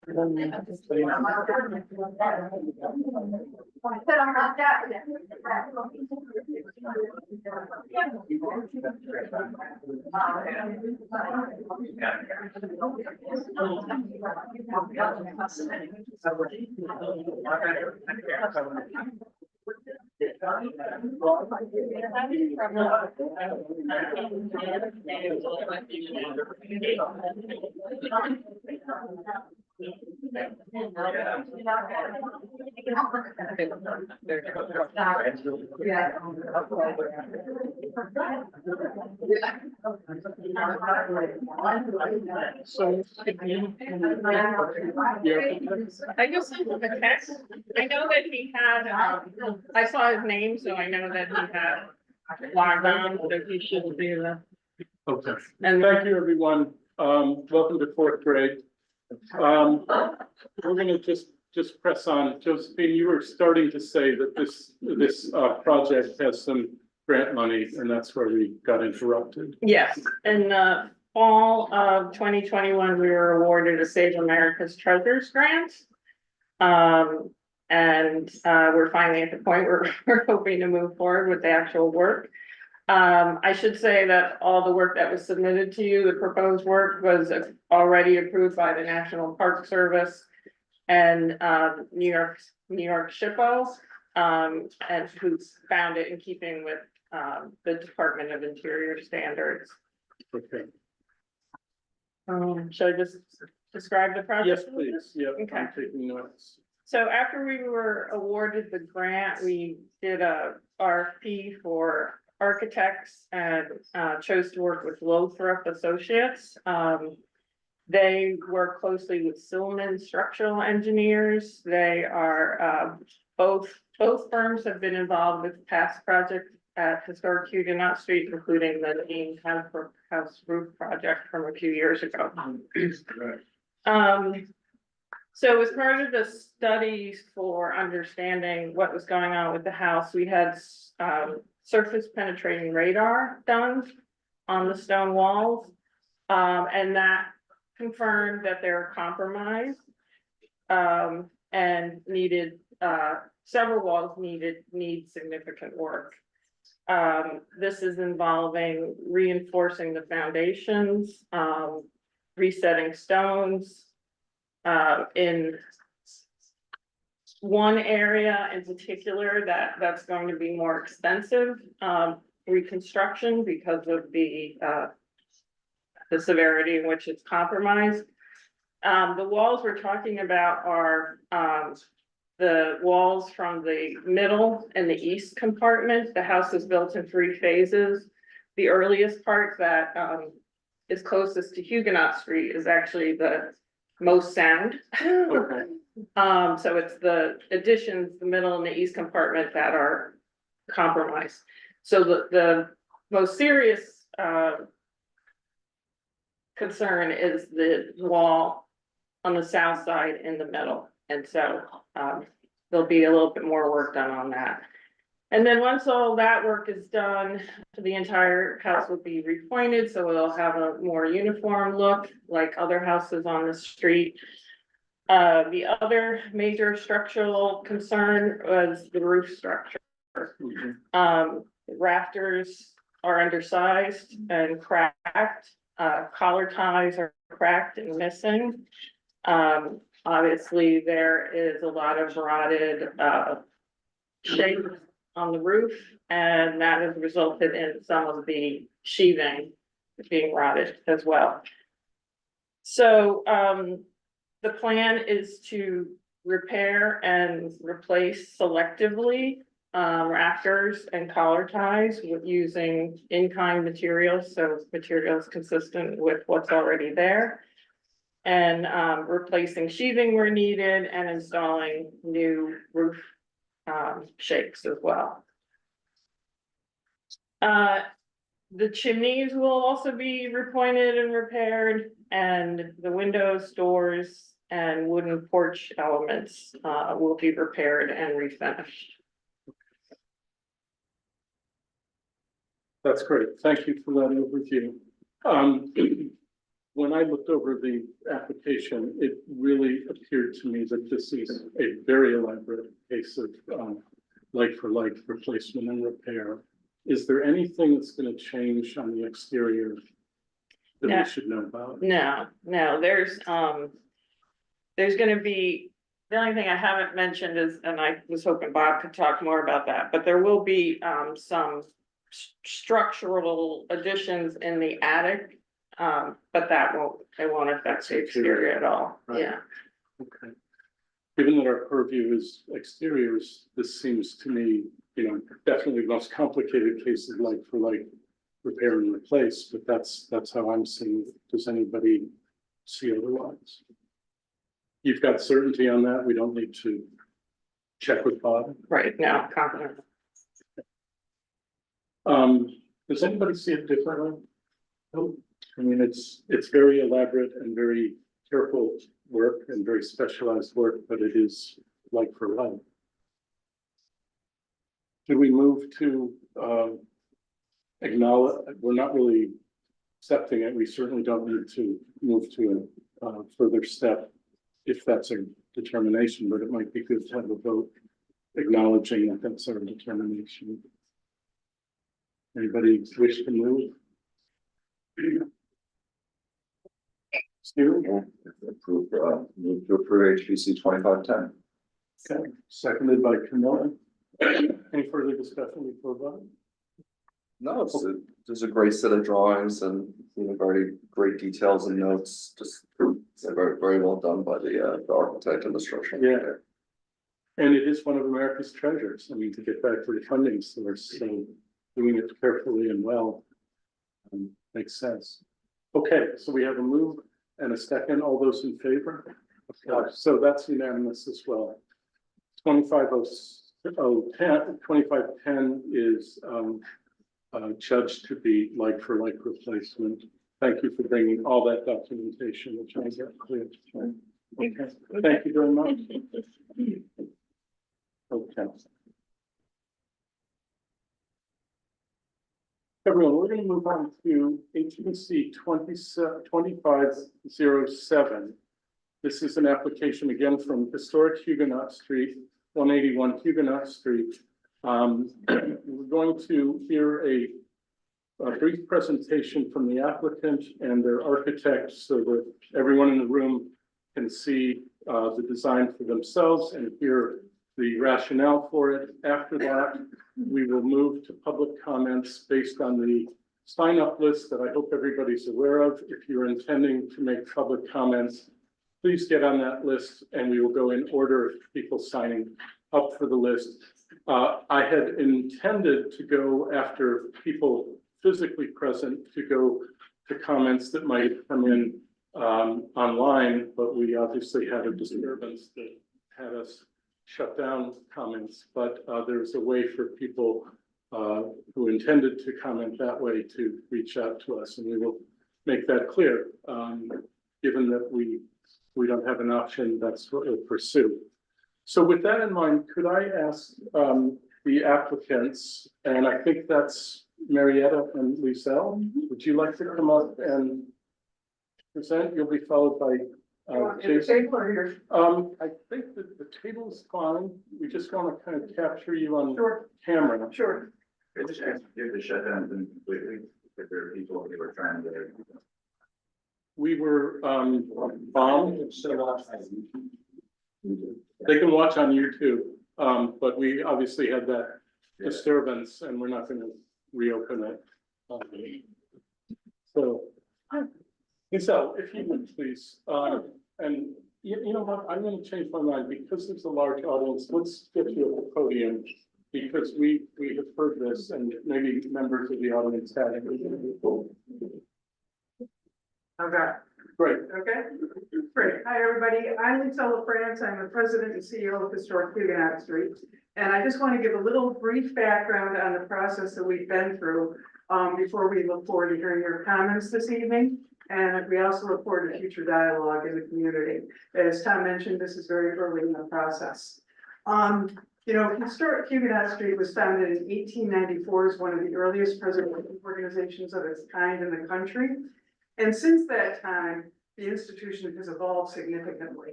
So, I just sent him a text. I know that he had, I saw his name, so I know that he had logged on, so he should be the. Okay, And thank you, everyone. Welcome to fourth grade. We're gonna just press on. Josephine, you were starting to say that this project has some grant money, and that's where we got interrupted. yes, in the fall of 2021, we were awarded a Save America's Treasures grant. And we're finally at the point where we're hoping to move forward with the actual work. I should say that all the work that was submitted to you, the proposed work, was already approved by the National Park Service and New York SHPO, and who's found it in keeping with the Department of Interior standards. Okay, Should I just describe the project? yes, please. Yeah, Okay. I'm taking notes. So after we were awarded the grant, we did a RFP for architects and chose to work with Lothrop Associates. They work closely with Silman Structural Engineers. They are both firms have been involved with past projects at historic Huguenot Street, including the main house roof project from a few years ago. So as part of the studies for understanding what was going on with the house, we had surface penetrating radar done on the stone walls. And that confirmed that they're compromised and needed several walls need significant work. This is involving reinforcing the foundations, resetting stones. In one area in particular that's going to be more expensive reconstruction because of the severity in which it's compromised. The walls we're talking about are the walls from the middle and the east compartment. The house is built in 3 phases. The earliest part that is closest to Huguenot Street is actually the most sound. Okay. So it's the additions, the middle and the east compartment that are compromised. So the most serious concern is the wall on the south side in the middle. And so there'll be a little bit more work done on that. And then once all that work is done, the entire house will be repointed, so it'll have a more uniform look like other houses on the street. The other major structural concern was the roof structure. Rafters are undersized and cracked. Collar ties are cracked and missing. Obviously, there is a lot of rotted shape on the roof, and that has resulted in some of the sheathing being rotted as well. So the plan is to repair and replace selectively rafters and collar ties with using in-kind materials, so materials consistent with what's already there, and replacing sheathing where needed and installing new roof shakes as well. The chimneys will also be repointed and repaired, and the windows, doors, and wooden porch elements will be repaired and refinished. That's great. Thank you for that overview. when I looked over the application, it really appeared to me that this is a very elaborate case of, like for like replacement and repair. Is there anything that's gonna change on the exterior that No. we should know about? No, there's gonna be, the only thing I haven't mentioned is, and I was hoping Bob could talk more about that, but there will be, some structural additions in the attic. But it won't affect the exterior at all, Right. yeah. Okay. Given that our purview is exteriors, this seems to me, definitely the most complicated case of like for like repair and replace, but that's how I'm seeing it. Does anybody see otherwise? You've got certainty on that. We don't need to check with Bob. Right, no, confident. Does anybody see it differently? Nope. I mean, it's very elaborate and very careful work and very specialized work, but it is like for like. Do we move to, acknowledge, we're not really accepting it. We certainly don't need to move to a further step if that's a determination, but it might be good to have a vote acknowledging that that's our determination. Anybody wish to move? Stu? Move to approve HPC 2510. Okay, seconded by Camilla. Any further discussion before vote? No, there's a great set of drawings and, very great details and notes, just very, very well done by the architect and the structural. Yeah. And it is one of America's treasures. I mean, to get back to the funding source, so doing it carefully and well makes sense. Okay, so we have a move and a second. All those in favor? Okay, so that's unanimous as well. 2510 is judged to be like for like replacement. Thank you for bringing all that documentation, which I got clear. Okay, thank you very much. Okay. Everyone, we're going to move on to HPC 2507. This is an application again from Historic Huguenot Street, 181 Huguenot Street. We're going to hear a brief presentation from the applicant and their architect so that everyone in the room can see the design for themselves and hear the rationale for it. After that, we will move to public comments based on the sign-up list that I hope everybody's aware of. If you're intending to make public comments, please get on that list and we will go in order of people signing up for the list. I had intended to go after people physically present to go to comments that might come in online, but we obviously had a disturbance that had us shut down comments, but there's a way for people who intended to comment that way to reach out to us, and we will make that clear. Given that we don't have an option, that's what we'll pursue. So with that in mind, could I ask the applicants, and I think that's Marietta and Lizelle, would you like to come up and present? You'll be followed by Jason. I think that the table is fine. We just want to kind of capture you on camera. Sure. It's just give the shutdown completely, if there are people who were trying to. We were bombed. They can watch on YouTube, but we obviously had that disturbance and we're not going to reopen it. So if you would please, and you know what, I'm going to change my mind because there's a large audience. Let's get you at the podium because we have heard this and maybe members of the audience have. Okay. Great. Okay. Great. Hi, everybody. I'm Lisa France. I'm the president and CEO of Historic Huguenot Street. And I just want to give a little brief background on the process that we've been through before we look forward to hearing your comments this evening. And we also look forward to future dialogue in the community. As Tom mentioned, this is very early in the process. Historic Huguenot Street was founded in 1894 as one of the earliest preservation organizations of its kind in the country. And since that time, the institution has evolved significantly.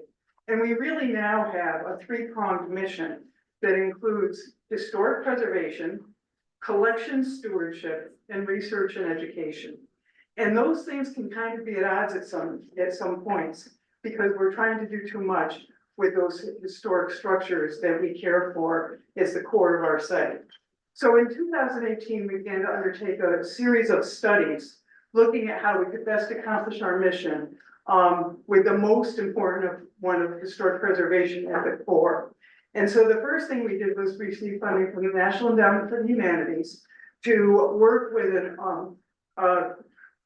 And we really now have a three-pronged mission that includes historic preservation, collection stewardship, and research and education. And those things can kind of be at odds at some points, because we're trying to do too much with those historic structures that we care for as the core of our site. So in 2018, we began to undertake a series of studies looking at how we could best accomplish our mission, with the most important one of historic preservation at the core. And so the first thing we did was receive funding from the National Endowment for the Humanities to work with an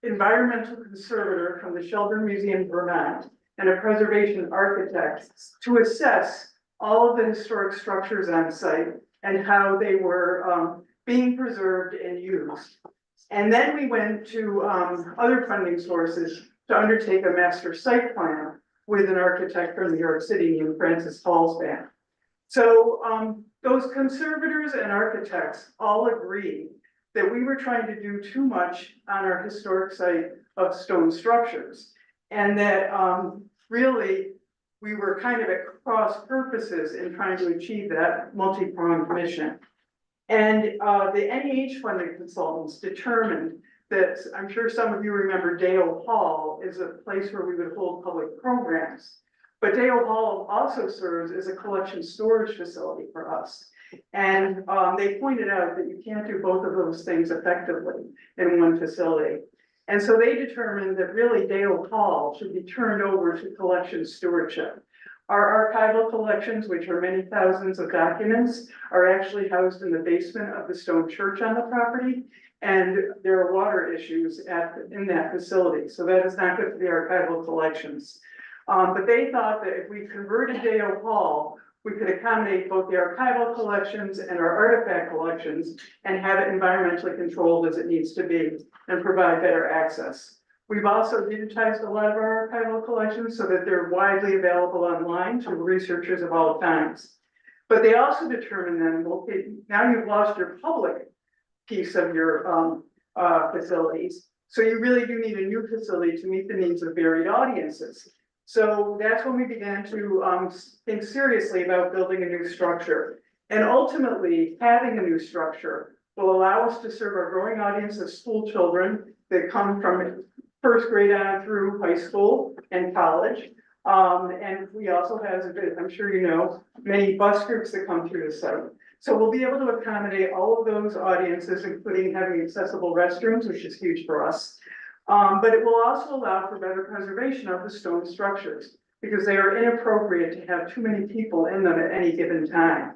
environmental conservator from the Sheldon Museum, Vermont, and a preservation architect to assess all of the historic structures on site and how they were being preserved and used. And then we went to other funding sources to undertake a master site plan with an architect from New York City named Francis Halsban. So those conservators and architects all agreed that we were trying to do too much on our historic site of stone structures. And that really we were kind of at cross purposes in trying to achieve that multi-pronged mission. And the NEH funding consultants determined that, I'm sure some of you remember Dale Hall is a place where we would hold public programs. But Dale Hall also serves as a collection storage facility for us. And they pointed out that you can't do both of those things effectively in one facility. And so they determined that really Dale Hall should be turned over to collection stewardship. Our archival collections, which are many thousands of documents, are actually housed in the basement of the stone church on the property. And there are water issues in that facility. So that is not good for the archival collections. But they thought that if we converted Dale Hall, we could accommodate both the archival collections and our artifact collections and have it environmentally controlled as it needs to be and provide better access. We've also digitized a lot of our archival collections so that they're widely available online to researchers of all kinds. But they also determined then, okay, now you've lost your public piece of your facilities. So you really do need a new facility to meet the needs of varied audiences. So that's when we began to think seriously about building a new structure. And ultimately, having a new structure will allow us to serve our growing audience of school children that come from first grade on through high school and college. And we also have, I'm sure you know, many bus groups that come through the site. So we'll be able to accommodate all of those audiences, including having accessible restrooms, which is huge for us. But it will also allow for better preservation of the stone structures because they are inappropriate to have too many people in them at any given time.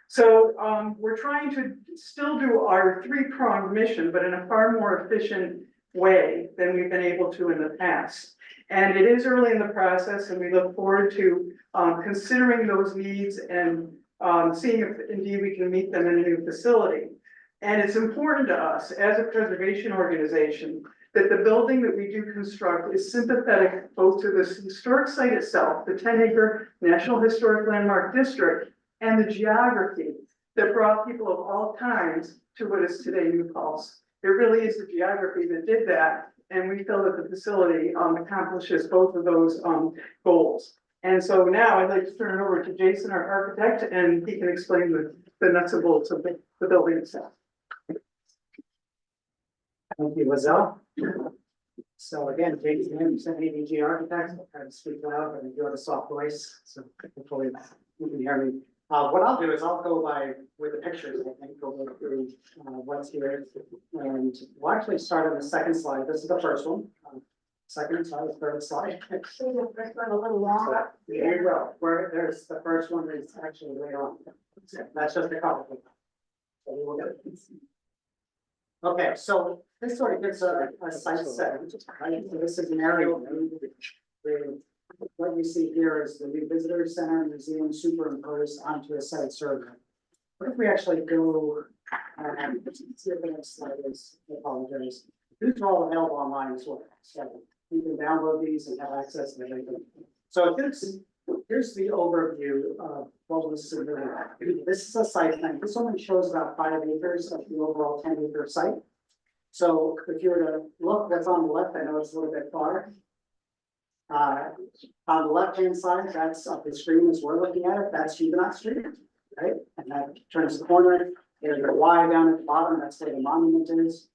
So we're trying to still do our three-pronged mission, but in a far more efficient way than we've been able to in the past. And it is early in the process, and we look forward to considering those needs and seeing if indeed we can meet them in a new facility. And it's important to us as a preservation organization that the building that we do construct is sympathetic both to the historic site itself, the 10-acre National Historic Landmark District, and the geography that brought people of all kinds to what is today New Paltz. It really is the geography that did that, and we feel that the facility accomplishes both of those goals. And so now I'd like to turn it over to Jason, our architect, and he can explain the nuts and bolts of the building itself. Thank you, Lizelle. So again, Jason Henderson, ADG Architects. I'll try to speak loud, but I do have a soft voice, so hopefully you can hear me. What I'll do is I'll go with the pictures, I think, go through what's here. And we'll actually start on the second slide. This is the first one. Second slide, third slide. So the first one a little longer. There you go. Where there's the first one is actually later on. So that's just a couple. So we will get it. Okay, so this sort of gives a site set, right? So this is an aerial view. What you see here is the new visitor center museum superimposed onto a site survey. What if we actually go see if the next slide is, I apologize. These are all available online as well. So you can download these and have access to everything. So here's the overview of what was submitted. This is a site plan. This only shows about 5 acres of the overall 10-acre site. So if you were to look what's on the left, I know it's a little bit far. On the left-hand side, that's up the screen as we're looking at it, that's Huguenot Street, right? And that turns the corner, there's a Y down at the bottom, that's where the monument is.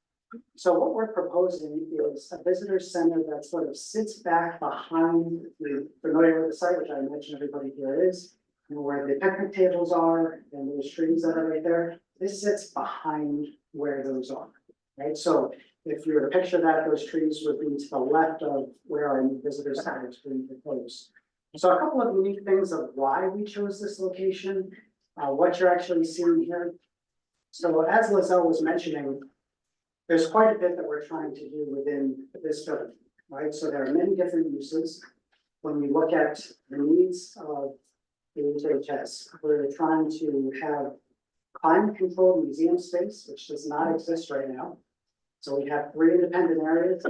So what we're proposing is a visitor center that sort of sits back behind, you're familiar with the site, which I imagine everybody here is, where the picnic tables are and those trees that are right there. This sits behind where those are, right? So if you were to picture that, those trees would be to the left of where our new visitor center is being proposed. So a couple of unique things of why we chose this location, what you're actually seeing here. So as Lizelle was mentioning, there's quite a bit that we're trying to do within this building, right? So there are many different uses. When we look at the needs of the HHS, we're trying to have climate-controlled museum space, which does not exist right now. So we have 3 independent areas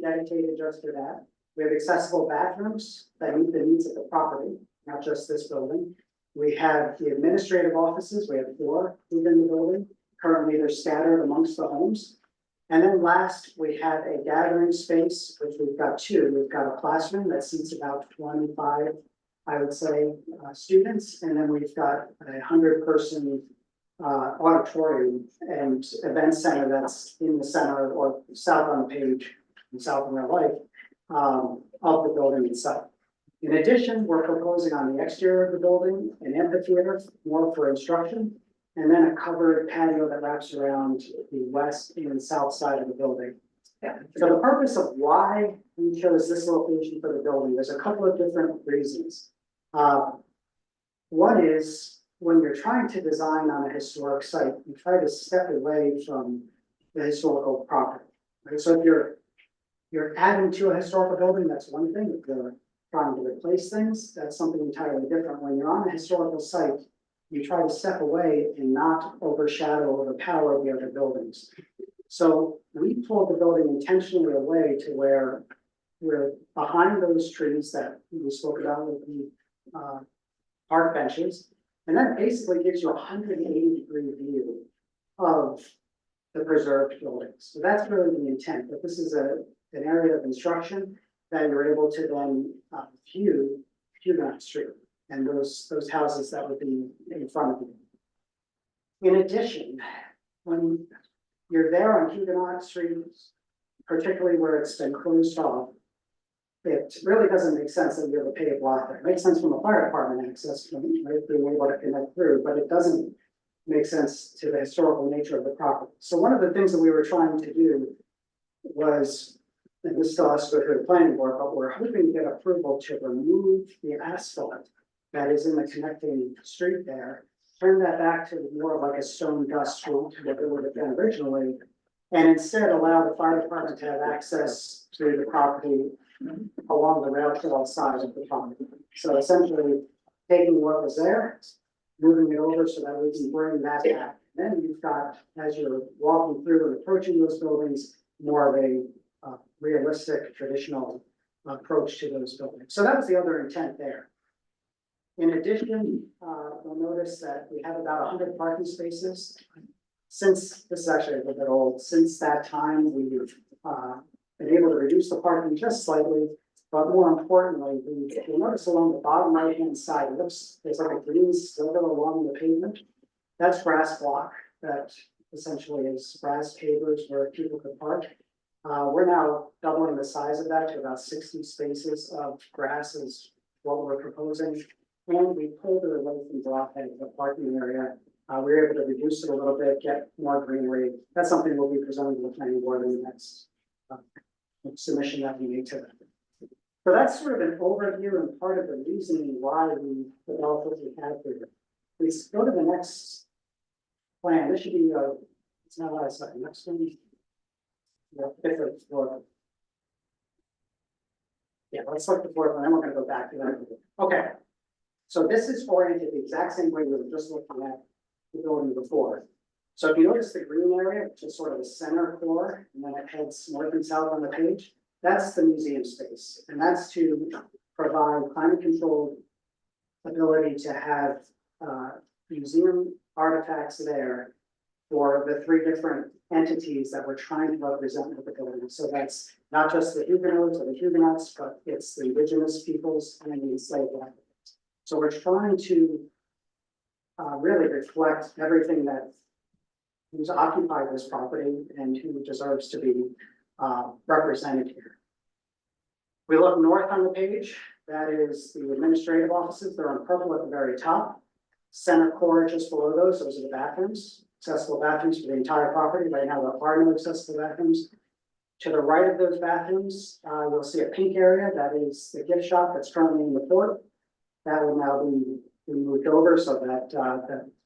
dedicated just to that. We have accessible bathrooms that meet the needs of the property, not just this building. We have the administrative offices, we have 4 within the building. Currently, they're scattered amongst the homes. And then last, we have a gathering space, which we've got 2. We've got a classroom that seats about 25, I would say, students. And then we've got a 100-person auditorium and event center that's in the center or south on the page, south in real life, of the building itself. In addition, we're proposing on the exterior of the building an amphitheater, more for instruction, and then a covered patio that wraps around the west and south side of the building. So the purpose of why we chose this location for the building, there's a couple of different reasons. One is when you're trying to design on a historic site, you try to step away from the historical property. Right? So if you're adding to a historical building, that's one thing. If you're trying to replace things, that's something entirely different. When you're on a historical site, you try to step away and not overshadow or overpower the other buildings. So we pulled the building intentionally away to where we're behind those trees that we spoke about with the park benches. And that basically gives you a 180-degree view of the preserved buildings. So that's really the intent, that this is an area of instruction that you're able to then view Huguenot Street and those houses that would be in front of you. In addition, when you're there on Huguenot Street, particularly where it's been closed off, it really doesn't make sense that you have a paved lot there. It makes sense from a fire department access point, right, being able to connect through, but it doesn't make sense to the historical nature of the property. So one of the things that we were trying to do was, and this still has to go through the planning board, but we're hoping to get approval to remove the asphalt that is in the connecting street there, turn that back to more of like a stone dust street, what it would have been originally, and instead allow the fire department to have access to the property along the rail trail side of the property. So essentially taking what was there, moving it over so that we can bring that back. Then you've got, as you're walking through and approaching those buildings, more of a realistic, traditional approach to those buildings. So that was the other intent there. In addition, you'll notice that we have about 100 parking spaces. Since, this is actually a little bit old, since that time, we've been able to reduce the parking just slightly, but more importantly, you'll notice along the bottom right-hand side, it looks, there's like a green sliver along the pavement. That's grass block that essentially is grass pavers where people could park. We're now doubling the size of that to about 60 spaces of grass is what we're proposing. And we pulled it away from Broadhead, the parking area. We were able to reduce it a little bit, get more greenery. That's something we'll be presenting to the planning board in the next submission that we make to them. So that's sort of an overview and part of the reasoning why we developed what we have here. Please go to the next plan. This should be, it's not last slide, next one. Yeah, fifth floor. Yeah, let's look at the fourth one, then we're gonna go back to that. Okay. So this is oriented the exact same way we were just looking at the building before. So if you notice the green area, which is sort of the center core, and then it heads north and south on the page, that's the museum space. And that's to provide climate controlled ability to have museum artifacts there for the three different entities that we're trying to represent with the building. So that's not just the Huguenots or the Huguenots, but it's the indigenous peoples and the enslaved Africans. So we're trying to really reflect everything that who's occupied this property and who deserves to be represented here. We look north on the page, that is the administrative offices, they're on purple at the very top. Center core just below those are the bathrooms, accessible bathrooms for the entire property. Right now, there are no accessible bathrooms. To the right of those bathrooms, you'll see a pink area, that is the gift shop that's currently in the fort. That will now be moved over so that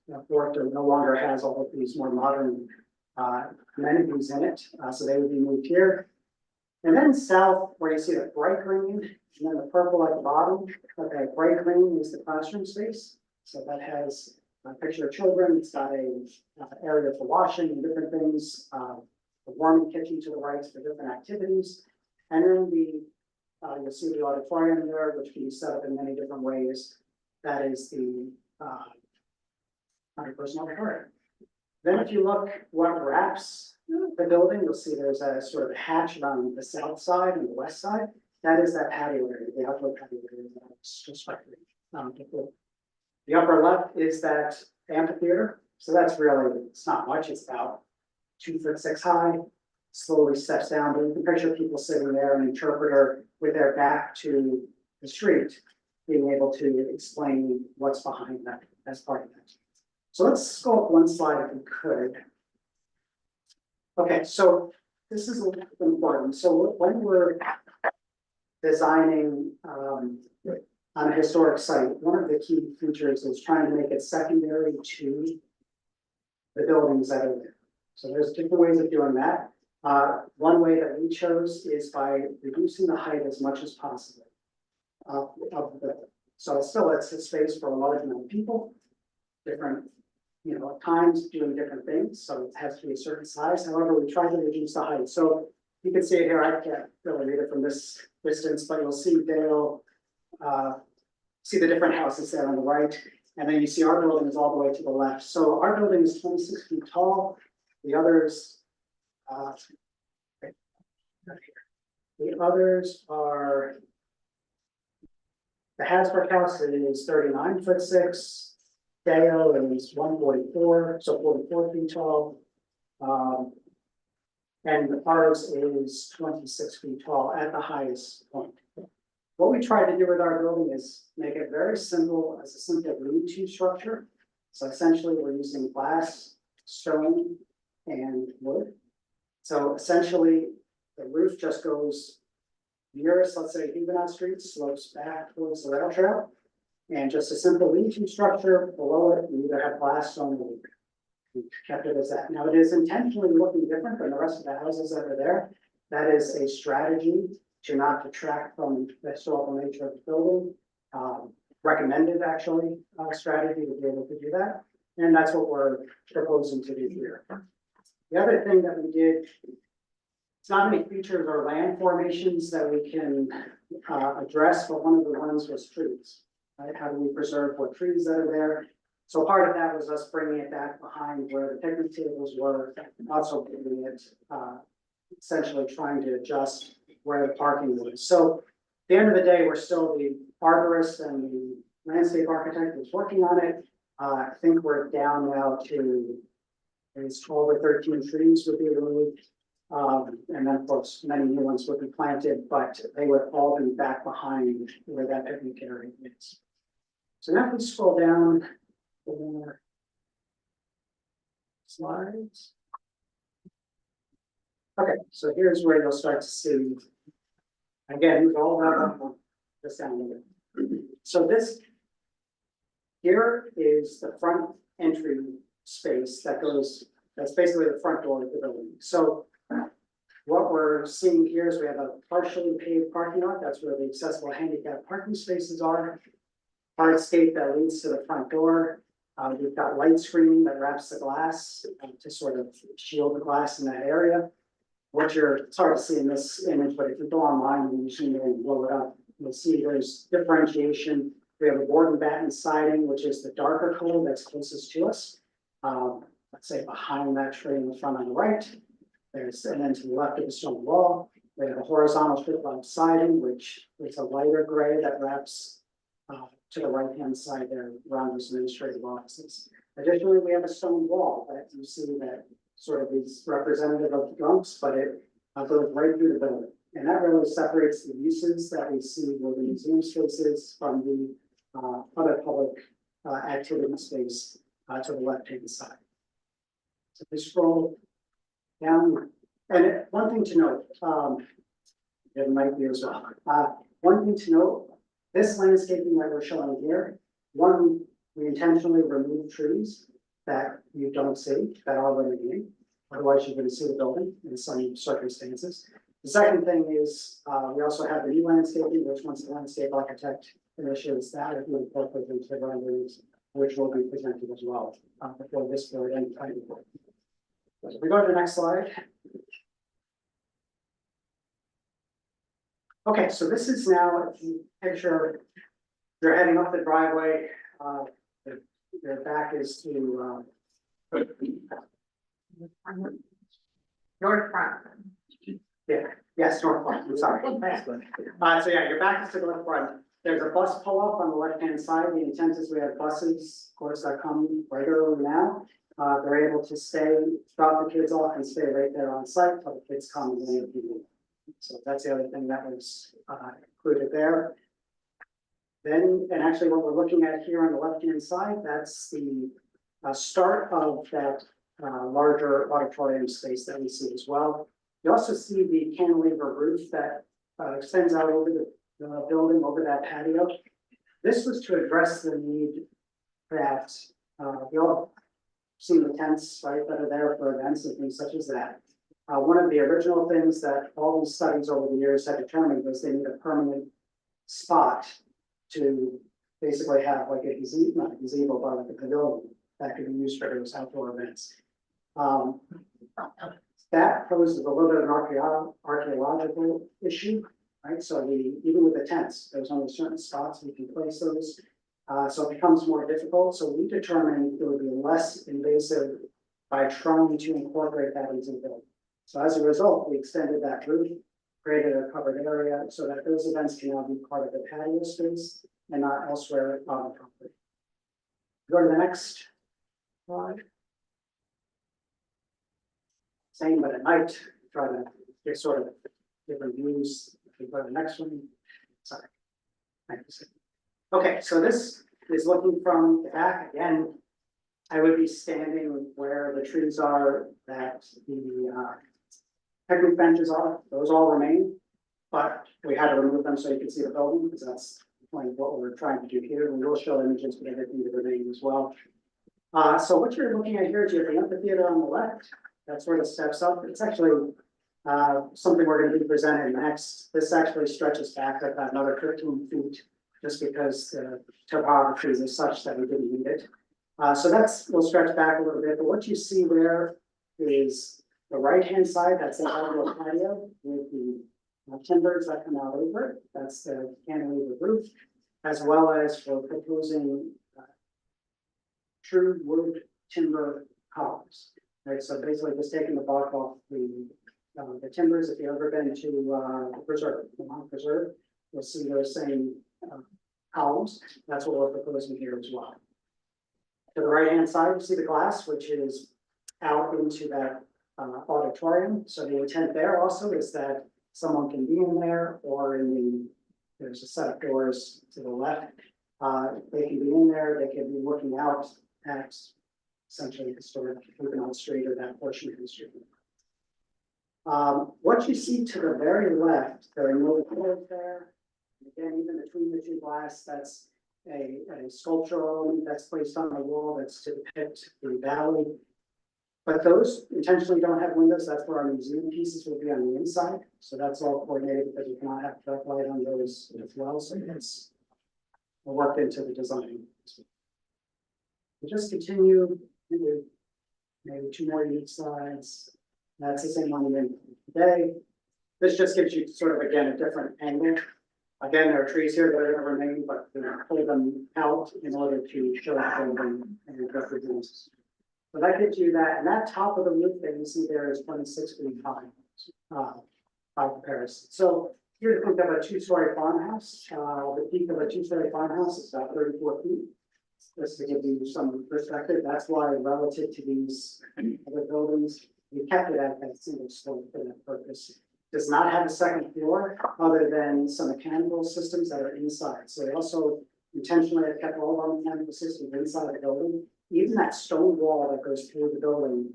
the fort no longer has all of these more modern amenities in it, so they would be moved here. And then south, where you see the bright green and then the purple at the bottom, okay, bright green is the classroom space. So that has a picture of children, it's got a area for washing and different things, a warming kitchen to the right for different activities. And then you'll see the auditorium there, which can be set up in many different ways. That is the 100-person auditorium. Then if you look what wraps the building, you'll see there's a sort of hatch on the south side and the west side. That is that patio area, the outdoor patio area that I was constructing before. The upper left is that amphitheater. So that's really, it's not much, it's about 2'6" high, slowly steps down, but you can picture people sitting there, an interpreter with their back to the street, being able to explain what's behind that as part of that. So let's go up one slide if we could. Okay, so this is important. So when we're designing on a historic site, one of the key features is trying to make it secondary to the buildings that are there. So there's different ways of doing that. One way that we chose is by reducing the height as much as possible of the building. So still it's a space for a large amount of people, different, times doing different things. So it has to be a certain size. However, we try to reduce the height. So you can see it here. I can't really read it from this distance, but you'll see Dale, see the different houses there on the right. And then you see our building is all the way to the left. So our building is 26 feet tall. The others, are, the Hasbrook house is 39'6". Dale is 144, so 44 feet tall. And ours is 26 feet tall at the highest point. What we try to do with our building is make it very simple, as a simple lean-to structure. So essentially, we're using glass, stone, and wood. So essentially, the roof just goes nearest, let's say, Huguenot Street, slopes back towards the rail trail. And just a simple lean-to structure. Below it, we either have glass, stone, or wood. We kept it as that. Now, it is intentionally looking different than the rest of the houses that are there. That is a strategy to not detract from the historical nature of the building. Recommended, actually, strategy to be able to do that. And that's what we're proposing to do here. The other thing that we did, it's not many features or land formations that we can address, but one of the ones was trees. Right? How do we preserve what trees that are there? So part of that was us bringing it back behind where the picnic tables were, also bringing it, essentially trying to adjust where the parking was. So at the end of the day, we're still the arborist and the landscape architect who's working on it. I think we're down now to it's 12 or 13 trees would be removed. And then of course, many new ones would be planted, but they would all be back behind where that picnic area is. So now if we scroll down more slides. Okay, so here's where you'll start to see, again, it's all about this down here. So this here is the front entry space that goes, that's basically the front door of the building. So what we're seeing here is we have a partially paved parking lot. That's where the accessible handicap parking spaces are. Hardscape that leads to the front door. We've got light screening that wraps the glass to sort of shield the glass in that area. It's hard to see in this image, but if you go online and you zoom in and blow it up, you'll see there's differentiation. We have a board and batten siding, which is the darker color that's closest to us. let's say behind that tree in the front on the right. And then to the left of the stone wall, we have a horizontal strip line siding, which is a lighter gray that wraps to the right-hand side there around those administrative offices. Additionally, we have a stone wall that you see that sort of is representative of the drums, but it goes right through the building. And that really separates the uses that we see with the museum spaces from the other public activity space to the left-hand side. So we scroll down, and one thing to note, it might be as well. One thing to note, this landscaping that we're showing here, one, we intentionally remove trees that you don't see that are remaining. Otherwise, you wouldn't see the building in some circumstances. The second thing is, we also have the new landscaping, which once the landscape architect finishes that, if we incorporate into the renderings, which will be presented as well, before this board and planning board. If we go to the next slide. Okay, so this is now, if you picture, you're heading up the driveway, your back is to, North front. yes, north front, I'm sorry. So yeah, your back is to the left front. There's a bus pull-up on the left-hand side. The intent is we have buses, of course, that come regularly now. They're able to stay, drop the kids off and stay right there on site until the kids come and leave people. So that's the other thing that was included there. Then, and actually what we're looking at here on the left-hand side, that's the start of that larger auditorium space that we see as well. You also see the cantilever roof that extends out over the building, over that patio. This was to address the need that we all see the tents, right, that are there for events and things such as that. One of the original things that all these studies over the years have determined was they need a permanent spot to basically have like a gazebo, not a gazebo, but like a pavilion that could be used for those outdoor events. That poses a little bit of an archaeological issue, right? So even with the tents, there's only certain spots we can place those. So it becomes more difficult. So we determined it would be less invasive by trying to incorporate that into the building. So as a result, we extended that roof, created a covered area so that those events can now be part of the patio space and not elsewhere on the property. Go to the next slide. Same, but at night, try to get sort of different views. If we go to the next one. Sorry. Okay, so this is looking from the back again. I would be standing where the trees are that the picnic benches are. Those all remain, but we had to remove them so you can see the building because that's the point of what we're trying to do here. We will show images of everything that remain as well. So what you're looking at here is you have the amphitheater on the left. That's where the steps up. It's actually something we're going to be presenting next. This actually stretches back about another 15 feet just because the topography is such that we didn't need it. So we'll stretch back a little bit, but what you see there is the right-hand side, that's the outdoor patio with the timbers that come out over it. That's the cantilever roof, as well as for proposing true wood timber columns. Right, so basically just taking the bark off the timbers. If you've ever been to preserve, Vermont Preserve, you'll see those same columns. That's what we're proposing here as well. To the right-hand side, you see the glass, which is out into that auditorium. So the intent there also is that someone can be in there or there's a set of doors to the left. They can be in there, they can be looking out at essentially historic Huguenot Street or that portion of the street. What you see to the very left, there are no doors there. Again, even between the two glass, that's a sculptural element that's placed on the wall that's to depict the valley. But those intentionally don't have windows. That's where our museum pieces will be on the inside. So that's all coordinated because you cannot have dark light on those as well. So it's worked into the design. We just continue into maybe two more unique slides. That's the same one we today. This just gives you sort of, again, a different angle. Again, there are trees here that are going to remain, but pull them out in order to show the building and represent But that gives you that, and that top of the roof that you see there is 26 feet high, by comparison. So here to think of a two-story farmhouse, the peak of a two-story farmhouse is about 34 feet. Just to give you some perspective, that's why relative to these other buildings, we kept it at that single story for that purpose. Does not have a second floor other than some mechanical systems that are inside. So they also intentionally have kept all of our mechanical systems inside the building. Even that stone wall that goes through the building,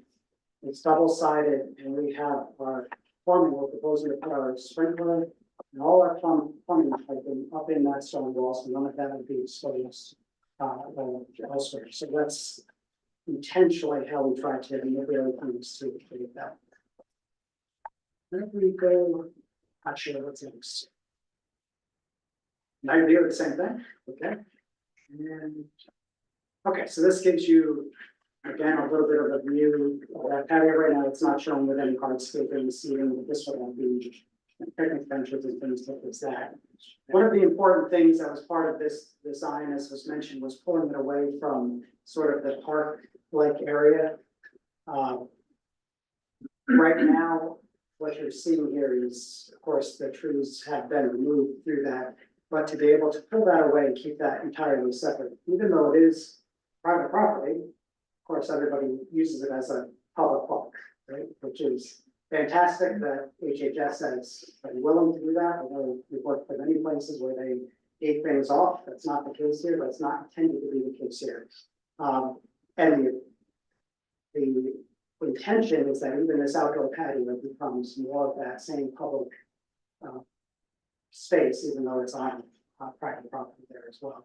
it's double-sided, and we have our plumbing, we're proposing to put our sprinkler and all our plumbing piping up in that stone wall, so none of that would be exposed elsewhere. So that's intentionally how we try to manipulate things to create that. Then we go, actually, what's next? Now you're the same thing, okay? And, okay, so this gives you, again, a little bit of a view of that patio. Right now, it's not shown with any hardscaping, seating, but this one will be picnic benches and things such as that. One of the important things that was part of this design, as was mentioned, was pulling it away from sort of the park-like area. Right now, what you're seeing here is, of course, the trees have been removed through that, but to be able to pull that away and keep that entirely separate, even though it is private property, of course, everybody uses it as a public park, right? Which is fantastic that HHS has been willing to do that. I know we've worked for many places where they gave things off. That's not the case here. That's not intended to be the case here. And the intention is that even this outdoor patio becomes more of that same public space, even though it's on private property there as well.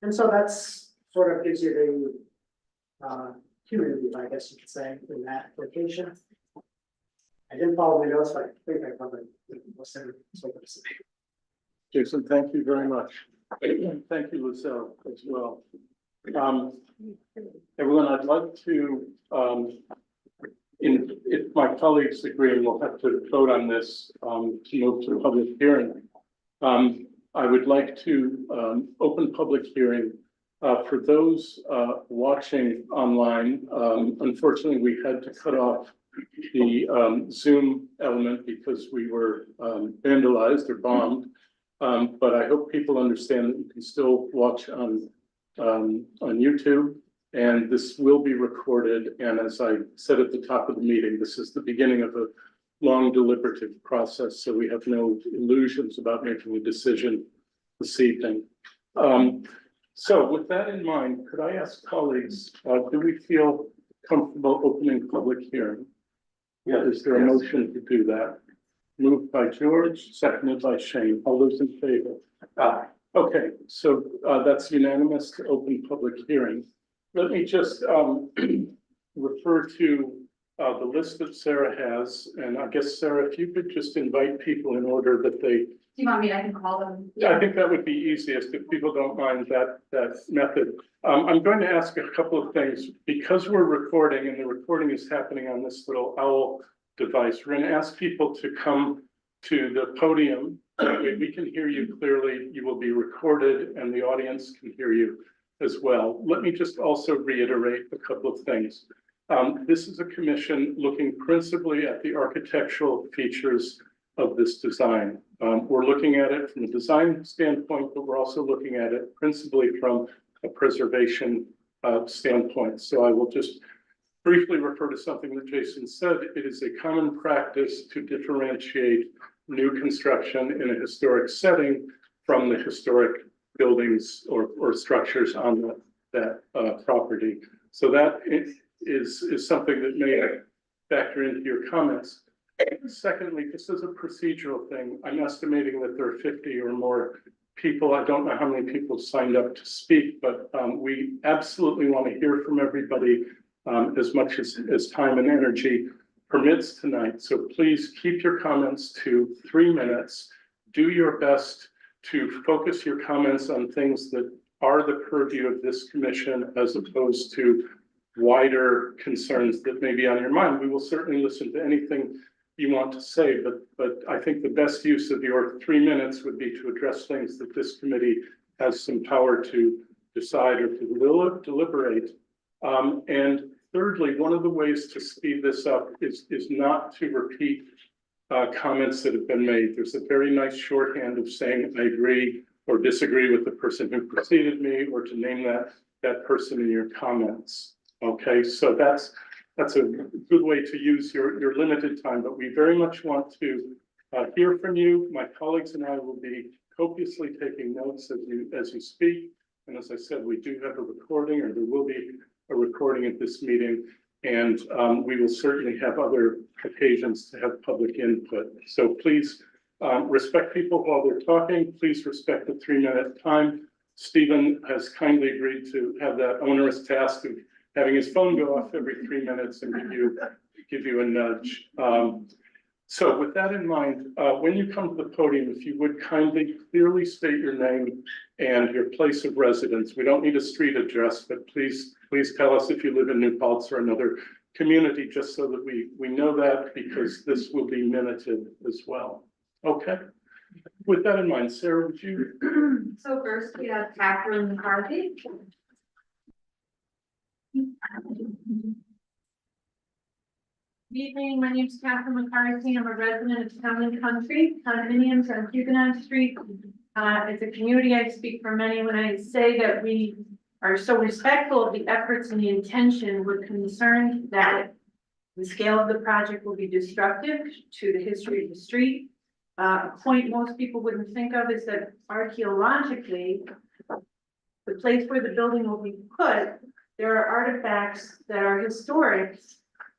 And so that's sort of gives you the community, I guess you could say, in that location. I didn't follow my notes, but I think I covered most everything. Jason, thank you very much. Thank you, Lucille, as well. Everyone, I'd like to, if my colleagues agree, we'll have to vote on this to move to a public hearing. I would like to open public hearing. For those watching online, unfortunately, we had to cut off the Zoom element because we were vandalized or bombed. But I hope people understand that you can still watch on YouTube, and this will be recorded. And as I said at the top of the meeting, this is the beginning of a long deliberative process, so we have no illusions about making a decision this evening. So with that in mind, could I ask colleagues, do we feel comfortable opening public hearing? Yeah, is there a motion to do that? Moved by George, seconded by Shane. All those in favor? Aye. Okay, so that's unanimous to open public hearing. Let me just refer to the list that Sarah has, and I guess, Sarah, if you could just invite people in order that they. Do you want me, I can call them? I think that would be easiest if people don't mind that method. I'm going to ask a couple of things because we're recording and the recording is happening on this little owl device. We're going to ask people to come to the podium. We can hear you clearly. You will be recorded and the audience can hear you as well. Let me just also reiterate a couple of things. This is a commission looking principally at the architectural features of this design. We're looking at it from a design standpoint, but we're also looking at it principally from a preservation standpoint. So I will just briefly refer to something that Jason said. It is a common practice to differentiate new construction in a historic setting from the historic buildings or structures on that property. So that is something that may factor into your comments. Secondly, just as a procedural thing, I'm estimating that there are 50 or more people. I don't know how many people signed up to speak, but we absolutely want to hear from everybody as much as time and energy permits tonight. So please keep your comments to 3 minutes. Do your best to focus your comments on things that are the purview of this commission as opposed to wider concerns that may be on your mind. We will certainly listen to anything you want to say, but I think the best use of your 3 minutes would be to address things that this committee has some power to decide or to deliberate. And thirdly, one of the ways to speed this up is not to repeat comments that have been made. There's a very nice shorthand of saying I agree or disagree with the person who preceded me, or to name that person in your comments. Okay, so that's a good way to use your limited time, but we very much want to hear from you. My colleagues and I will be copiously taking notes as you speak. And as I said, we do have a recording, or there will be a recording at this meeting. And we will certainly have other occasions to have public input. So please respect people while they're talking. Please respect the 3-minute time. Stephen has kindly agreed to have that onerous task of having his phone go off every 3 minutes and give you a nudge. So with that in mind, when you come to the podium, if you would kindly clearly state your name and your place of residence. We don't need a street address, but please tell us if you live in New Paltz or another community, just so that we know that, because this will be minuted as well. Okay. With that in mind, Sarah, would you? So first we have Catherine McCarthy. Good evening, my name is Catherine McCarthy. I'm a resident of Town and Country, condominiums on Huguenot Street. It's a community I speak for many when I say that we are so respectful of the efforts and the intention. We're concerned that the scale of the project will be destructive to the history of the street. A point most people wouldn't think of is that archaeologically, the place where the building will be put, there are artifacts that are historic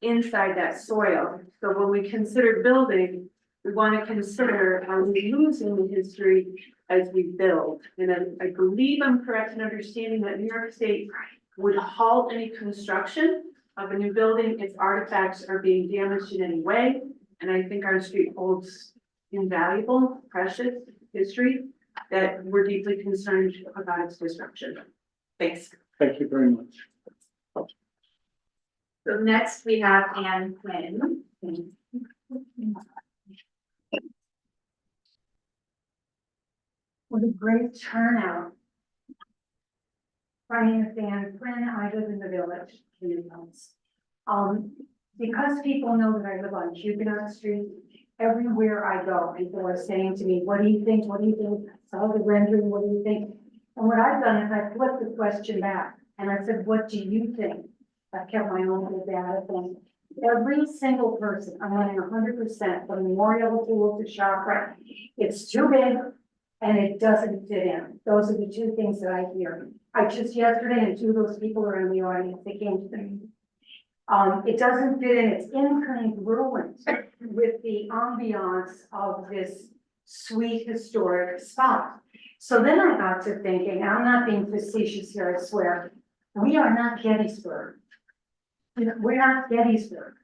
inside that soil. So when we consider building, we want to consider, are we losing the history as we build? And I believe I'm correct in understanding that New York State would halt any construction of a new building if artifacts are being damaged in any way. And I think our street holds invaluable, precious history that we're deeply concerned about its disruption. Thanks. Thank you very much. So next we have Anne Quinn. What a great turnout. My name is Anne Quinn. I live in the village, because people know that I live on Huguenot Street, everywhere I go, people are saying to me, what do you think? What do you think? I saw the rendering, what do you think? And what I've done is I flipped the question back and I said, what do you think? I've kept my own little data thing. Every single person, I'm running 100% from Memorial to Chakra. It's too big and it doesn't fit in. Those are the two things that I hear. I just yesterday, and two of those people are in the audience, they came to me. It doesn't fit in, it's incongruent with the ambiance of this sweet historic spot. So then I got to thinking, I'm not being facetious here, I swear, we are not Gettysburg. We're not Gettysburg.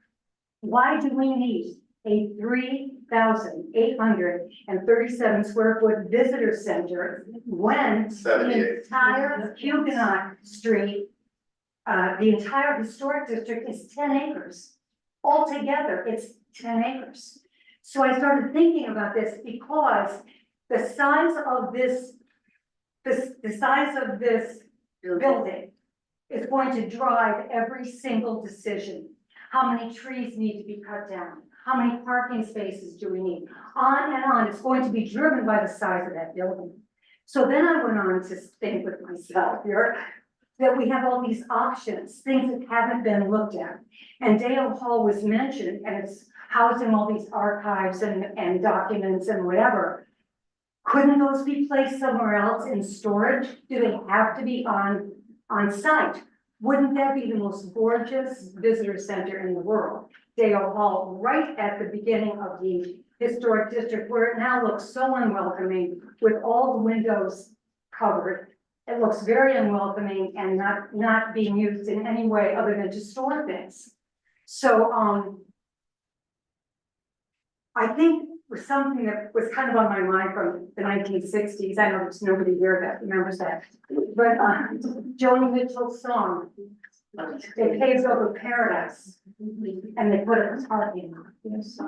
Why do we need a 3,837 square foot visitor center when the entire Huguenot Street, the entire historic district is 10 acres. Altogether, it's 10 acres. So I started thinking about this because the size of this building is going to drive every single decision. How many trees need to be cut down? How many parking spaces do we need? On and on. It's going to be driven by the size of that building. So then I went on to think with myself here that we have all these options, things that haven't been looked at. And Dale Hall was mentioned, and it's housing all these archives and documents and whatever. Couldn't those be placed somewhere else in storage? Do they have to be on site? Wouldn't that be the most gorgeous visitor center in the world? Dale Hall, right at the beginning of the historic district, where it now looks so unwelcoming with all the windows covered. It looks very unwelcoming and not being used in any way other than to store things. So I think was something that was kind of on my mind from the 1960s. I know there's nobody here that remembers that. But Joni Mitchell's song, It Paves Over Paradise, and they put it in parking lot. It's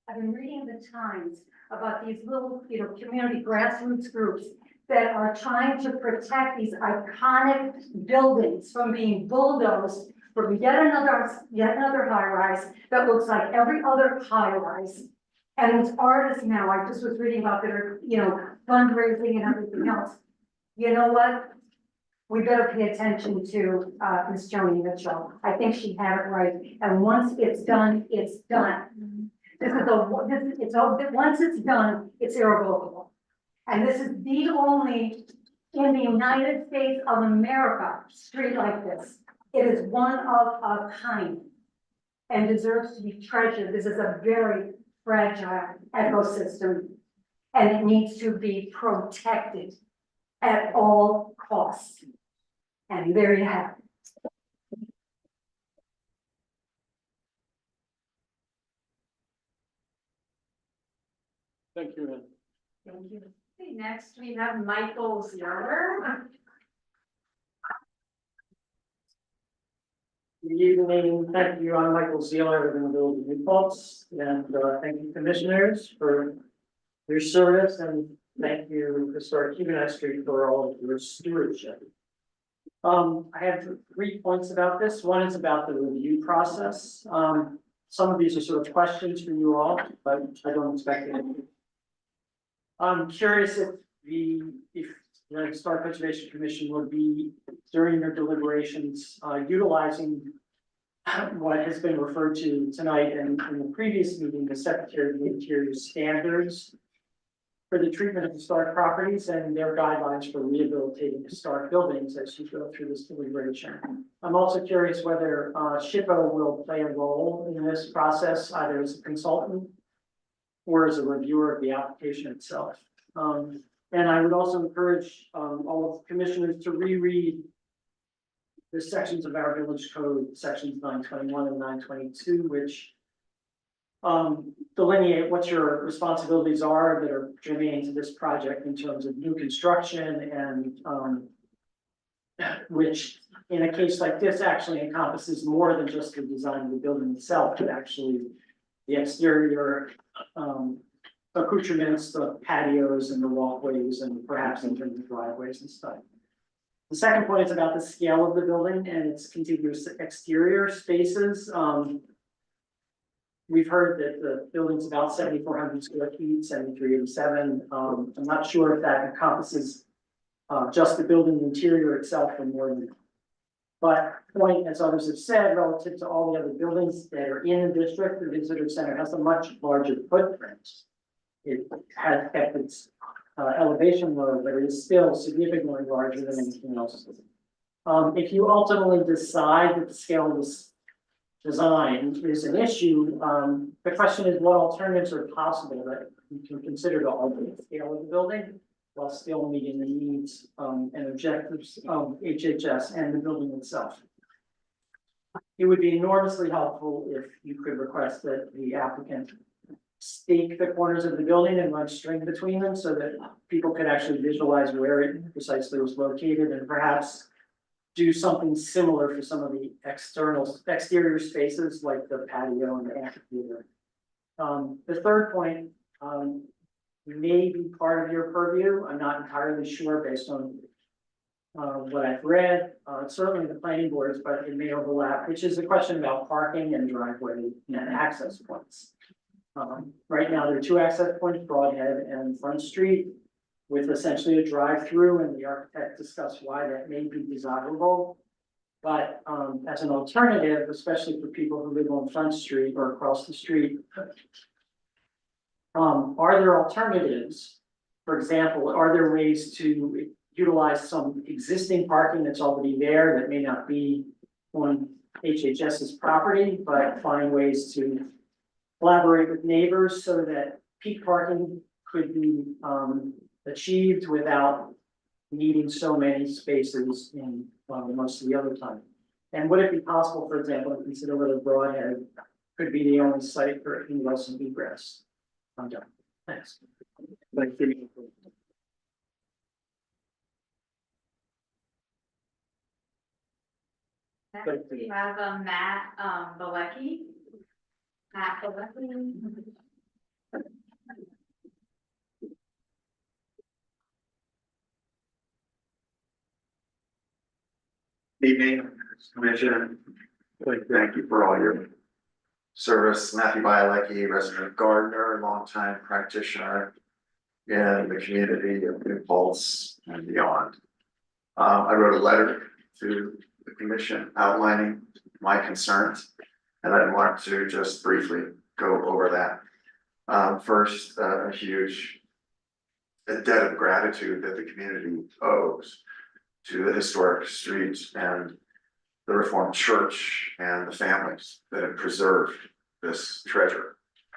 I've been reading the Times. about these little, community grassroots groups that are trying to protect these iconic buildings from being bulldozed from yet another high rise that looks like every other high rise. And these artists now, I just was reading about that are, fundraising and everything else. You know what? We better pay attention to, Ms. Joni Mitchell. I think she had it right. And once it's done, it's done. Once it's done, it's irrevocable. And this is the only in the United States of America street like this. It is one of a kind and deserves to be treasured. This is a very fragile ecosystem and it needs to be protected at all costs. And there you have it. Thank you, Ann. Thank you. Okay, next we have Michael Zierler. Good evening, thank you, I'm Michael Zeeler in the Village of New Paltz, and thank you commissioners for your service, and thank you Historic Huguenot Street for all of your stewardship. I have 3 points about this. One is about the review process. Some of these are sort of questions for you all, but I don't expect it. I'm curious if the Historic Preservation Commission will be, during their deliberations, utilizing what has been referred to tonight and in the previous meeting, the Secretary of the Interior standards for the treatment of historic properties and their guidelines for rehabilitating historic buildings as you go through this deliberation. I'm also curious whether SHPO will play a role in this process, either as a consultant or as a reviewer of the application itself. And I would also encourage all of the commissioners to reread the sections of our village code, sections 921 and 922, which delineate what your responsibilities are that are germane to this project in terms of new construction and which in a case like this actually encompasses more than just the design of the building itself, but actually the exterior accoutrements, the patios and the walkways and perhaps in terms of driveways and stuff. The second point is about the scale of the building and its contiguous exterior spaces. We've heard that the building's about 7,400 square feet, 7,387. I'm not sure if that encompasses just the building interior itself or more than that. But point, as others have said, relative to all the other buildings that are in the district, the visitor center has a much larger footprint. It has kept its elevation low, but it is still significantly larger than anything else. If you ultimately decide that the scale of this design is an issue, the question is what alternatives are possible that you can consider to alter the scale of the building while still meeting the needs and objectives of HHS and the building itself. It would be enormously helpful if you could request that the applicant stake the corners of the building and run string between them so that people could actually visualize where it precisely was located and perhaps do something similar for some of the exterior spaces like the patio and the amphitheater. The third point may be part of your purview. I'm not entirely sure based on what I've read, certainly the planning boards, but it may overlap, which is a question about parking and driveway and access points. Right now, there are 2 access points, Broadhead and Front Street, with essentially a drive-through, and the architect discussed why that may be desirable. But as an alternative, especially for people who live on Front Street or across the street, are there alternatives? For example, are there ways to utilize some existing parking that's already there that may not be on HHS's property, but find ways to collaborate with neighbors so that peak parking could be achieved without needing so many spaces in most of the other time? And would it be possible, for example, to consider whether Broadhead could be the only site for ingress and egress? I'm done. Thanks. Thank you. Next we have Matt Balecki. Matt Balecki. Evening, Commissioner. Thank you for all your service. Matthew Bielecki, resident gardener, longtime practitioner in the community of New Paltz and beyond. I wrote a letter to the commission outlining my concerns, and I want to just briefly go over that. First, a huge debt of gratitude that the community owes to the historic streets and the Reformed Church and the families that have preserved this treasure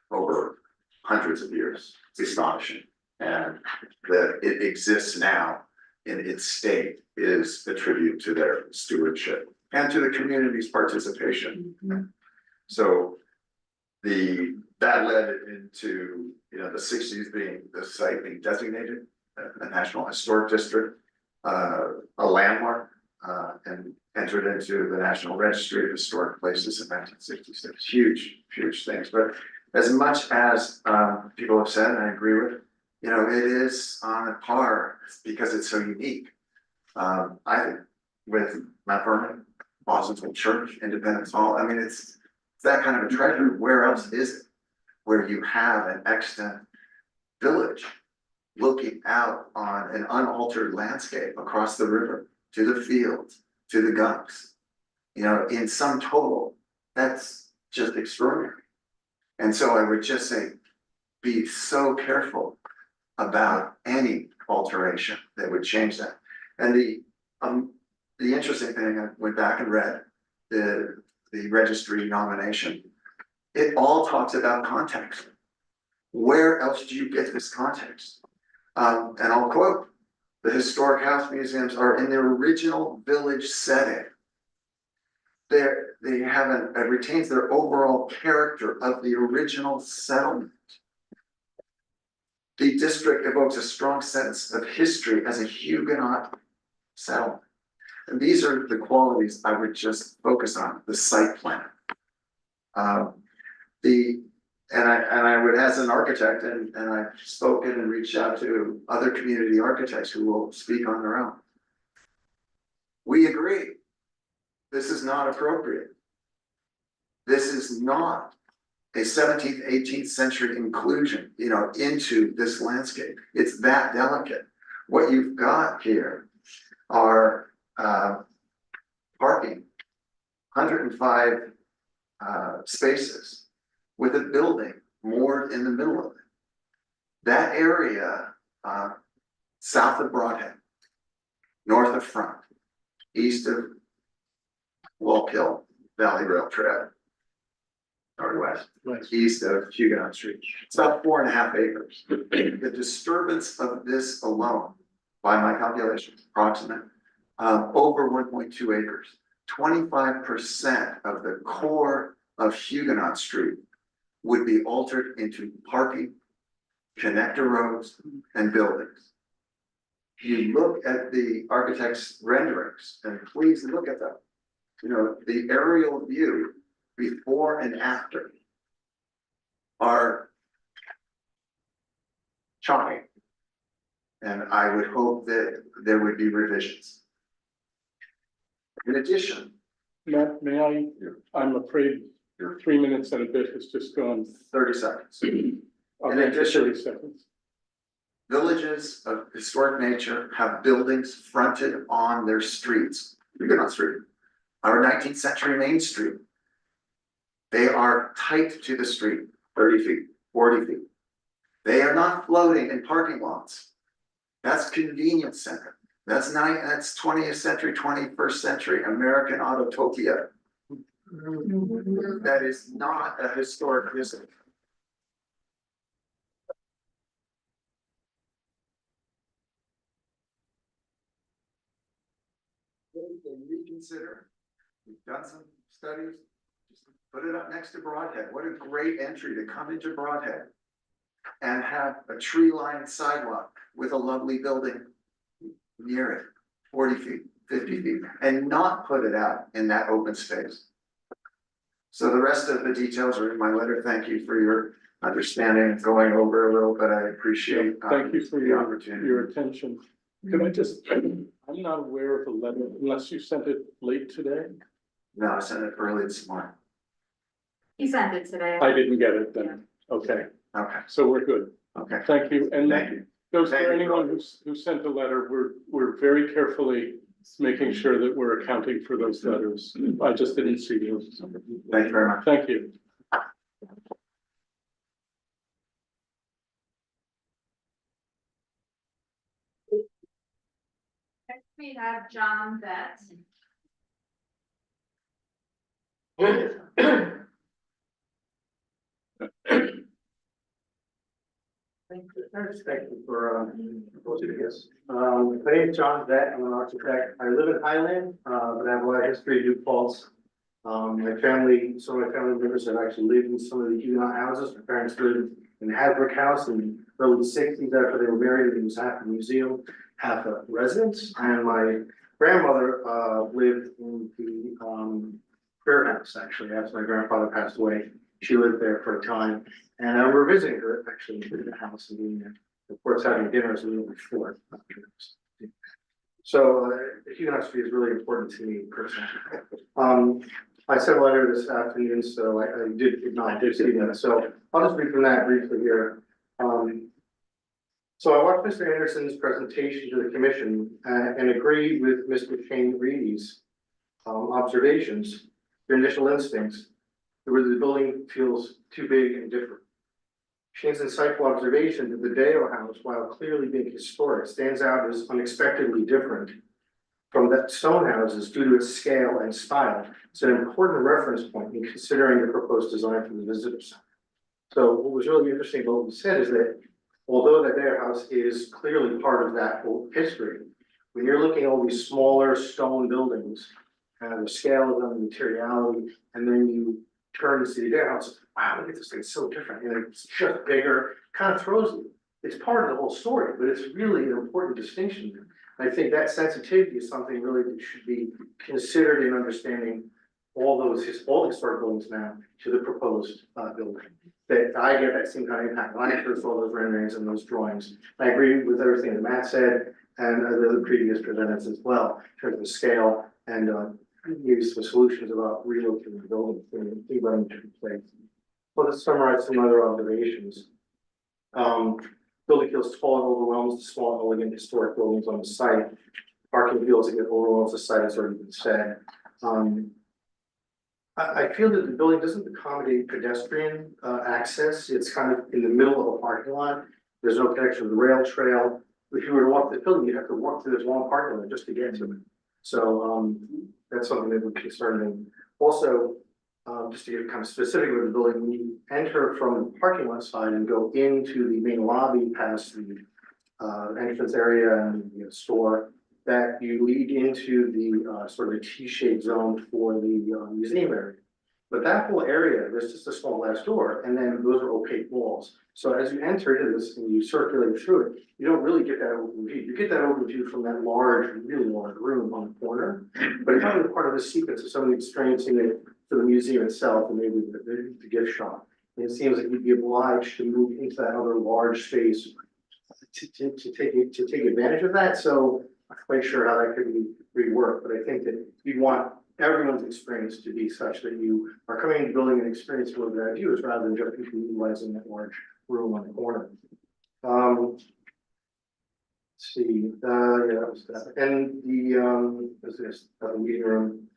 over hundreds of years. It's astonishing. And that it exists now in its state is a tribute to their stewardship and to the community's participation. So that led into, the 60s being the site being designated a National Historic District, a landmark, and entered into the National Registry of Historic Places in 1966. Huge things. But as much as people have said, and I agree with, it is on a par because it's so unique. I think with Mount Vernon, Boston Church, Independence Hall, I mean, it's that kind of a treasure. Where else is it? Where you have an extant village looking out on an unaltered landscape across the river, to the fields, to the gunks. In sum total, that's just extraordinary. And so I would just say, be so careful about any alteration that would change that. And the interesting thing, I went back and read the registry nomination. It all talks about context. Where else do you get this context? And I'll quote, the historic house museums are in their original village setting. They it retains their overall character of the original settlement. The district evokes a strong sense of history as a Huguenot settlement. And these are the qualities I would just focus on, the site plan. I would, as an architect, and I've spoken and reached out to other community architects who will speak on their own. We agree, this is not appropriate. This is not a 17th, 18th century inclusion, into this landscape. It's that delicate. What you've got here are parking, 105 spaces with a building moored in the middle of it. That area, south of Broadhead, north of Front, east of Walk-Hill Valley Rail Trail, northwest, east of Huguenot Street. It's about 4.5 acres. The disturbance of this alone, by my calculations, approximate, over 1.2 acres. 25% of the core of Huguenot Street would be altered into parking, connector roads, and buildings. You look at the architect's renderings, and please look at them. The aerial view before and after are shocking. And I would hope that there would be revisions. In addition, Matt, I'm afraid your 3 minutes and a bit has just gone. 30 seconds. I'll In make it addition- 30 seconds. Villages of historic nature have buildings fronted on their streets. Huguenot Street, our 19th century Main Street. They are tight to the street, 30 feet, 40 feet. They are not floating in parking lots. That's convenience center. That's 20th century, 21st century American Autotopia. That is not a historic visit. Reconsider. We've done some studies. Just put it up next to Broadhead. What a great entry to come into Broadhead and have a tree-lined sidewalk with a lovely building near it, 40 feet, 50 feet, and not put it out in that open space. So the rest of the details are in my letter. Thank you for your understanding and going over a little, but I appreciate Thank you for the your opportunity. attention. Could I just, I'm not aware of the letter unless you sent it late today. No, I sent it early this morning. He sent it today. I didn't get it then. Okay, Okay, so we're good. okay, Thank you. And thank you. those Thank for you. anyone who sent a letter, we're very carefully making sure that we're accounting for those letters. I just didn't see those. Thank you very much. Thank you. Next we have John Vett. Thank you for hosting this. My name is John Vett, I'm an architect. I live in Highland, but I have a lot of history in New Paltz. My family, some of my family members have actually lived in some of the Huguenot houses. My parents lived in the Hasbrook House in the early sixties after they were married. It was half a museum, half a residence. And my grandmother lived in the Fair House, actually, after my grandfather passed away. She lived there for a time. And I remember visiting her actually in the house and being there, of course, having dinners a little before. So the Huguenot Street is really important to me personally. I sent a letter this afternoon, so I did acknowledge that. So I'll just read from that briefly here. So I watched Mr. Anderson's presentation to the commission and agreed with Mr. Shane Reedy's observations, your initial instincts, where the building feels too big and different. Shane's insightful observation that the Deo House, while clearly being historic, stands out as unexpectedly different from the stone houses due to its scale and style. It's an important reference point in considering the proposed design for the visitor center. So what was really interesting about what we said is that although the Deo House is clearly part of that whole history, when you're looking at all these smaller stone buildings, the scale of them, the materiality, and then you turn to see the Deo House, wow, look at this thing, it's so different, and it's just bigger, kind of throws you. It's part of the whole story, but it's really an important distinction. I think that sensitivity is something really that should be considered in understanding all historic buildings now to the proposed building. That I get that same kind of impact when I first saw those renderings and those drawings. I agree with everything that Matt said and the previous presenters as well, in terms of scale and maybe some solutions about relocating the building and running to place. Well, let's summarize some other observations. Building feels tall and overwhelms the small, elegant, historic buildings on the site. Parking feels like it overwhelms the site, as already been said. I feel that the building doesn't accommodate pedestrian access. It's kind of in the middle of a parking lot. There's no connection to the rail trail. If you were to walk the building, you'd have to walk through this long parking lot just to get to it. So that's something that would concern me. Also, just to get kind of specific with the building, when you enter from the parking lot side and go into the main lobby past the entrance area and the store, that you lead into the sort of T-shaped zone for the museum area. But that whole area, there's just a small glass door, and then those are opaque walls. So as you enter into this and you circulate through it, you don't really get that open view. You get that open view from that large, really large room on the corner. But it's probably part of the sequence of somebody experiencing it for the museum itself and maybe the gift shop. And it seems like you'd be obliged to move into that other large space to take advantage of that. So I'm not quite sure how that could be reworked, but I think that you'd want everyone's experience to be such that you are coming into the building and experiencing what that view is rather than just utilizing that large room on the corner. Let's see, yeah, that was that. And what's this, the meeting room,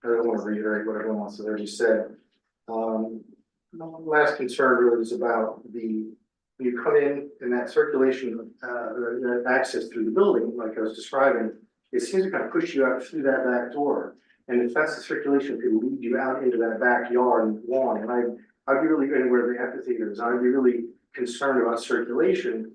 I don't want to reiterate what everyone else has already said. Last concern really is about when you come in and that circulation, that access through the building, like I was describing, it seems to kind of push you out through that back door. And if that's the circulation, it could lead you out into that backyard and lawn. And I'd be really, and where the amphitheater is, I'd be really concerned about circulation,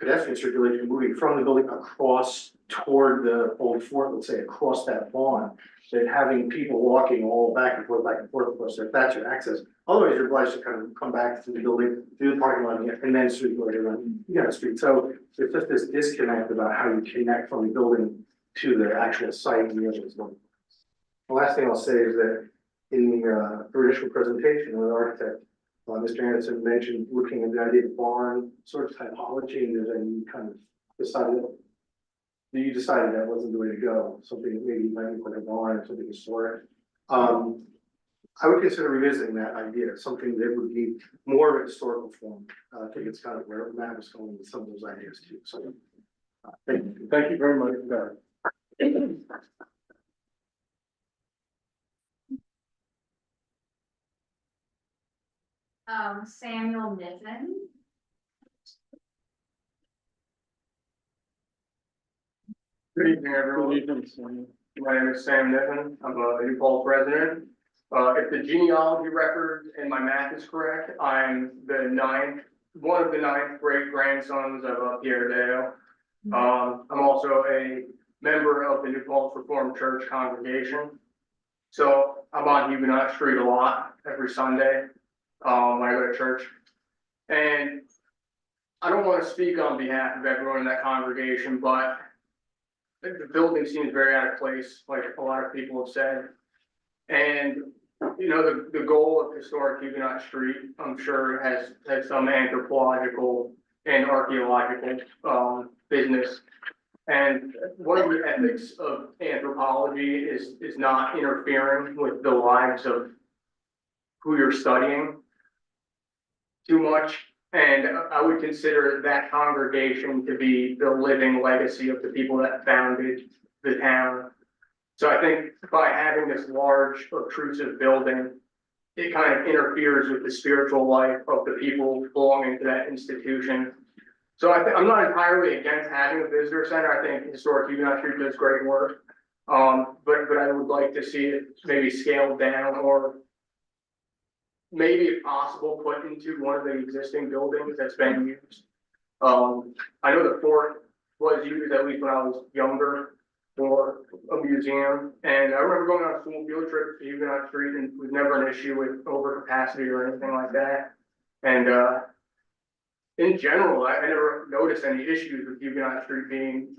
pedestrian circulation moving from the building across toward the old fort, let's say across that lawn. That having people walking all back and forth, of course, if that's your access. Otherwise, you're obliged to kind of come back through the building, through the parking lot, and then street around. You got a street. So there's just this disconnect about how you connect from the building to the actual site and the other building. The last thing I'll say is that in the initial presentation of the architect, Mr. Anderson mentioned looking at the idea of barn sort of typology, and then you kind of decided you decided that wasn't the way to go, something that maybe might be like a barn or something historic. I would consider revisiting that idea, something that would be more of a historical form. I think it's kind of where Matt was going with some of those ideas too, so. Thank you. Thank you very much, Barry. Samuel Niven. Good evening, everyone. Good evening, Sonia. My name is Sam Niven. I'm a New Paltz resident. If the genealogy record and my math is correct, I'm one of the ninth great grandsons of Pierre Deo. I'm also a member of the New Paltz Reformed Church congregation. So I'm on Huguenot Street a lot every Sunday, when I go to church. And I don't want to speak on behalf of everyone in that congregation, but the building seems very out of place, like a lot of people have said. And, you know, the goal of historic Huguenot Street, I'm sure has some anthropological and archaeological, business. And one of the ethics of anthropology is not interfering with the lives of who you're studying too much. And I would consider that congregation to be the living legacy of the people that founded the town. So I think by having this large obtrusive building, it kind of interferes with the spiritual life of the people belonging to that institution. So I'm not entirely against having a visitor center. I think Historic Huguenot Street does great work. But I would like to see it maybe scaled down, or maybe if possible, put into one of the existing buildings that's been used. I know the fort was used, at least when I was younger, for a museum. And I remember going on a school field trip to Huguenot Street, and it was never an issue with overcapacity or anything like that. And in general, I never noticed any issues with Huguenot Street being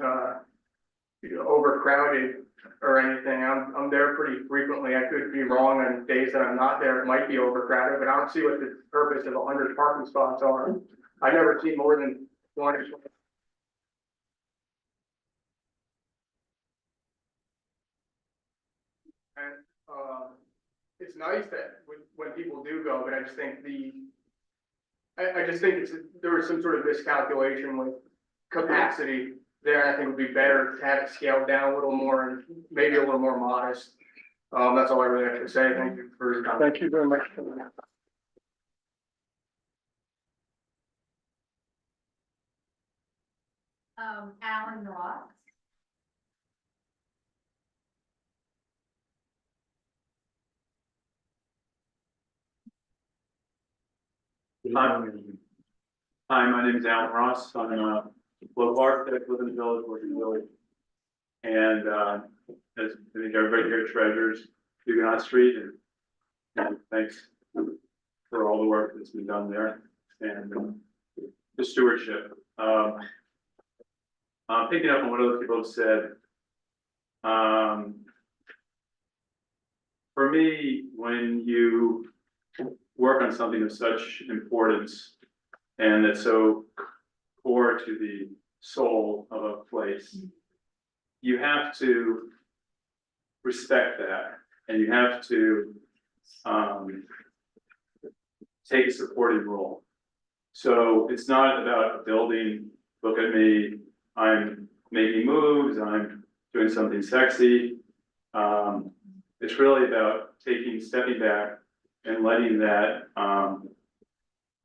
overcrowded or anything. I'm there pretty frequently. I could be wrong on days that I'm not there. It might be overcrowded, but I don't see what the purpose of 100 parking spots are. I never see more than one. And it's nice that when people do go, but I just think there was some sort of miscalculation with capacity there. I think it would be better to have it scaled down a little more and maybe a little more modest. That's all I really have to say. Thank you for your time. Thank you very much. Alan Ross. Hi, my name is Alan Ross. I'm a local architect, live in the village, work in the village. And as I think everybody here treasures Huguenot Street, and thanks for all the work that's been done there and the stewardship. Picking up on what other people have said. For me, when you work on something of such importance and that's so core to the soul of a place, you have to respect that, and you have to take a supporting role. So it's not about a building, look at me, I'm making moves, I'm doing something sexy. It's really about stepping back and letting that,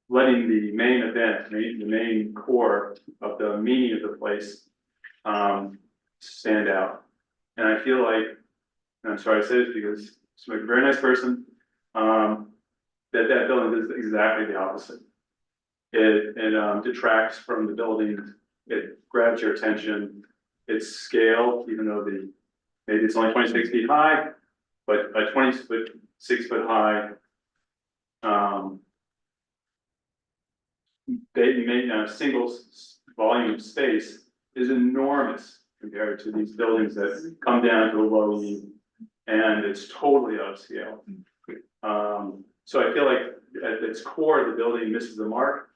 letting the main event, the main core of the meaning of the place stand out. And I feel like, and I'm sorry to say this because it's a very nice person, that building is exactly the opposite. It detracts from the building, it grabs your attention, it's scaled, even though maybe it's only 26 feet high, but a 26 foot high single volume space is enormous compared to these buildings that come down to a low E, and it's totally upscale. So I feel like at its core, the building misses the mark.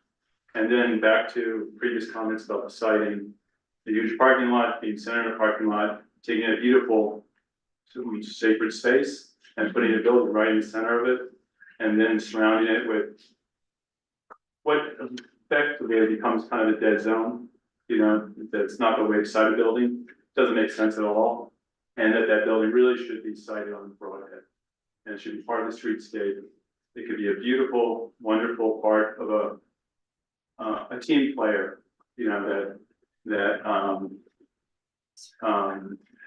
And then back to previous comments about the siting, a huge parking lot, being centered in a parking lot, taking a beautiful sacred space and putting a building right in the center of it, and then surrounding it with what effectively becomes kind of a dead zone, you know, that's not the way side of building, doesn't make sense at all. And that building really should be sited on the Broadhead, and it should be part of the streetscape. It could be a beautiful, wonderful part of a team player, you know, that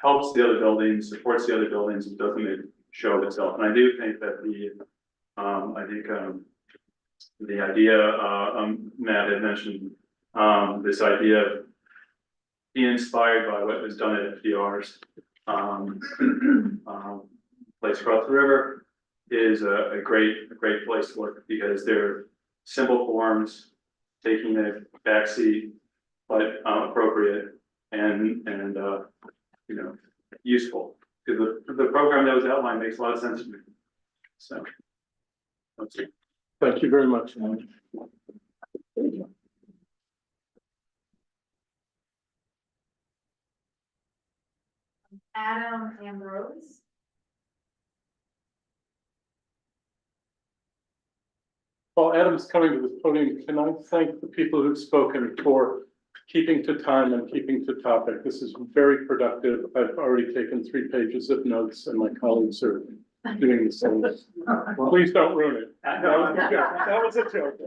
helps the other buildings, supports the other buildings, and doesn't make show of itself. And I do think that the idea, Matt had mentioned, this idea of being inspired by what was done at FDR's, place across the river is a great place to work, because they're simple forms, taking a backseat, but appropriate and you know, useful. Because the program that was outlined makes a lot of sense to me. So. That's it. Thank you very much. Adam Ambrose. While Adam's coming to the podium, can I thank the people who've spoken for keeping to time and keeping to topic? This is very productive. I've already taken 3 pages of notes, and my colleagues are doing the same. Please don't ruin it. That was a joke.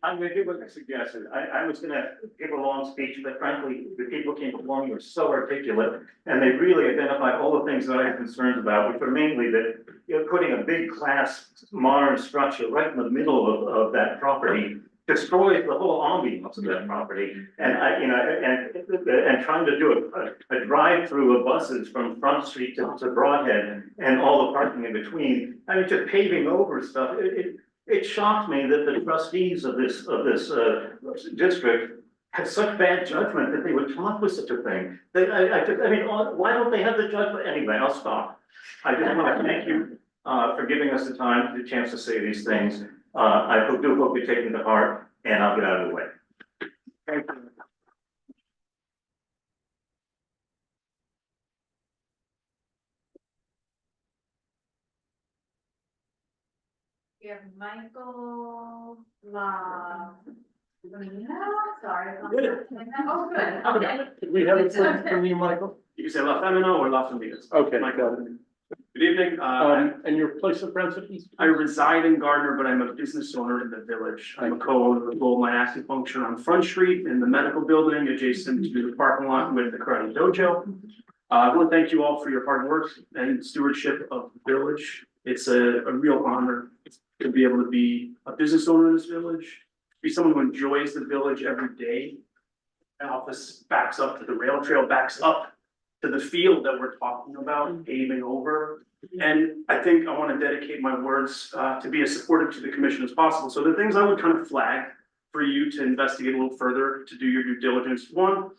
I'm gonna do what I suggested. I was gonna give a long speech, but frankly, the people came along were so articulate. And they really identified all the things that I had concerns about, which were mainly that, you know, putting a big class modern structure right in the middle of that property destroys the whole ambiance of that property. And and trying to do a drive-through of buses from Front Street to Broadhead and all the parking in between, I mean, just paving over stuff. It shocked me that the trustees of this district had such bad judgment that they would come up with such a thing. Why don't they have the judgment? Anyway, I'll stop. I just want to thank you for giving us the chance to say these things. I do hope you take them to heart, and I'll get out of the way. Thank you. We have Michael La. Sorry. Oh, good, okay. Did we have a question from you, Michael? You can say La Femina or La Femina. Okay. Michael. Good evening, And your place of residence? I reside in Gardner, but I'm a business owner in the village. I'm a co-owner of Gold Mine Acupuncture on Front Street in the medical building adjacent to the parking lot with the Karate Dojo. I want to thank you all for your hard work and stewardship of the village. It's a real honor to be able to be a business owner in this village, be someone who enjoys the village every day. The office backs up to the rail trail, backs up to the field that we're talking about, paving over. And I think I want to dedicate my words to be as supportive to the commission as possible. So the things I would kind of flag for you to investigate a little further, to do your due diligence. One,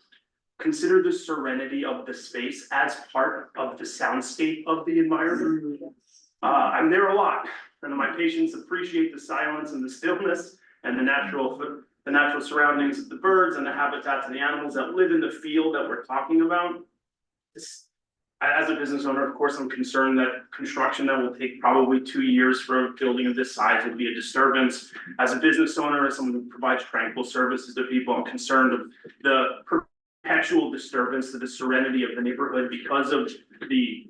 consider the serenity of the space as part of the soundscape of the environment. I'm there a lot, and my patients appreciate the silence and the stillness and the natural surroundings of the birds and the habitats and the animals that live in the field that we're talking about. As a business owner, of course, I'm concerned that construction that will take probably 2 years for a building of this size would be a disturbance. As a business owner, as someone who provides tranquil services to people, I'm concerned of the perpetual disturbance to the serenity of the neighborhood because of the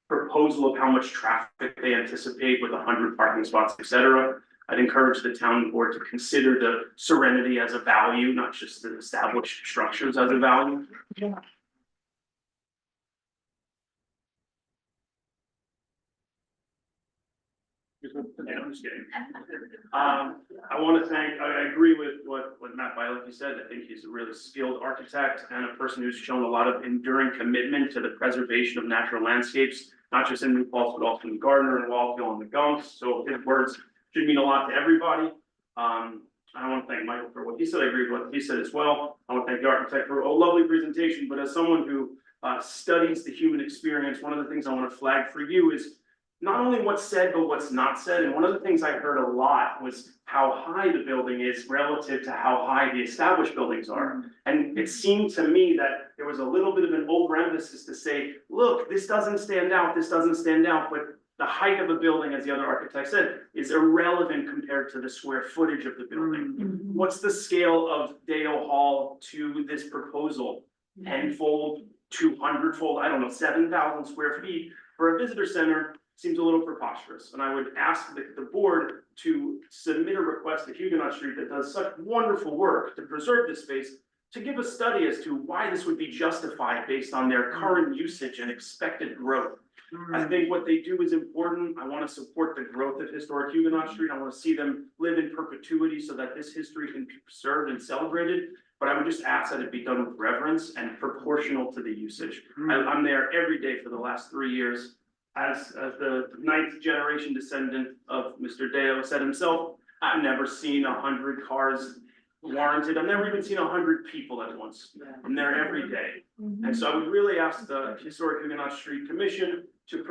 proposal of how much traffic they anticipate with 100 parking spots, et cetera. I'd encourage the town board to consider the serenity as a value, not just the established structures as a value. Yeah. Yeah, I'm just kidding. I want to thank, I agree with what Matt Bialecki said. I think he's a really skilled architect and a person who's shown a lot of enduring commitment to the preservation of natural landscapes, not just in New Paltz, but also in Gardner and Wallkill and the Gunks. So his words should mean a lot to everybody. I want to thank Michael for what he said. I agree with what he said as well. I want to thank the architect for a lovely presentation, but as someone who studies the human experience, one of the things I want to flag for you is not only what's said, but what's not said. And one of the things I heard a lot was how high the building is relative to how high the established buildings are. And it seemed to me that there was a little bit of an overemphasis to say, look, this doesn't stand out, but the height of a building, as the other architect said, is irrelevant compared to the square footage of the building. What's the scale of Dale Hall to this proposal? Tenfold, 200-fold, I don't know, 7,000 square feet for a visitor center seems a little preposterous. And I would ask the board to submit a request to Huguenot Street that does such wonderful work to preserve this space, to give a study as to why this would be justified based on their current usage and expected growth. I think what they do is important. I want to support the growth of historic Huguenot Street. I want to see them live in perpetuity so that this history can be preserved and celebrated. But I would just ask that it be done with reverence and proportional to the usage. I'm there every day for the last 3 years. As the 9th generation descendant of Mr. Deo said himself, I've never seen 100 cars warranted. I've never even seen 100 people at once. I'm there every day. And so I would really ask the Historic Huguenot Street Commission to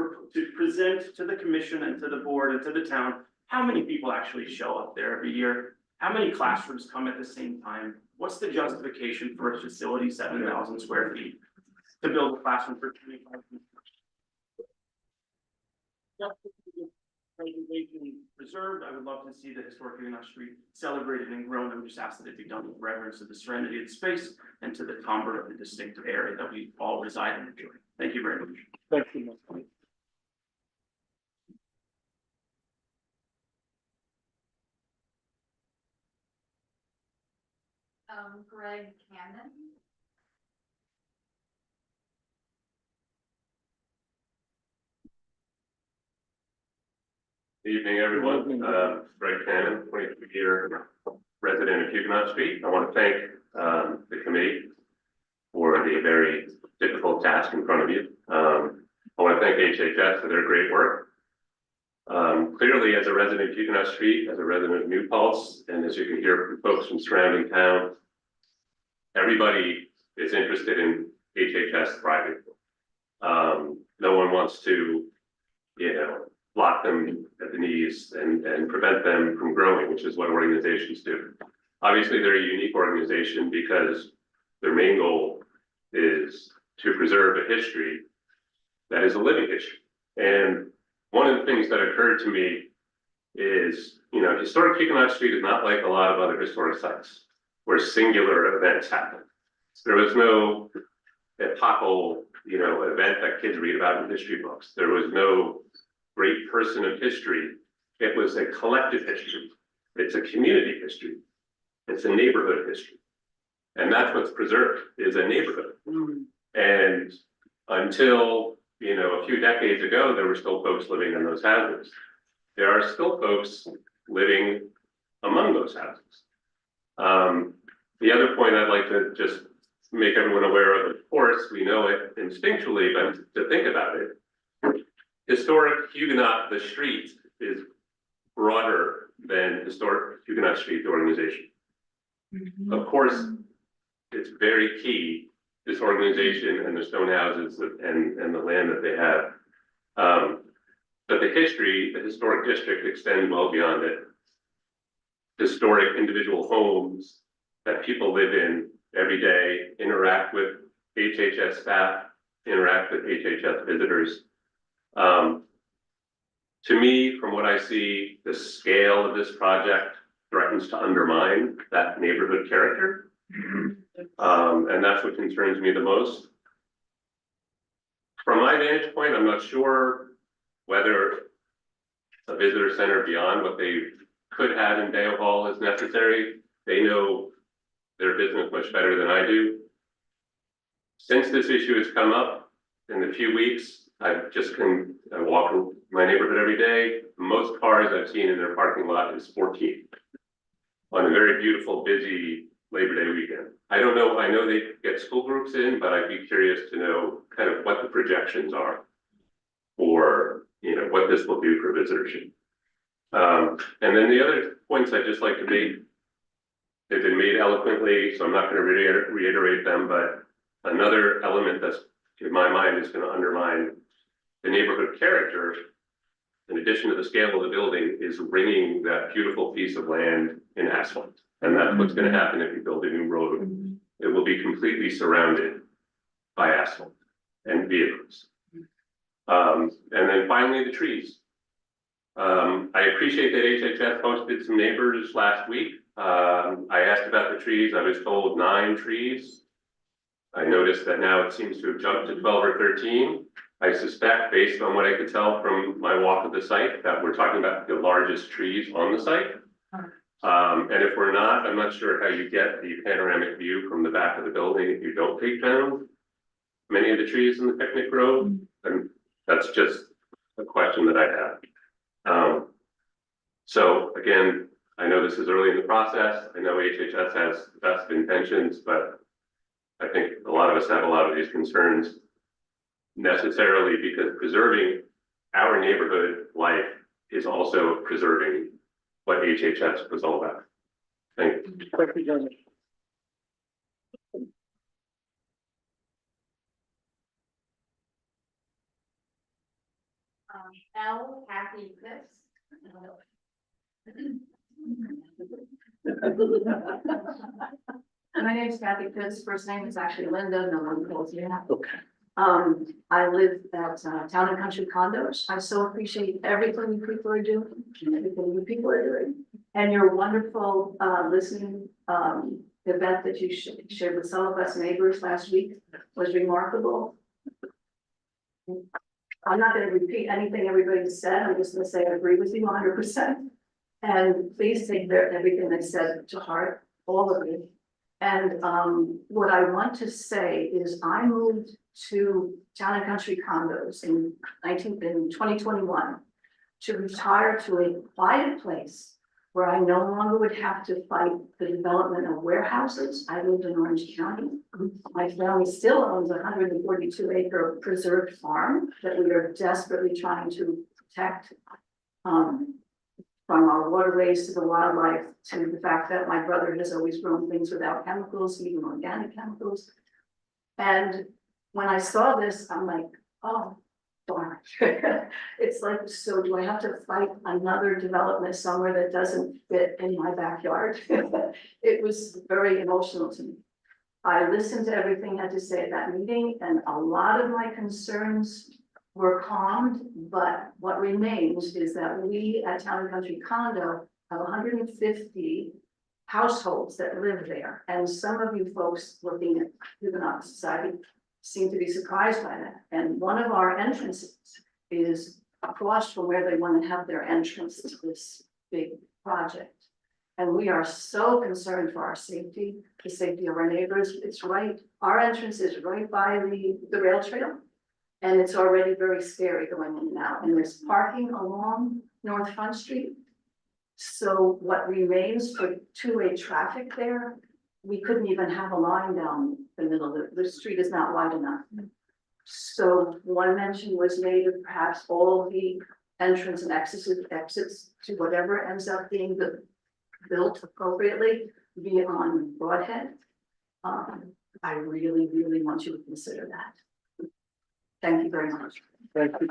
present to the commission and to the board and to the town, how many people actually show up there every year? How many classrooms come at the same time? What's the justification for a facility 7,000 square feet to build a classroom for 25 people? Preservation preserved. I would love to see the historic Huguenot Street celebrated and grown. I would just ask that it be done with reverence to the serenity of the space and to the timbre of the distinct area that we all reside and enjoy. Thank you very much. Thank you. Greg Cannon. Good evening, everyone. Greg Cannon, 23-year resident of Huguenot Street. I want to thank the committee for the very difficult task in front of you. I want to thank HHS for their great work. Clearly, as a resident of Huguenot Street, as a resident of New Paltz, and as you can hear from folks from surrounding towns, everybody is interested in HHS thriving. No one wants to, block them at the knees and prevent them from growing, which is what organizations do. Obviously, they're a unique organization because their main goal is to preserve a history that is a living history. And one of the things that occurred to me is, historic Huguenot Street is not like a lot of other historic sites where singular events happen. There was no epochal, event that kids read about in history books. There was no great person of history. It was a collective history. It's a community history. It's a neighborhood history. And that's what's preserved, is a neighborhood. And until, a few decades ago, there were still folks living in those houses. There are still folks living among those houses. The other point I'd like to just make everyone aware of course, we know it instinctually, but to think about it, historic Huguenot, the street, is broader than historic Huguenot Street, the organization. Of course, it's very key, this organization and the stone houses and the land that they have. But the history, the historic district extends well beyond it. Historic individual homes that people live in every day, interact with HHS staff, interact with HHS visitors. To me, from what I see, the scale of this project threatens to undermine that neighborhood character. And that's what concerns me the most. From my vantage point, I'm not sure whether a visitor center beyond what they could have in Dale Hall is necessary. They know their business much better than I do. Since this issue has come up in the few weeks, I walk my neighborhood every day. Most cars I've seen in their parking lot is 14 on a very beautiful, busy Labor Day weekend. I don't know, I know they get school groups in, but I'd be curious to know kind of what the projections are for, what this will do for visitorship. And then the other points I'd just like to make, they've been made eloquently, so I'm not going to reiterate them, but another element that's in my mind is going to undermine the neighborhood character, in addition to the scale of the building, is ringing that beautiful piece of land in asphalt. And that's what's going to happen if you build a new road. It will be completely surrounded by asphalt and vehicles. And then finally, the trees. I appreciate that HHS hosted some neighbors last week. I asked about the trees. I was told 9 trees. I noticed that now it seems to have jumped to 12 or 13. I suspect, based on what I could tell from my walk of the site, that we're talking about the largest trees on the site. And if we're not, I'm not sure how you get the panoramic view from the back of the building if you don't take down many of the trees in the picnic grove. And that's just a question that I have. So again, I know this is early in the process. I know HHS has the best intentions, but I think a lot of us have a lot of these concerns necessarily because preserving our neighborhood life is also preserving what HHS was all about. Thank you. Thank you, Jeremy. L. Kathy Pitts. My name is Kathy Pitts. First name is actually Linda. No one calls me that. Okay. I live at Town and Country Condos. I so appreciate everything you people are doing, everything you people are doing, and your wonderful listening event that you shared with some of us neighbors last week was remarkable. I'm not going to repeat anything everybody said. I'm just going to say I agree with you 100%. And please take everything they said to heart, all of it. And what I want to say is I moved to Town and Country Condos in 2021 to retire to a quiet place where I no longer would have to fight the development of warehouses. I lived in Orange County. My family still owns a 142-acre preserved farm that we are desperately trying to protect from our waterways to the wildlife to the fact that my brother has always grown things without chemicals, even organic chemicals. And when I saw this, I'm like, oh, darn. It's like, so do I have to fight another development somewhere that doesn't fit in my backyard? It was very emotional to me. I listened to everything I had to say at that meeting, and a lot of my concerns were calmed, but what remains is that we at Town and Country Condo have 150 households that live there. And some of you folks looking at Huguenot Society seem to be surprised by that. And one of our entrances is across from where they want to have their entrance to this big project. And we are so concerned for our safety, the safety of our neighbors. It's right, our entrance is right by the rail trail. And it's already very scary going in and out. And there's parking along North Front Street. So what remains for two-way traffic there, we couldn't even have a line down the middle. The street is not wide enough. So one mention was made of perhaps all the entrance and exits to whatever ends up being built appropriately be on Broadhead. I really, really want you to consider that. Thank you very much. Thank you.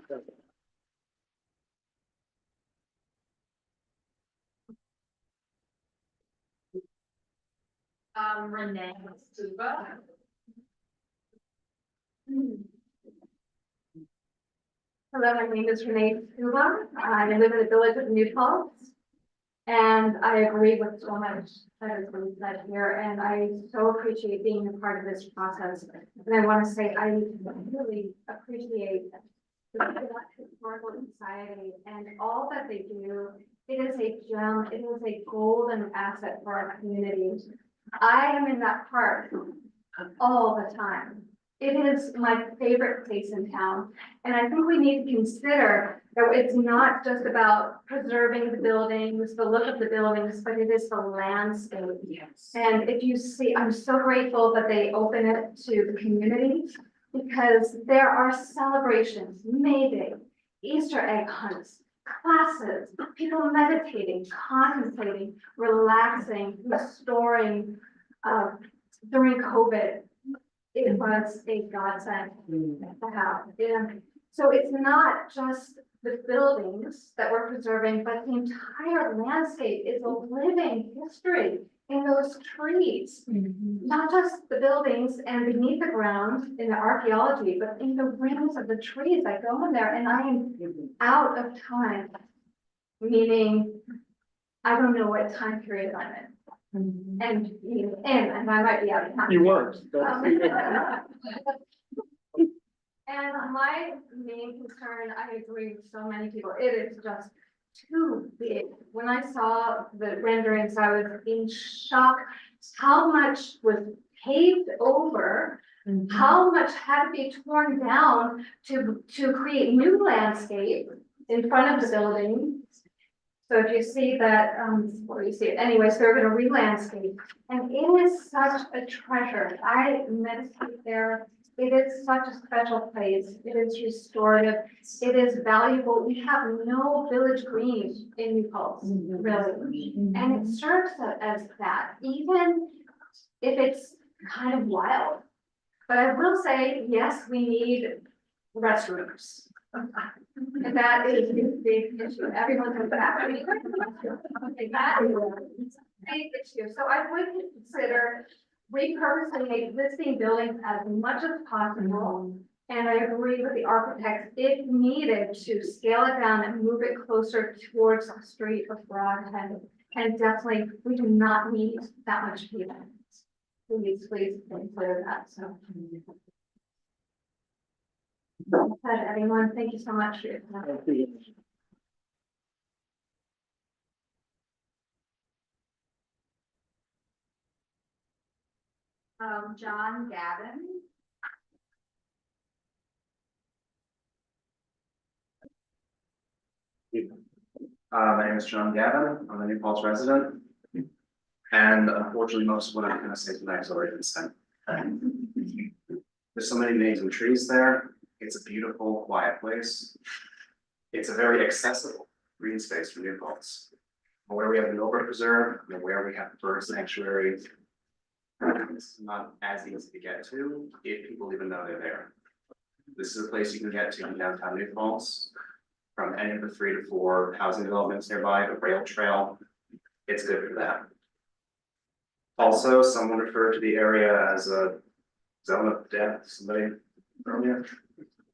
Renee Stuba. Hello, my name is Renee Stuba. I live in the village of New Paltz. And I agree with so much that has been said here, and I so appreciate being a part of this process. And I want to say I really appreciate the Historical Society and all that they do. It is a gem, it is a golden asset for our community. I am in that park all the time. It is my favorite place in town. And I think we need to consider that it's not just about preserving the buildings, the look of the buildings, but it is the landscape. Yes. And if you see, I'm so grateful that they open it to the community because there are celebrations, May Day, Easter egg hunts, classes, people meditating, contemplating, relaxing, restoring. During COVID, it was a godsend to have. So it's not just the buildings that we're preserving, but the entire landscape is a living history in those trees. Not just the buildings and beneath the ground in the archaeology, but in the rings of the trees. I go in there and I am out of time. Meaning, I don't know what time period I'm in. And I might be out of time. You weren't. And my main concern, I agree with so many people, it is just too big. When I saw the renderings, I was in shock. How much was paved over, how much had to be torn down to create new landscape in front of the building. So if you see that, or you see it anyways, they're gonna re-landscape. And it is such a treasure. I meditate there. It is such a special place. It is restorative. It is valuable. We have no village green in New Paltz, really. And it serves as that, even if it's kind of wild. But I will say, yes, we need restrooms. And that is a big issue. Everyone has that. I mean, that is a big issue. So I would consider repurposing existing buildings as much as possible. And I agree with the architects, if needed, to scale it down and move it closer towards the street of Broadhead. And definitely, we do not need that much pavement. Please consider that, so. But everyone, thank you so much for your time. Thank you. John Gavin. My name is John Gavin, I'm a New Paltz resident. And unfortunately, most of what I'm gonna say tonight has already been said. There's so many amazing trees there, it's a beautiful, quiet place. It's a very accessible green space for New Paltz. Where we have the Millbrook Preserve, and where we have the bird sanctuary. It's not as easy to get to, if people even know they're there. This is a place you can get to in downtown New Paltz. From any of the 3 to 4 housing developments nearby, the rail trail, it's good for that. Also, someone referred to the area as a zone of death, somebody earlier.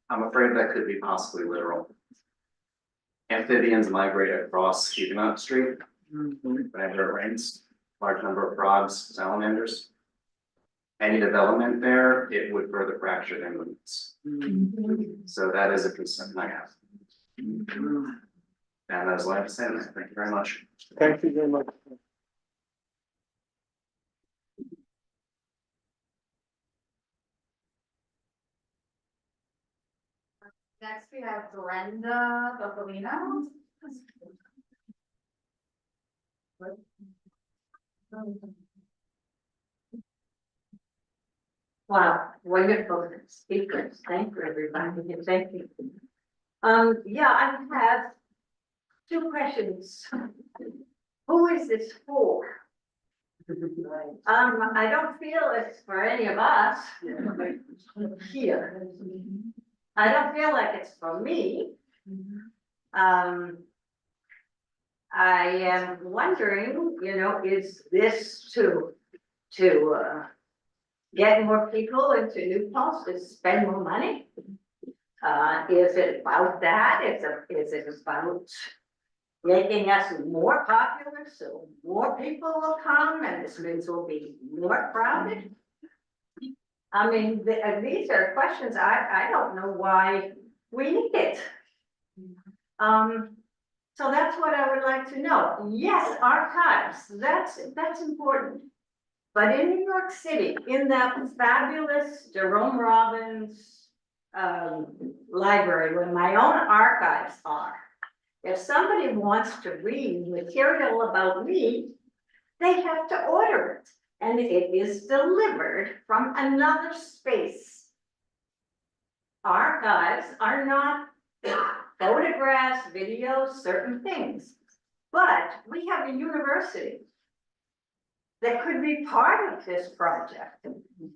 I'm afraid that could be possibly literal. Amphibians migrate across Huguenot Street whenever it rains, large number of frogs, salamanders. Any development there, it would further fracture their movements. So that is a concern I have. And that's all I have to say. Thank you very much. Thank you very much. Next we have Brenda Boccolino. Wow, wonderful speakers. Thank you, everybody. Thank you. Yeah, I have 2 questions. Who is this for? I don't feel it's for any of us here. I don't feel like it's for me. I am wondering, you know, is this to get more people into New Paltz to spend more money? Is it about that? Is it about making us more popular so more people will come and this means will be more crowded? I mean, these are questions I don't know why we need it. So that's what I would like to know. Yes, archives, that's important. But in New York City, in that fabulous Jerome Robbins library, where my own archives are, if somebody wants to read material about me, they have to order it. And it is delivered from another space. Archives are not photographs, videos, certain things. But we have a university. that could be part of this project.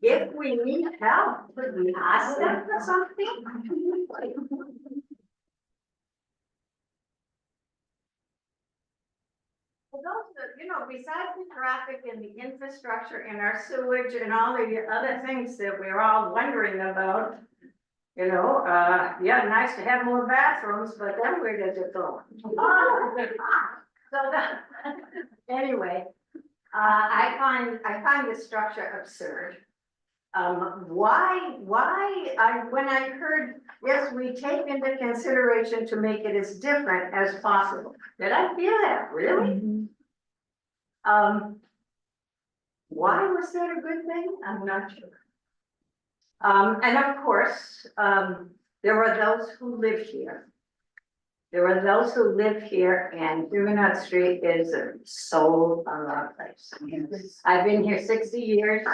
If we need help, could we ask them for something? Well, those, besides the traffic and the infrastructure and our sewage and all the other things that we're all wondering about. Yeah, nice to have more bathrooms, but then where does it go? Anyway, I find the structure absurd. When I heard, yes, we take into consideration to make it as different as possible. Did I feel that, really? Why was that a good thing? I'm not sure. And of course, there were those who live here. And Huguenot Street is a soul of our place. I've been here 60 years.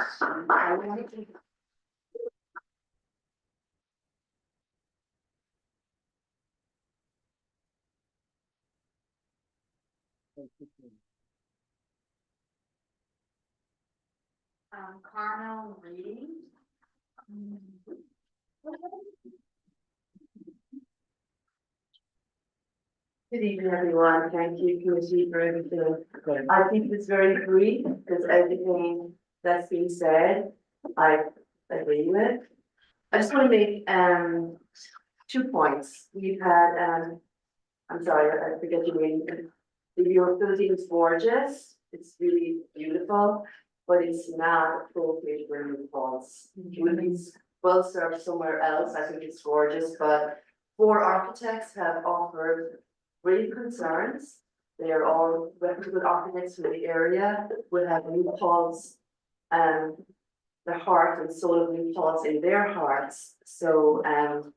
Carmel Reading. Good evening, everyone. Thank you, Committee, for everything. I think it's very brief, because everything that's being said, I agree with. I just want to make 2 points. We've had, I'm sorry, I forget your name. The view of Philippine is gorgeous. It's really beautiful, but it's not appropriate for New Falls. It would be well served somewhere else. I think it's gorgeous, but 4 architects have offered great concerns. They are all reputable architects from the area, will have New Falls, the heart and soul of New Falls in their hearts. So, and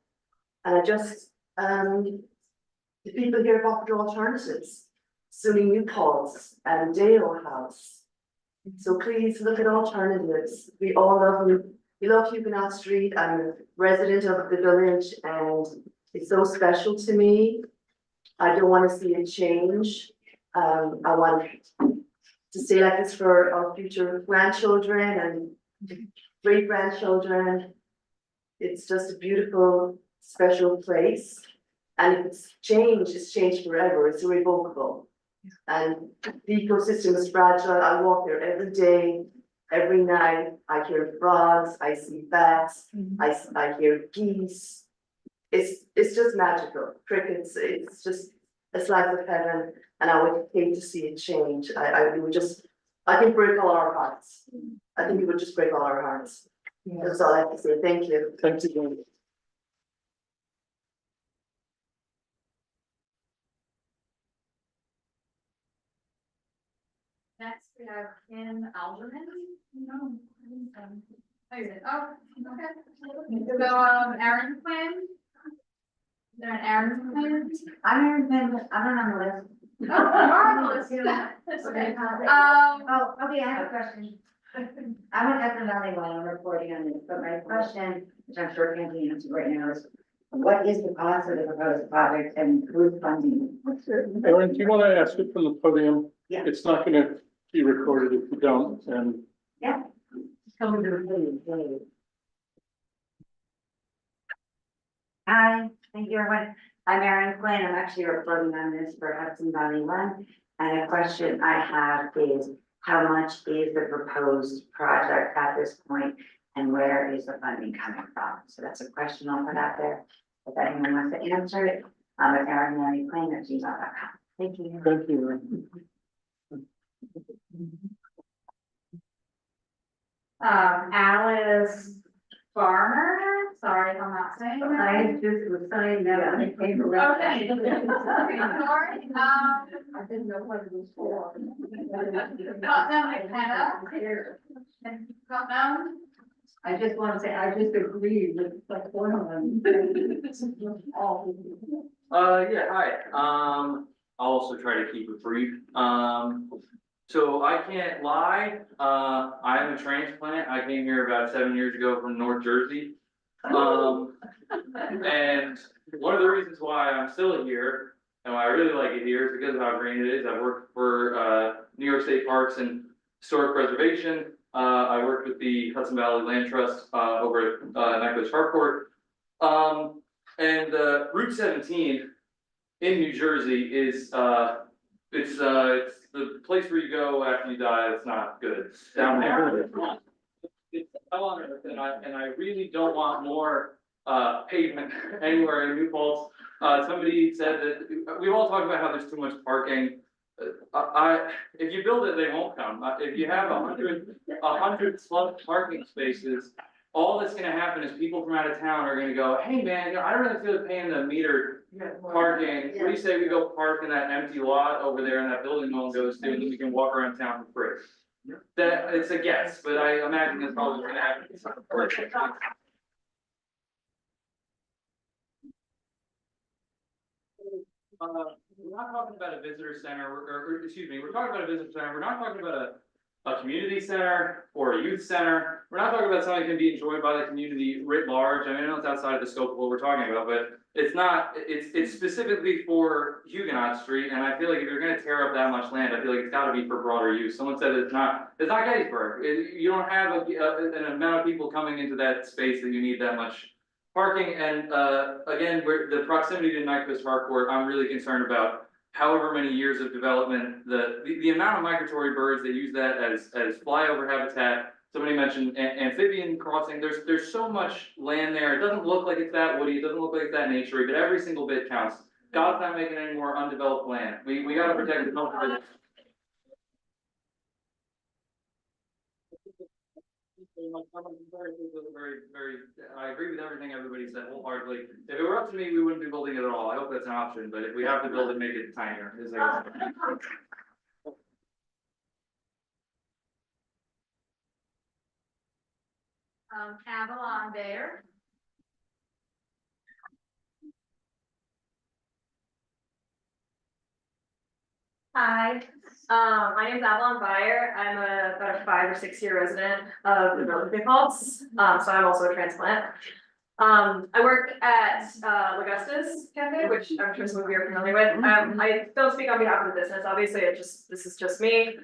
I just, the people here have offered alternatives, SUNY New Falls and Dale House. So please look at alternatives. We all love them. We love Huguenot Street. I'm a resident of the village and it's so special to me. I don't want to see it change. I want to stay like this for our future grandchildren and great grandchildren. It's just a beautiful, special place. And if it's changed forever. It's irrevocable. And the ecosystem is fragile. I walk there every day, every night. I hear frogs, I see bats, I hear geese. It's just magical. Crickets, it's like of heaven, and I would hate to see it change. It would just, I think, break all our hearts. I think it would just break all our hearts. That's all I have to say. Thank you. Thank you. Next, we have Kim Alderman. No. Oh, okay. So, Aaron Quinn. Is there an Aaron Quinn? I'm Erin Quinn, I don't know the list. Oh, marvelous. Okay. Okay, I have a question. I'm at Etna Valley while I'm reporting on this, but my question, which I'm sure can't be answered right now, is what is the cost of the proposed project and who's funding it? Erin, do you want to ask it from the podium? Yeah. It's not going to be recorded if you don't, and Yeah. Come to the podium, please. Hi, thank you everyone. I'm Erin Quinn. I'm actually reporting on this for Hudson Valley One. And a question I have is how much is the proposed project at this point and where is the funding coming from? So that's a question I'll put out there. If anyone wants to answer it, I'm at ErinMaryQuinn@gmail.com. Thank you. thank you. Alice Farmer, sorry if I'm not saying that. I just was saying that it came around. Okay. Sorry, I didn't know what it was for. Putnam McKenna. Putnam. I just want to say, I just agree with like one of them. Yeah, hi, I'll also try to keep it brief. So I can't lie, I am a transplant, I came here about 7 years ago from North Jersey. And one of the reasons why I'm still here, and why I really like it here, is because of how green it is. I've worked for, New York State Parks and historic preservation. I worked with the Hudson Valley Land Trust, over at, Nyquist Harcourt. And Route 17 in New Jersey is, it's the place where you go after you die. It's not good. It's down there. It's hell on earth, and I really don't want more pavement anywhere in New Paltz. Somebody said that, we've all talked about how there's too much parking. If you build it, they won't come. If you have 100 plus parking spaces, all that's gonna happen is people from out of town are gonna go, hey man, I don't really feel like paying the meter parking. What do you say we go park in that empty lot over there in that building no one goes to, and then we can walk around town for free? That, it's a guess, but I imagine that's probably gonna happen. We're not talking about a visitor center, or excuse me, we're talking about a visitor center, we're not talking about a community center or a youth center. We're not talking about something that can be enjoyed by the community writ large. I mean, I know it's outside of the scope of what we're talking about, but it's not, it's specifically for Huguenot Street, and I feel like if you're gonna tear up that much land, I feel like it's gotta be for broader use. Someone said it's not Gettysburg. You don't have an amount of people coming into that space that you need that much parking, and again, the proximity to Nyquist Harcourt, I'm really concerned about however many years of development, the amount of migratory birds that use that as flyover habitat. Somebody mentioned amphibian crossing, there's so much land there, it doesn't look like it's that woody, it doesn't look like it's that naturey, but every single bit counts. God's not making any more undeveloped land, we gotta protect the culture. I agree with everything everybody said wholeheartedly. If it were up to me, we wouldn't be building it at all. I hope that's an option, but if we have to build it, make it tinier. Avalon there. Hi, my name is Avalon Bayer. I'm about a 5 or 6 year resident of the Building Paltz, so I'm also a transplant. I work at Lagusta's Cafe, which I'm sure some of you are familiar with. I don't speak on behalf of the business, obviously, this is just me.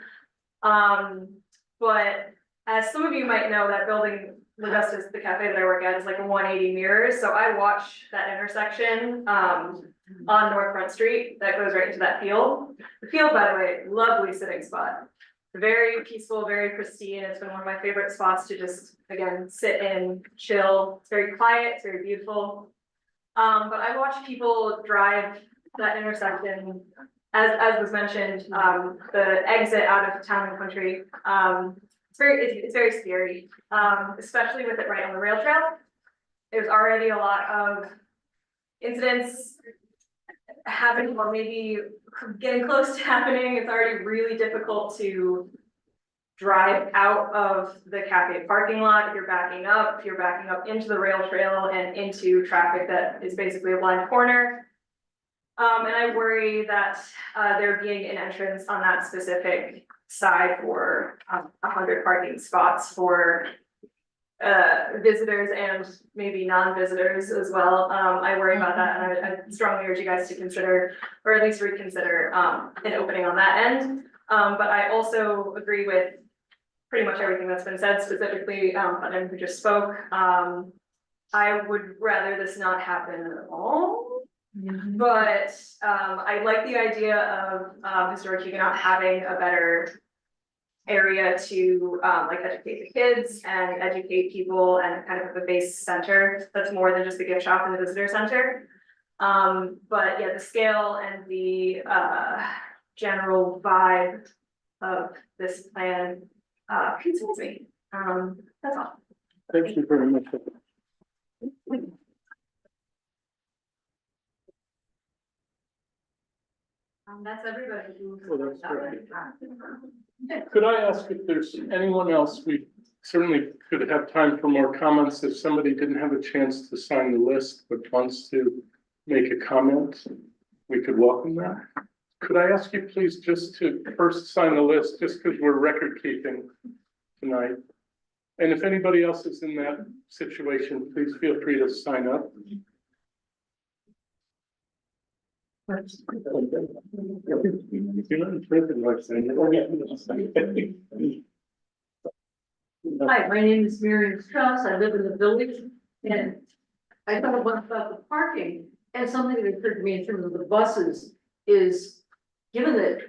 But as some of you might know, that building, Lagusta's, the cafe that I work at, is like a 180 mirrors, so I watch that intersection on North Front Street that goes right into that field. The field, by the way, lovely sitting spot. Very peaceful, very pristine. It's been one of my favorite spots to just, again, sit in, chill. It's very quiet, it's very beautiful. But I watch people drive that intersection, as was mentioned, the exit out of Town and Country. It's very scary, especially with it right on the rail trail. There's already a lot of incidents happening, or maybe getting close to happening. It's already really difficult to drive out of the cafe parking lot if you're backing up into the rail trail and into traffic that is basically a blind corner. And I worry that there being an entrance on that specific side for 100 parking spots for visitors and maybe non-visitors as well. I worry about that, and I strongly urge you guys to consider, or at least reconsider, an opening on that end. But I also agree with pretty much everything that's been said, specifically, Putnam, who just spoke. I would rather this not happen at all. But I like the idea of Historic Huguenot having a better area to like educate the kids and educate people and kind of have a base center that's more than just the gift shop and the visitor center. But yeah, the scale and the general vibe of this plan concerns me. That's all. Thank you very much. That's everybody. Well, that's great. Could I ask if there's anyone else? We certainly could have time for more comments if somebody didn't have a chance to sign the list but wants to make a comment. We could welcome that. Could I ask you please just to first sign the list, just because we're record keeping tonight? And if anybody else is in that situation, please feel free to sign up. Hi, my name is Miriam Strauss. I live in the village and I thought about the parking and something that occurred to me in terms of the buses is, given that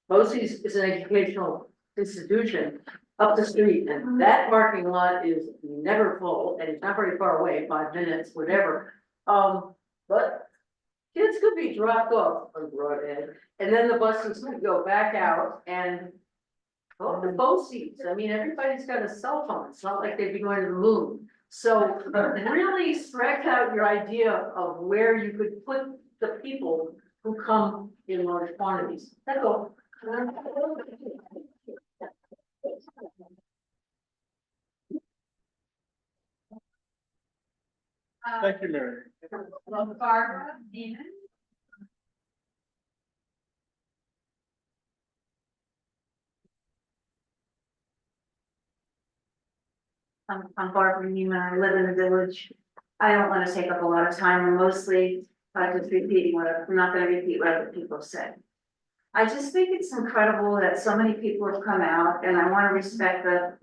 BOCES is an educational institution up the street and that parking lot is never full and it's not very far away, 5 minutes, whatever. But kids could be dropped off on Broadhead and then the buses could go back out and oh, the BOCES, I mean, everybody's got a cell phone. It's not like they'd be going to the moon. So really stretch out your idea of where you could put the people who come in large quantities. That's all. Thank you, Mary. Barbara Neiman. I'm Barbara Neiman, I live in the village. I don't want to take up a lot of time, I'm mostly just repeating I'm not gonna repeat what other people said. I just think it's incredible that so many people have come out, and I want to respect the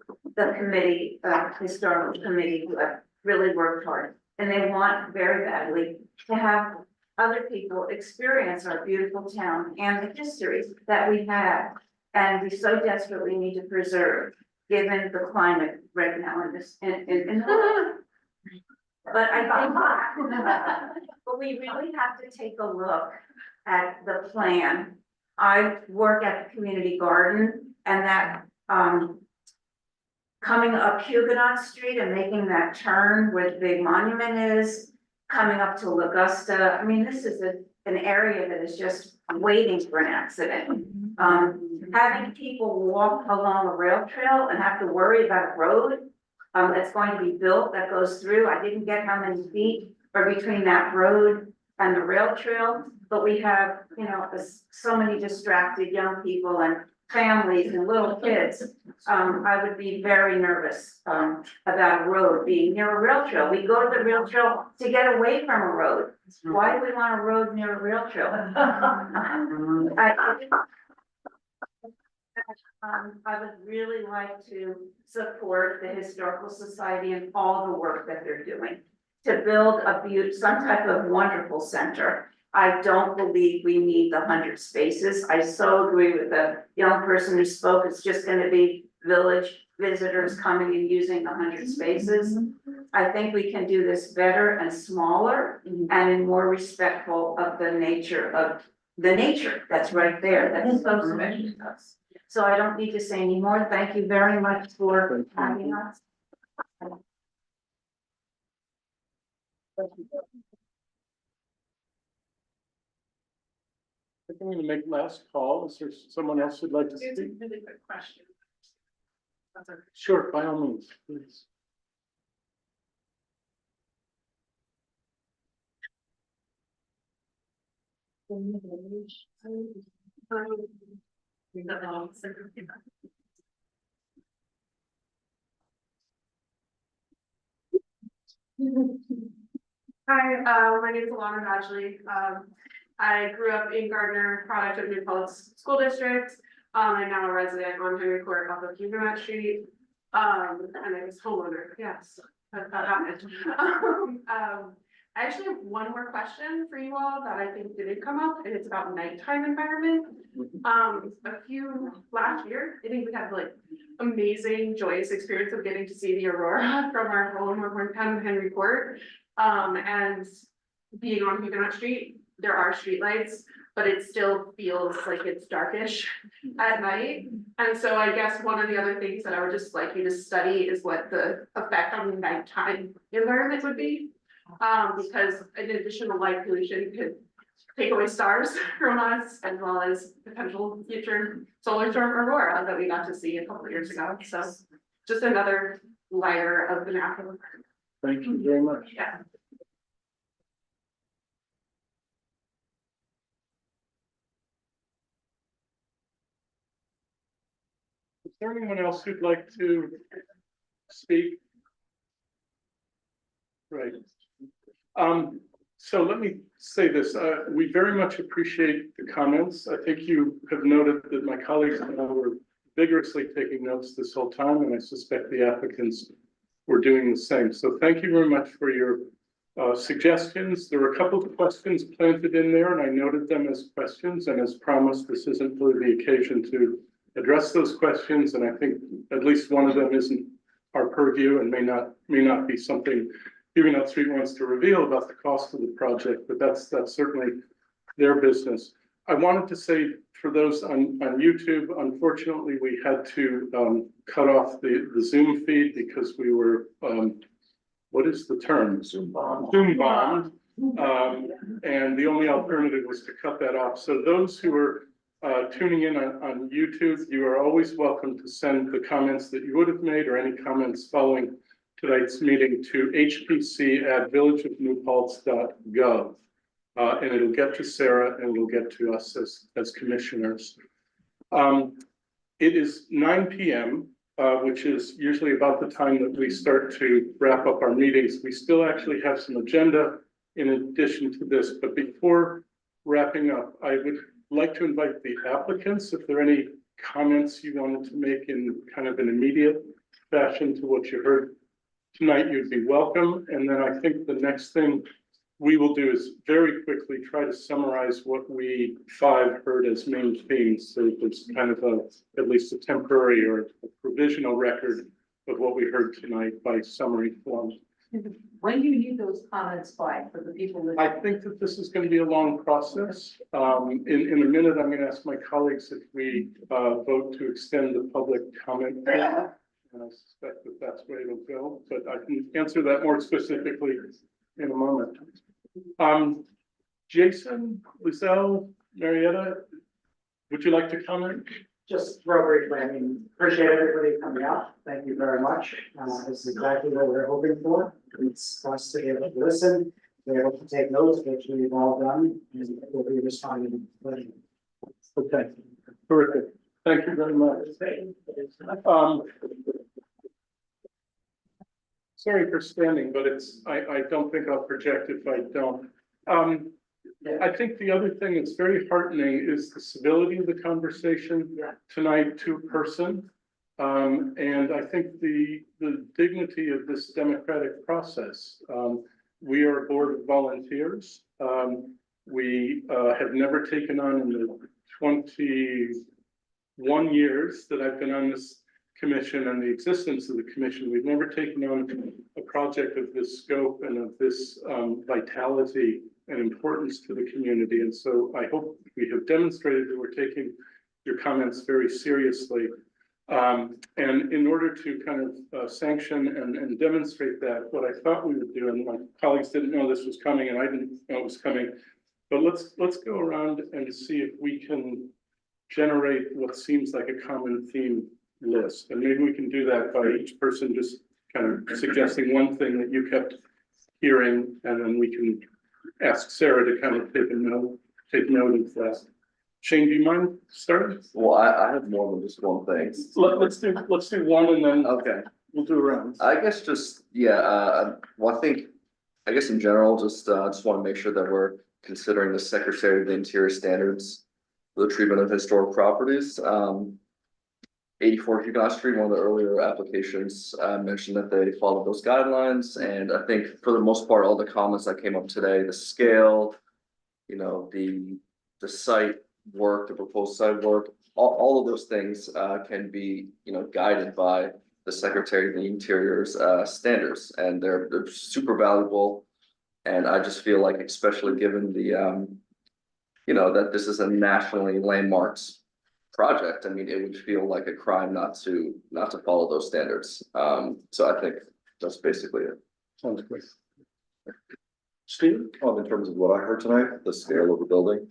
committee, historical committee, who have really worked hard. And they want very badly to have other people experience our beautiful town and the histories that we have. And we so desperately need to preserve, given the climate right now in this, in but I think, but we really have to take a look at the plan. I work at the community garden and that, coming up Huguenot Street and making that turn where the big monument is, coming up to Augusta. I mean, this is an area that is just waiting for an accident. Having people walk along a rail trail and have to worry about a road that's going to be built that goes through. I didn't get how many feet are between that road and the rail trail, but we have, you know, so many distracted young people and families and little kids. I would be very nervous about a road being near a rail trail. We go to the rail trail to get away from a road. Why do we want a road near a rail trail? I would really like to support the Historical Society and all the work that they're doing to build some type of wonderful center. I don't believe we need the 100 spaces. I so agree with the young person who spoke. It's just going to be village visitors coming and using the 100 spaces. I think we can do this better and smaller and more respectful of the nature that's right there. That's so special to us. So I don't need to say any more. Thank you very much for having us. I'm going to make last call. Is there someone else who'd like to It's a speak? really good question. That's a- Sure, by all means, please. Hi, my name is Alana Badgley. I grew up in Gardner, product of New Paltz School District. I'm now a resident on Henry Court off of Huguenot Street. And I was homeowner, yes, that happened. I actually have one more question for you all that I think didn't come up, and it's about nighttime environment. Last year, I think we had like amazing, joyous experience of getting to see the aurora from our home over in Henry Court. And being on Huguenot Street, there are streetlights, but it still feels like it's darkish at night. And so I guess one of the other things that I would just like you to study is what the effect on the nighttime environment would be. Because an additional light pollution could take away stars from us, as well as potential future solar storm aurora that we got to see a couple of years ago. So just another layer of the natural. Thank you very much. Yeah. Is there anyone else who'd like to speak? Right. So let me say this, we very much appreciate the comments. I think you have noted that my colleagues and I were vigorously taking notes this whole time, and I suspect the applicants were doing the same. So thank you very much for your suggestions. There were a couple of questions planted in there, and I noted them as questions, and as promised, this isn't really the occasion to address those questions, and I think at least one of them isn't our purview and may not be something Huguenot Street wants to reveal about the cost of the project, but that's certainly their business. I wanted to say for those on YouTube, unfortunately, we had to cut off the Zoom feed because we were, what is the term? Zoom bombed. And the only alternative was to cut that off. So those who are tuning in on YouTube, you are always welcome to send the comments that you would have made or any comments following tonight's meeting to hpc@villageofnewpaltz.gov. And it'll get to Sarah and it'll get to us as commissioners. It is 9 p.m., which is usually about the time that we start to wrap up our meetings. We still actually have some agenda in addition to this, but before wrapping up, I would like to invite the applicants, if there are any comments you wanted to make in kind of an immediate fashion to what you heard tonight, you'd be welcome. And then I think the next thing we will do is very quickly try to summarize what we five heard as main themes. So it's kind of at least a temporary or a provisional record of what we heard tonight by summary form. When do you need those comments by for the people that? I think that this is going to be a long process. In a minute, I'm going to ask my colleagues if we vote to extend the public comment. And I suspect that that's where it'll go, but I can answer that more specifically in a moment. Jason, Lizelle, Marietta, would you like to comment? Just real briefly, I mean, appreciate everybody coming out. Thank you very much. This is exactly what we're hoping for. It's us to be able to listen, be able to take notes, which we've all done, and we'll be responding. Okay, terrific. Thank you very much. Sorry for standing, but I don't think I'll project if I don't. I think the other thing that's very heartening is the civility of the conversation tonight, two-person. And I think the dignity of this democratic process. We are a board of volunteers. We have never taken on in the 21 years that I've been on this commission and the existence of the commission, we've never taken on a project of this scope and of this vitality and importance to the community. And so I hope we have demonstrated that we're taking your comments very seriously. And in order to kind of sanction and demonstrate that, what I thought we would do, and my colleagues didn't know this was coming and I didn't know it was coming, but let's go around and see if we can generate what seems like a common theme list. And maybe we can do that by each person just kind of suggesting one thing that you kept hearing, and then we can ask Sarah to kind of take note of that. Shane, do you mind starting? Well, I have more than just one thing. Let's do one and then okay, we'll do a round. I guess just well, I guess in general, just want to make sure that we're considering the Secretary of the Interior standards for the treatment of historic properties. 84 Huguenot Street, one of the earlier applications, mentioned that they followed those guidelines. And I think for the most part, all the comments that came up today, the scale, you know, the site work, the proposed site work, all of those things can be, you know, guided by the Secretary of the Interior's standards. And they're super valuable. And I just feel like, especially given the, you know, that this is a nationally landmarked project, I mean, it would feel like a crime not to follow those standards. So I think that's basically it. Sounds great. Steve? In terms of what I heard tonight, the scale of the building.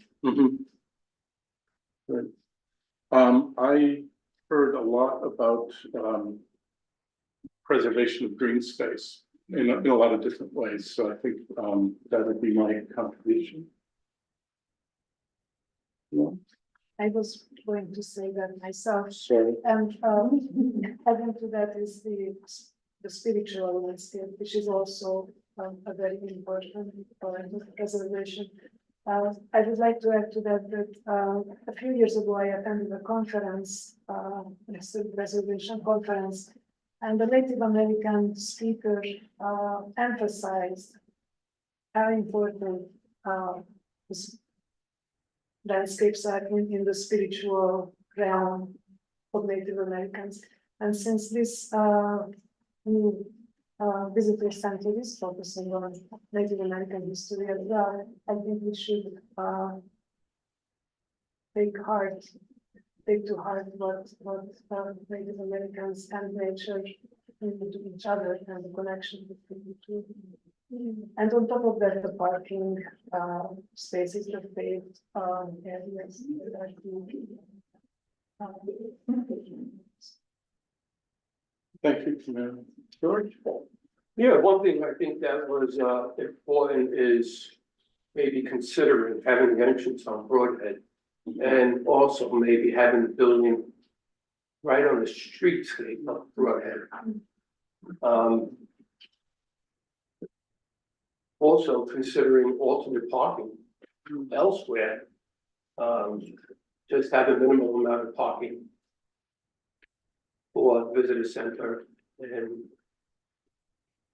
Good. I heard a lot about preservation of green space in a lot of different ways. So I think that would be my contribution. Yeah. I was going to say that myself. Sorry. And adding to that is the spiritual landscape, which is also a very important preservation. I would like to add to that a few years ago I attended a conference, a preservation conference, and the Native American speaker emphasized how important this landscapes are in the spiritual realm of Native Americans. And since this new visitor center is focusing on Native American history as well, I think we should take to heart what Native Americans and nature mean to each other and the connection between the two. And on top of that, the parking spaces, the paved areas that are Thank you, Camille. George? Yeah, one thing I think that was important is maybe considering having the entrance on Broadhead. And also maybe having the building right on the streetscape of Broadhead. Also considering alternate parking elsewhere. Just have a minimal amount of parking for visitor center and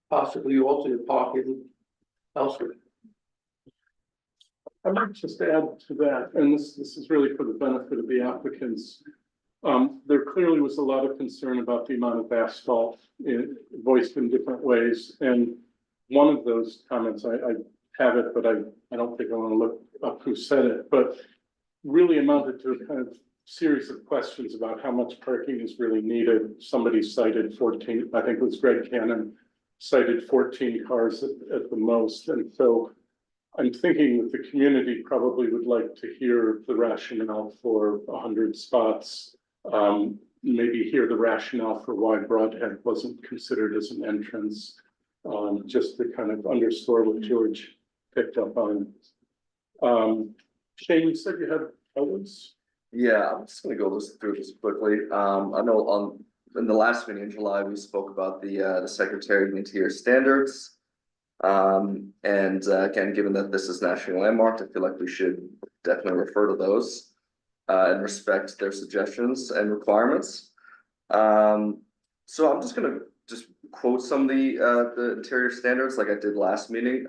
possibly alternate parking elsewhere. I might just add to that, and this is really for the benefit of the applicants. There clearly was a lot of concern about the amount of asphalt voiced in different ways. And one of those comments, I have it, but I don't think I want to look up who said it, but really amounted to a kind of series of questions about how much parking is really needed. Somebody cited 14, I think it was Greg Cannon, cited 14 cars at the most. And so I'm thinking that the community probably would like to hear the rationale for 100 spots. Maybe hear the rationale for why Broadhead wasn't considered as an entrance, just to kind of underscore what George picked up on. Shane, you said you had others? Yeah, I'm just gonna go through this quickly. I know in the last meeting in July, we spoke about the Secretary of the Interior standards. And again, given that this is nationally landmarked, I feel like we should definitely refer to those and respect their suggestions and requirements. So I'm just gonna quote some of the interior standards like I did last meeting.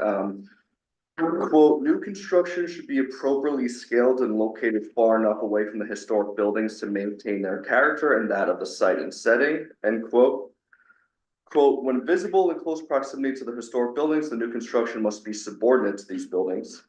Quote, new construction should be appropriately scaled and located far enough away from the historic buildings to maintain their character and that of the site and setting, end quote. Quote, when visible in close proximity to the historic buildings, the new construction must be subordinate to these buildings.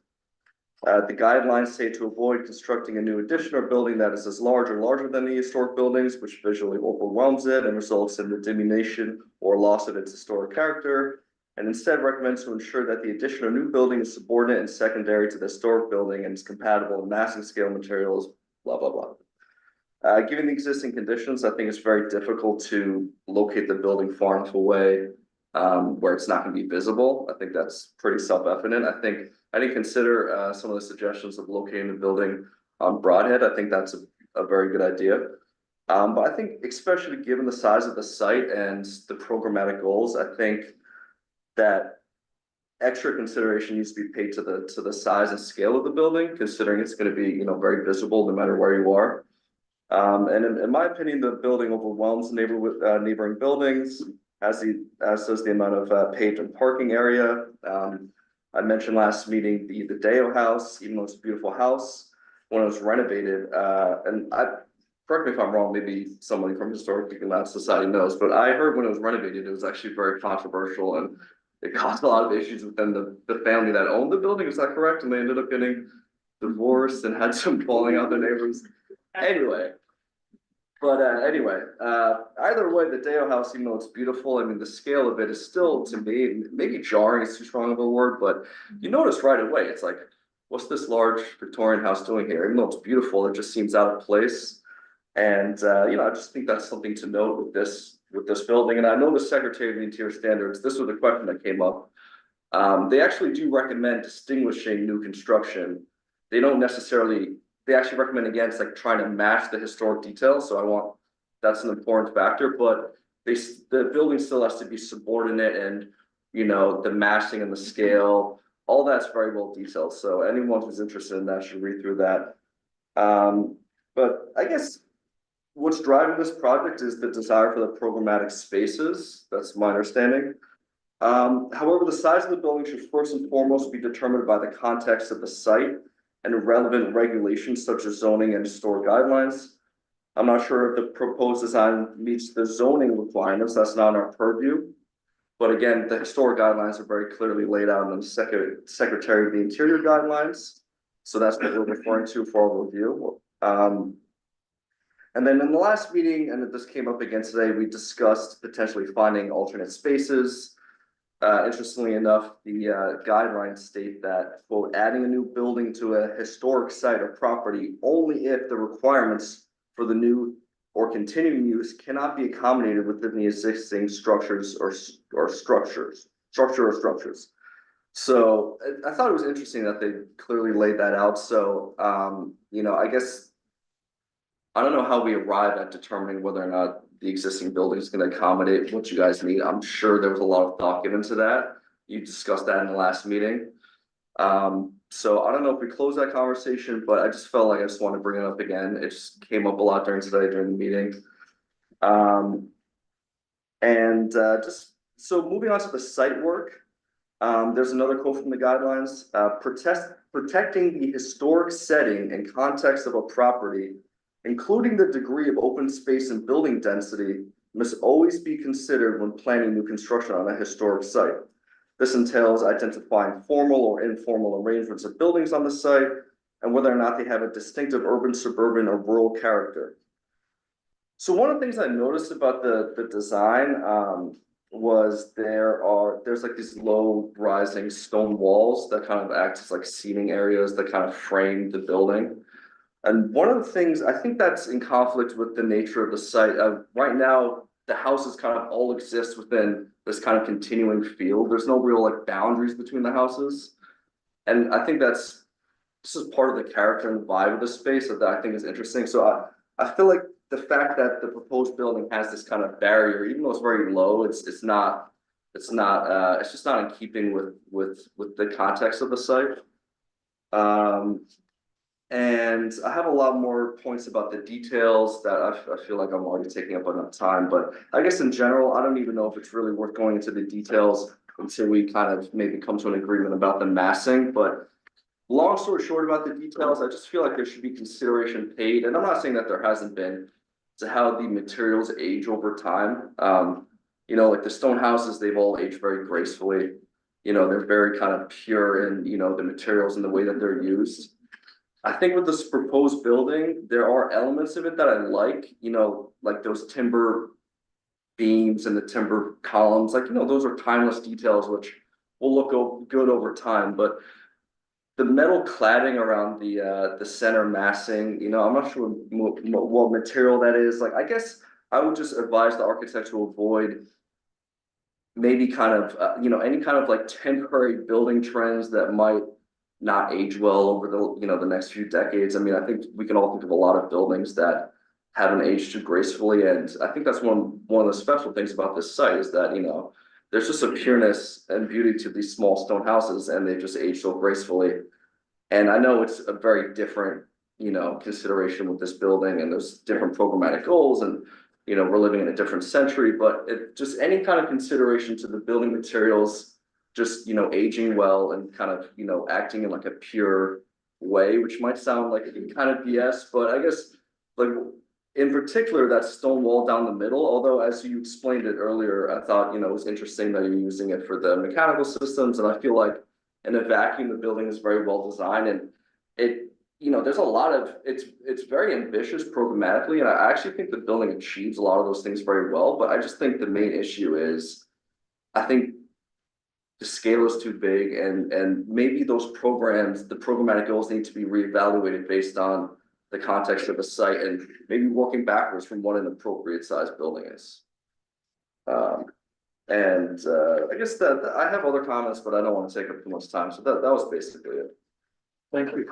The guidelines say to avoid constructing a new addition or building that is as large or larger than the historic buildings, which visually overwhelms it and results in the diminution or loss of its historic character, and instead recommends to ensure that the addition or new building is subordinate and secondary to the historic building and is compatible in massing scale materials, blah, blah, blah. Given the existing conditions, I think it's very difficult to locate the building far enough away where it's not going to be visible. I think that's pretty self-evident. I didn't consider some of the suggestions of locating the building on Broadhead. I think that's a very good idea. But I think especially given the size of the site and the programmatic goals, I think that extra consideration needs to be paid to the size and scale of the building, considering it's going to be, very visible no matter where you are. And in my opinion, the building overwhelms neighboring buildings, as does the amount of paved and parking area. I mentioned last meeting the Deo house, even though it's a beautiful house, when it was renovated, and correct me if I'm wrong, maybe somebody from Historic Economic Society knows, but I heard when it was renovated, it was actually very controversial and it caused a lot of issues within the family that owned the building. Is that correct? And they ended up getting divorced and had some falling out their neighbors. Anyway, either way, the Deo house, even though it's beautiful, I mean, the scale of it is still, to me, maybe jarring is too strong of a word, but you notice right away, it's like, what's this large Victorian house doing here? Even though it's beautiful, it just seems out of place. And, I just think that's something to note with this building. And I know the Secretary of the Interior Standards, this was a question that came up. They actually do recommend distinguishing new construction. They actually recommend against trying to match the historic details. So that's an important factor, but the building still has to be subordinate and you know, the massing and the scale, all that's very well detailed, so anyone who's interested in that should read through that. But I guess what's driving this project is the desire for the programmatic spaces, that's my understanding. However, the size of the building should first and foremost be determined by the context of the site and relevant regulations such as zoning and historic guidelines. I'm not sure if the proposed design meets the zoning requirements, that's not in our purview. But again, the historic guidelines are very clearly laid out in the Secretary of the Interior guidelines. So that's what we're referring to for our review. And then in the last meeting, and this came up again today, we discussed potentially finding alternate spaces. Interestingly enough, the guidelines state that, quote, adding a new building to a historic site or property only if the requirements for the new or continuing use cannot be accommodated within the existing structures or structures. So I thought it was interesting that they clearly laid that out. So, you know, I guess, I don't know how we arrive at determining whether or not the existing building is going to accommodate what you guys need. I'm sure there was a lot of thought given to that. You discussed that in the last meeting. So I don't know if we close that conversation, but I just felt like I just want to bring it up again. It just came up a lot during the meeting. Just so moving on to the site work, there's another quote from the guidelines. Protecting the historic setting and context of a property, including the degree of open space and building density, must always be considered when planning new construction on a historic site. This entails identifying formal or informal arrangements of buildings on the site and whether or not they have a distinctive urban, suburban, or rural character. So one of the things I noticed about the design was there's like these low rising stone walls that kind of act as like seating areas that kind of frame the building. And one of the things, I think that's in conflict with the nature of the site. Right now, the houses kind of all exist within this kind of continuing field. There's no real like boundaries between the houses. And I think this is part of the character and vibe of the space that I think is interesting. So I feel like the fact that the proposed building has this kind of barrier, even though it's very low, it's just not in keeping with the context of the site. And I have a lot more points about the details that I feel like I'm already taking up enough time, but I guess in general, I don't even know if it's really worth going into the details until we kind of maybe come to an agreement about the massing. But long story short about the details, I just feel like there should be consideration paid, and I'm not saying that there hasn't been, to how the materials age over time. You know, like the stone houses, they've all aged very gracefully. You know, they're very kind of pure in, you know, the materials and the way that they're used. I think with this proposed building, there are elements of it that I like, you know, like those timber beams and the timber columns, like, you know, those are timeless details, which will look good over time. But the metal cladding around the center massing, you know, I'm not sure what material that is. Like, I guess I would just advise the architect to avoid maybe kind of, you know, any kind of like temporary building trends that might not age well over the next few decades. I mean, I think we can all think of a lot of buildings that haven't aged too gracefully, and I think that's one of the special things about this site is that, you know, there's just a pureness and beauty to these small stone houses, and they just age so gracefully. And I know it's a very different, you know, consideration with this building, and there's different programmatic goals, and, you know, we're living in a different century, but just any kind of consideration to the building materials just, you know, aging well and kind of, you know, acting in like a pure way, which might sound like kind of BS, but I guess like in particular that stone wall down the middle, although as you explained it earlier, I thought, you know, it was interesting that you're using it for the mechanical systems, and I feel like in a vacuum, the building is very well designed, and it, you know, there's a lot of, it's very ambitious programmatically, and I actually think the building achieves a lot of those things very well, but I just think the main issue is, I think the scale is too big, and maybe those programs, the programmatic goals need to be reevaluated based on the context of the site, and maybe working backwards from what an appropriate size building is. I guess that I have other comments, but I don't want to take up too much time. So that was basically it. Thank you.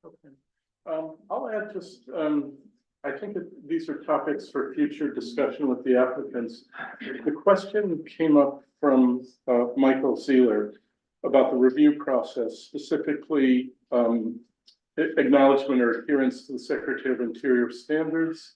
Okay. I'll add just, I think that these are topics for future discussion with the applicants. The question came up from, Michael Seeler about the review process, specifically, acknowledgement or adherence to the Secretary of Interior standards.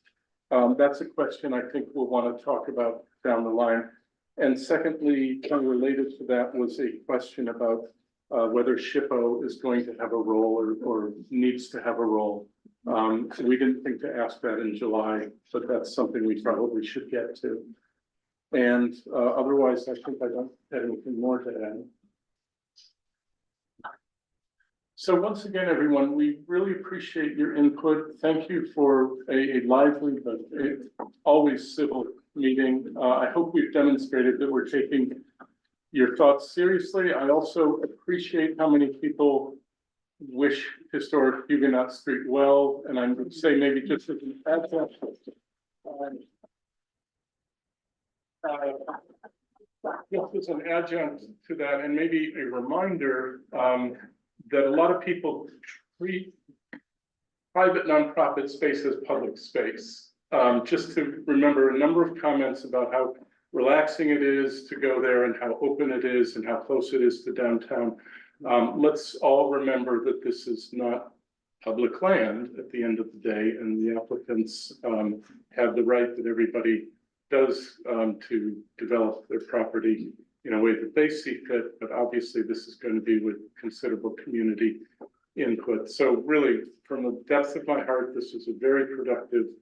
That's a question I think we'll want to talk about down the line. And secondly, kind of related to that was a question about whether SHPO is going to have a role or needs to have a role. So we didn't think to ask that in July, but that's something we probably should get to. And otherwise, I think I don't have anything more to add. So once again, everyone, we really appreciate your input. Thank you for a lively but always civil meeting. I hope we've demonstrated that we're taking your thoughts seriously. I also appreciate how many people wish historic Huguenot Street well, and I would say maybe just as an adjunct, just as an adjunct to that, and maybe a reminder that a lot of people treat private nonprofit space as public space. Just to remember a number of comments about how relaxing it is to go there and how open it is and how close it is to downtown. Let's all remember that this is not public land at the end of the day, and the applicants have the right that everybody does to develop their property in a way that they see fit, but obviously this is going to be with considerable community input. So really, from the depths of my heart, this was a very productive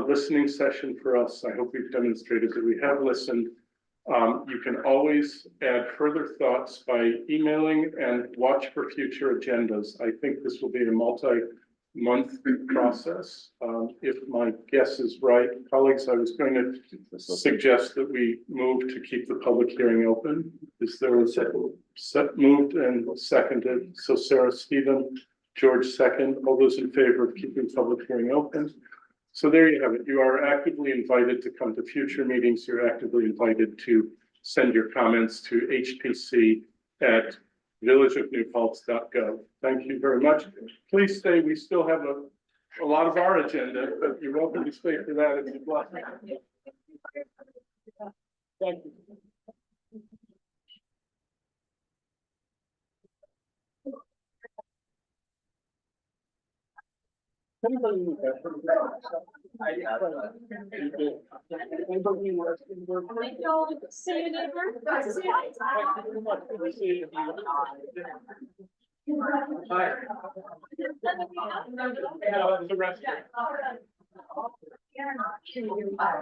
listening session for us. I hope we've demonstrated that we have listened. You can always add further thoughts by emailing and watch for future agendas. I think this will be a multi-month process. If my guess is right, colleagues, I was going to suggest that we move to keep the public hearing open. Is there a second? Moved and seconded. So Sarah, Stephen, George second. All those in favor of keeping public hearing open? So there you have it. You are actively invited to come to future meetings. You're actively invited to send your comments to hpc@villageofnewpaltz.gov. Thank you very much. Please stay. We still have a lot of our agenda, but you're welcome to stay for that if you'd like. Thank you. See you, neighbor.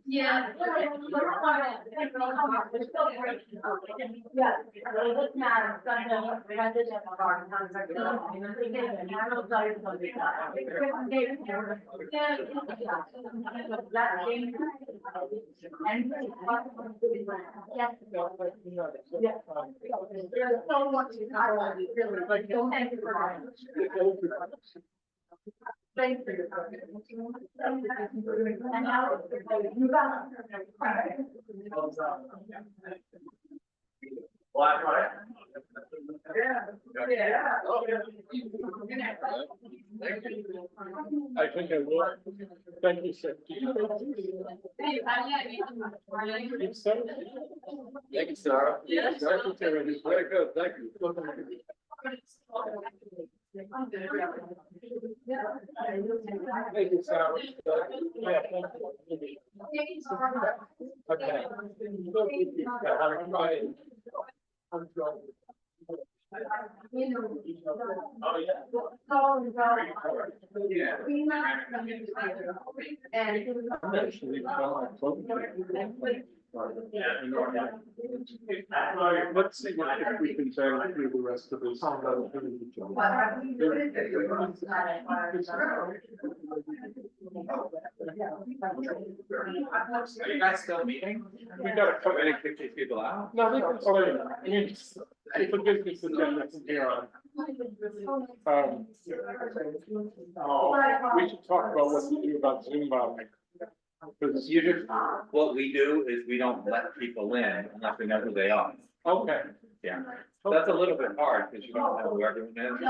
Yeah. So much I love you, really, like, don't thank you for that. Thank you. And now, you got I think I will. Thank you, sir. You said it. Thank you, Sarah. Yes. Secretary, very good, thank you. Thank you, Sarah. Yeah, thank you. Okay. I'm trying. Oh, yeah. Let's see if we can turn through the rest of this. Are you guys still meeting? We gotta come in. Kick these people out? No, they can stay. I mean, it's a business agenda from here on. We should talk about what to do about Zoom bombing. Because You just, what we do is we don't let people in unless we know who they are. okay. Yeah. That's a little bit hard because you don't know who everyone is.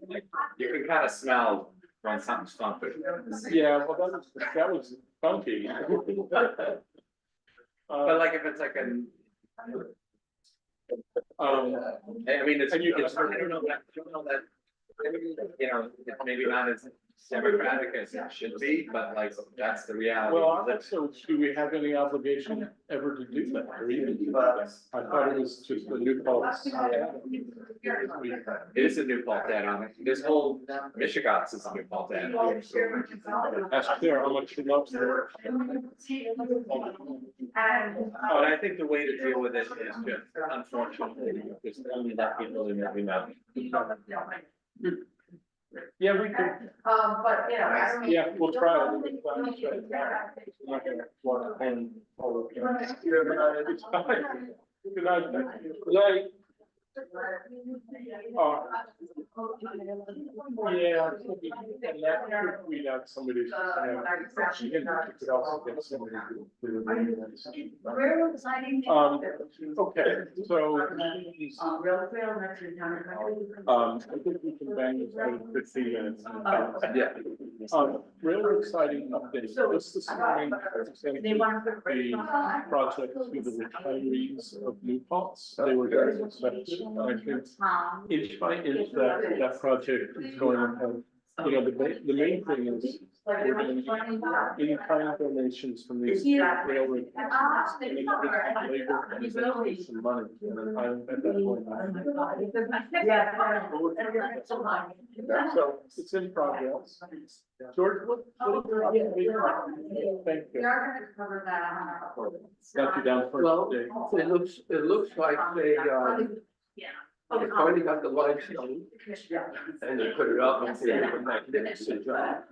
Like, you can kind of smell when something's funky. Yeah, well, that was funky. But like if it's like an, I mean, it's, And you can- it's, I don't know that, you know, it's maybe not as democratic as it should be, but like, that's the reality. Well, so do we have any obligation ever to do that or even do that? I thought it was just a new policy. It is a new Paul dad on it. This whole Michigas is a new Paul dad. Ask Claire how much she loves her. But I think the way to deal with it is just, unfortunately, just only let people in that we know. Yeah, we could, But, you know, I don't. yeah, we'll try it. We're not gonna walk in all the time. It's fine. Good night. Good night. Yeah, and that could weed out somebody's, she could also get somebody to. We're exciting. Okay, so. I think we can bang this out in 15 minutes. Yeah. Really exciting update. This morning, They want to. the project to the retirees of New Paltz. They were very excited. I think inch by inch that project is going ahead. You know, the main thing is we're gonna need in-kind donations from these railroad. companies. And then just labor and then some money. And I'm at that point. So it's in progress. George, what are your observations? Thank you. Cover that. Got you down for Well, today. it looks like they finally got the limestone and they put it up and they did a magnificent job.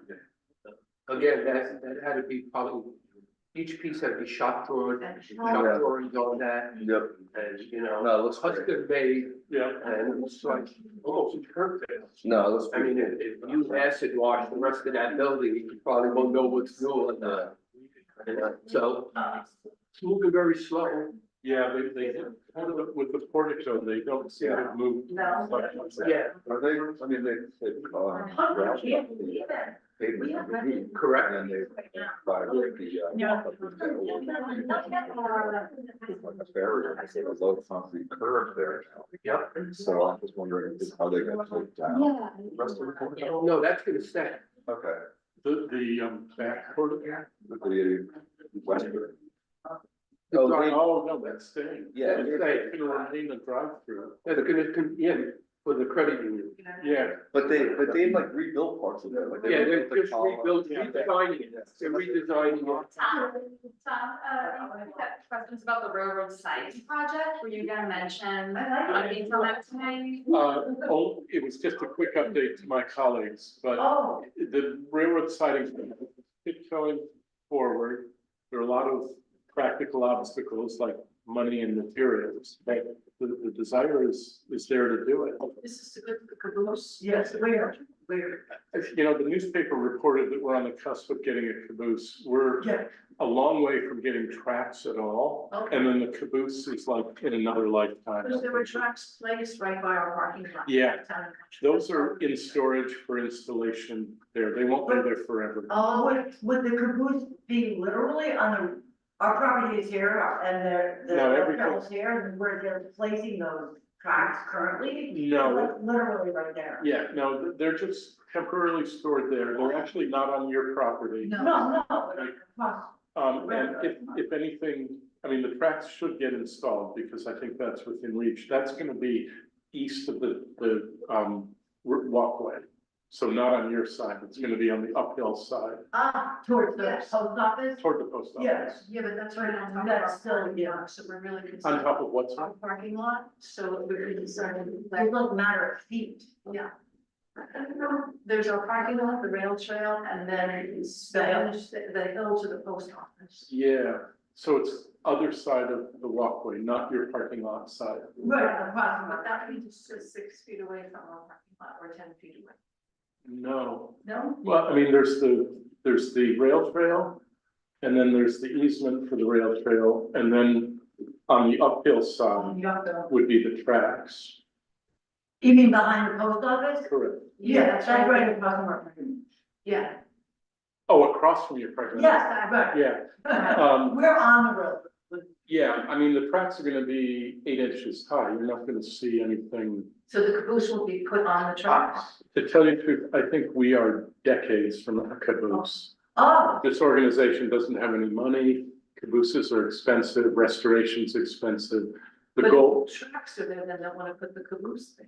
Again, that had to be probably, each piece had to be shop drawings on that. Yep. And, you know, No, it looks great. custom made, Yeah. and it was like almost perfect. No, it looks. I mean, if you acid wash the rest of that building, you probably won't know what to do on that. So, it's moving very slow. Yeah, they with the portico, they don't seem to move. No. Yeah. Are they, I mean, they, pavement underneath, Correct. and they, by like a barrier, they say a low concrete curve there now. Yep. So I'm just wondering how they gonna take down the rest of the portico? No, that's gonna stay. Okay. The back portico. The western. Oh, no, that's staying. Yeah. It's gonna remain a drive-through. They're gonna, yeah, for the credit union. Yeah, But they like rebuilt parts of it, like. Yeah, they're the just column. rebuilt, redesigning it, they're redesigning it. Tom, I have questions about the railroad siding project, were you gonna mention anything on that tonight? oh, it was just a quick update to my colleagues, but Oh, the railroad siding keep going forward. There are a lot of practical obstacles like money and materials, but the desire is there to do it. This is the good caboose. yes, where? You know, the newspaper reported that we're on the cusp of getting a caboose. We're Yeah. a long way from getting tracks at all. Okay. And then the caboose is like in another lifetime. Because there were tracks placed right by our parking lot. Yeah. Town and country. Those are in storage for installation there. They won't be there forever. Oh, would the caboose be literally on the, our property is here and the No, everything- hotel's here and where they're placing those tracks currently? No. Like, literally right there. Yeah, no, they're just temporarily stored there. They're actually not on your property. No. And if anything, I mean, the tracks should get installed because I think that's within reach. That's gonna be east of the walkway. So not on your side. It's gonna be on the uphill side Towards the Yes. post office? toward the post office. Yes. Yeah, but that's right on top of That's our still, parking yeah. lot, so we're really On concerned. top of what's Our parking lot, so we're concerned. It doesn't matter of feet. Yeah. There's our parking lot, the rail trail, and then Spanish, the hill to the post office. Yeah, so it's other side of the walkway, not your parking lot side. Right, across But from that means just 6 feet away from our parking lot or 10 feet away. No, No? well, I mean, there's the rail trail. And then there's the easement for the rail trail, and then on the uphill side would be the tracks. You mean behind the post office? Correct. Yeah, that's right across from our parking. Yeah. Oh, across from your parking lot? Yes, right. Yeah, We're on the road. yeah, I mean, the tracks are gonna be 8 inches high, you're not gonna see anything. So the caboose will be put on the tracks. To tell you the truth, I think we are decades from a caboose. Oh, This organization doesn't have any money, cabooses are expensive, restoration's expensive. The But goal, if tracks are there, then they'll want to put the caboose there.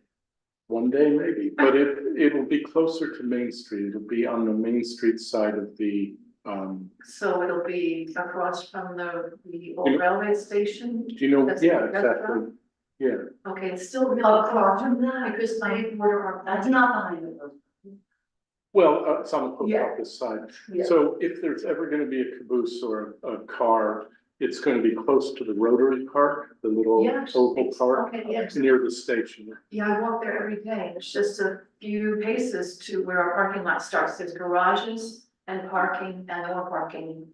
one day maybe, but it'll be closer to Main Street, it'll be on the Main Street side of the, So it'll be across from the You old know- railway station. do you know, That's yeah, the exactly, restaurant? yeah. Okay, it's still really across close from that. because they were our. That's not behind the road. Well, it's on the post Yeah. office side. Yeah. So if there's ever gonna be a caboose or a car, it's gonna be close to the Rotary Park, the little Yes, oval park okay, yes. near the station. Yeah, I walk there every day. It's just a few paces to where our parking lot starts. There's garages and parking and more parking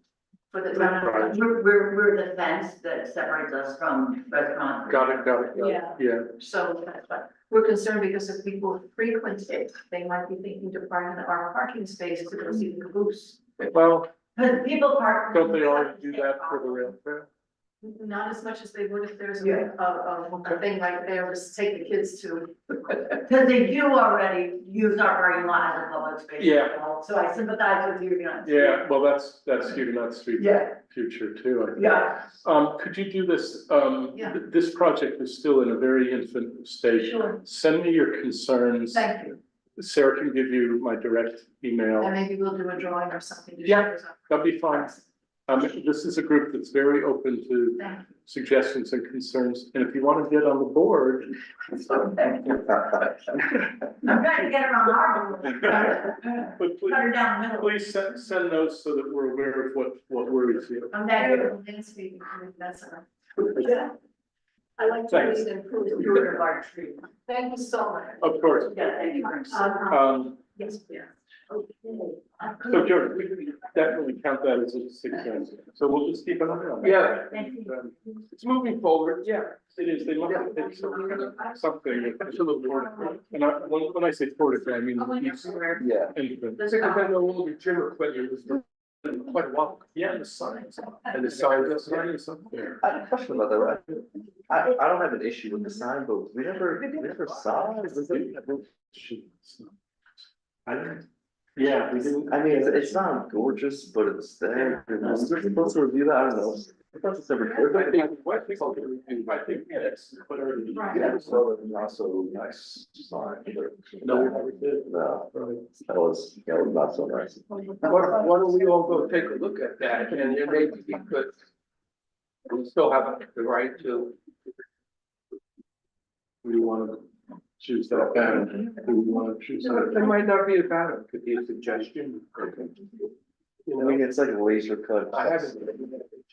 for the town. Right. We're the fence that separates us from restaurant. Got it, Yeah. yeah. So that's why we're concerned because if people frequent it, they might be thinking to park in our parking space to go see the caboose. Well, But people park. don't they already do that for the rail trail? Not as much as they would if there's Yeah. a thing right there, just take the kids to. Cause they do already use our parking lot as a public space. Yeah. So I sympathize with you, guys. Yeah, well, that's Huguenot Street Yeah. future too, I think. Yeah. Could you do this, Yeah. this project is still in a very infant stage. Sure. Send me your concerns. Thank you. Sarah can give you my direct email. And maybe we'll do a drawing or something. to Yeah. show us. That'd be fine. This is a group that's very open to Thank you. suggestions and concerns, and if you want to get on the board. I'm trying to get her on our. But Cut her down the middle. please send those so that we're aware of what worries you. I'm not landscaping, that's all. Yeah. I like to Thanks. read and improve the order of our tree. Thank you so much. Of course. Yeah, thank you. Yes, yeah. So George, we can definitely count that as a success, so we'll just keep an eye on it. Yeah. Thank you. It's moving forward, Yeah, it is, they must have picked something, it's a little more, and when I say forward, I mean. Yeah. Infant. I think I've been no longer Jim Clinton, was for quite a while. Yeah, the signs. And the sign The is. sign is up there. I have a question about that, right? I don't have an issue with the sign, but we never saw it. Was it? I don't. Yeah, we didn't. I mean, it's not gorgeous, but it's there. Was we supposed to review that? I don't know. I thought it's never. I think it's clarity. Yeah, so also nice design. No, we never did. No, that was not so nice. Why don't we all go take a look at that, and then maybe we could. We still have the right to. We want to choose that pattern. We want to choose It that. might not be a bad, it could be a suggestion. You I mean, know, it's like a laser cut. I haven't.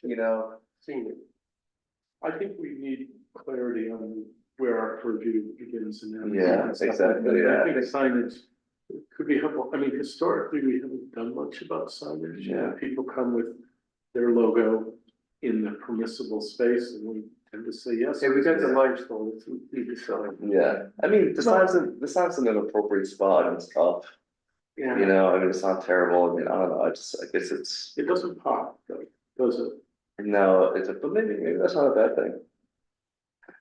You know, Seen it. I think we need clarity on where our purview begins and ends. Yeah, and stuff like exactly, that. yeah. I think signage could be helpful. I mean, historically, we haven't done much about signage. You know, Yeah. people come with their logo in the permissible space and we tend to say yes. Hey, we got the limestone, let's leave the sign. yeah, I mean, the sign's in an appropriate spot and stuff, you know, I mean, it's not terrible, I mean, I don't know, I guess it's, It doesn't pop, though, does it? no, but maybe that's not a bad thing.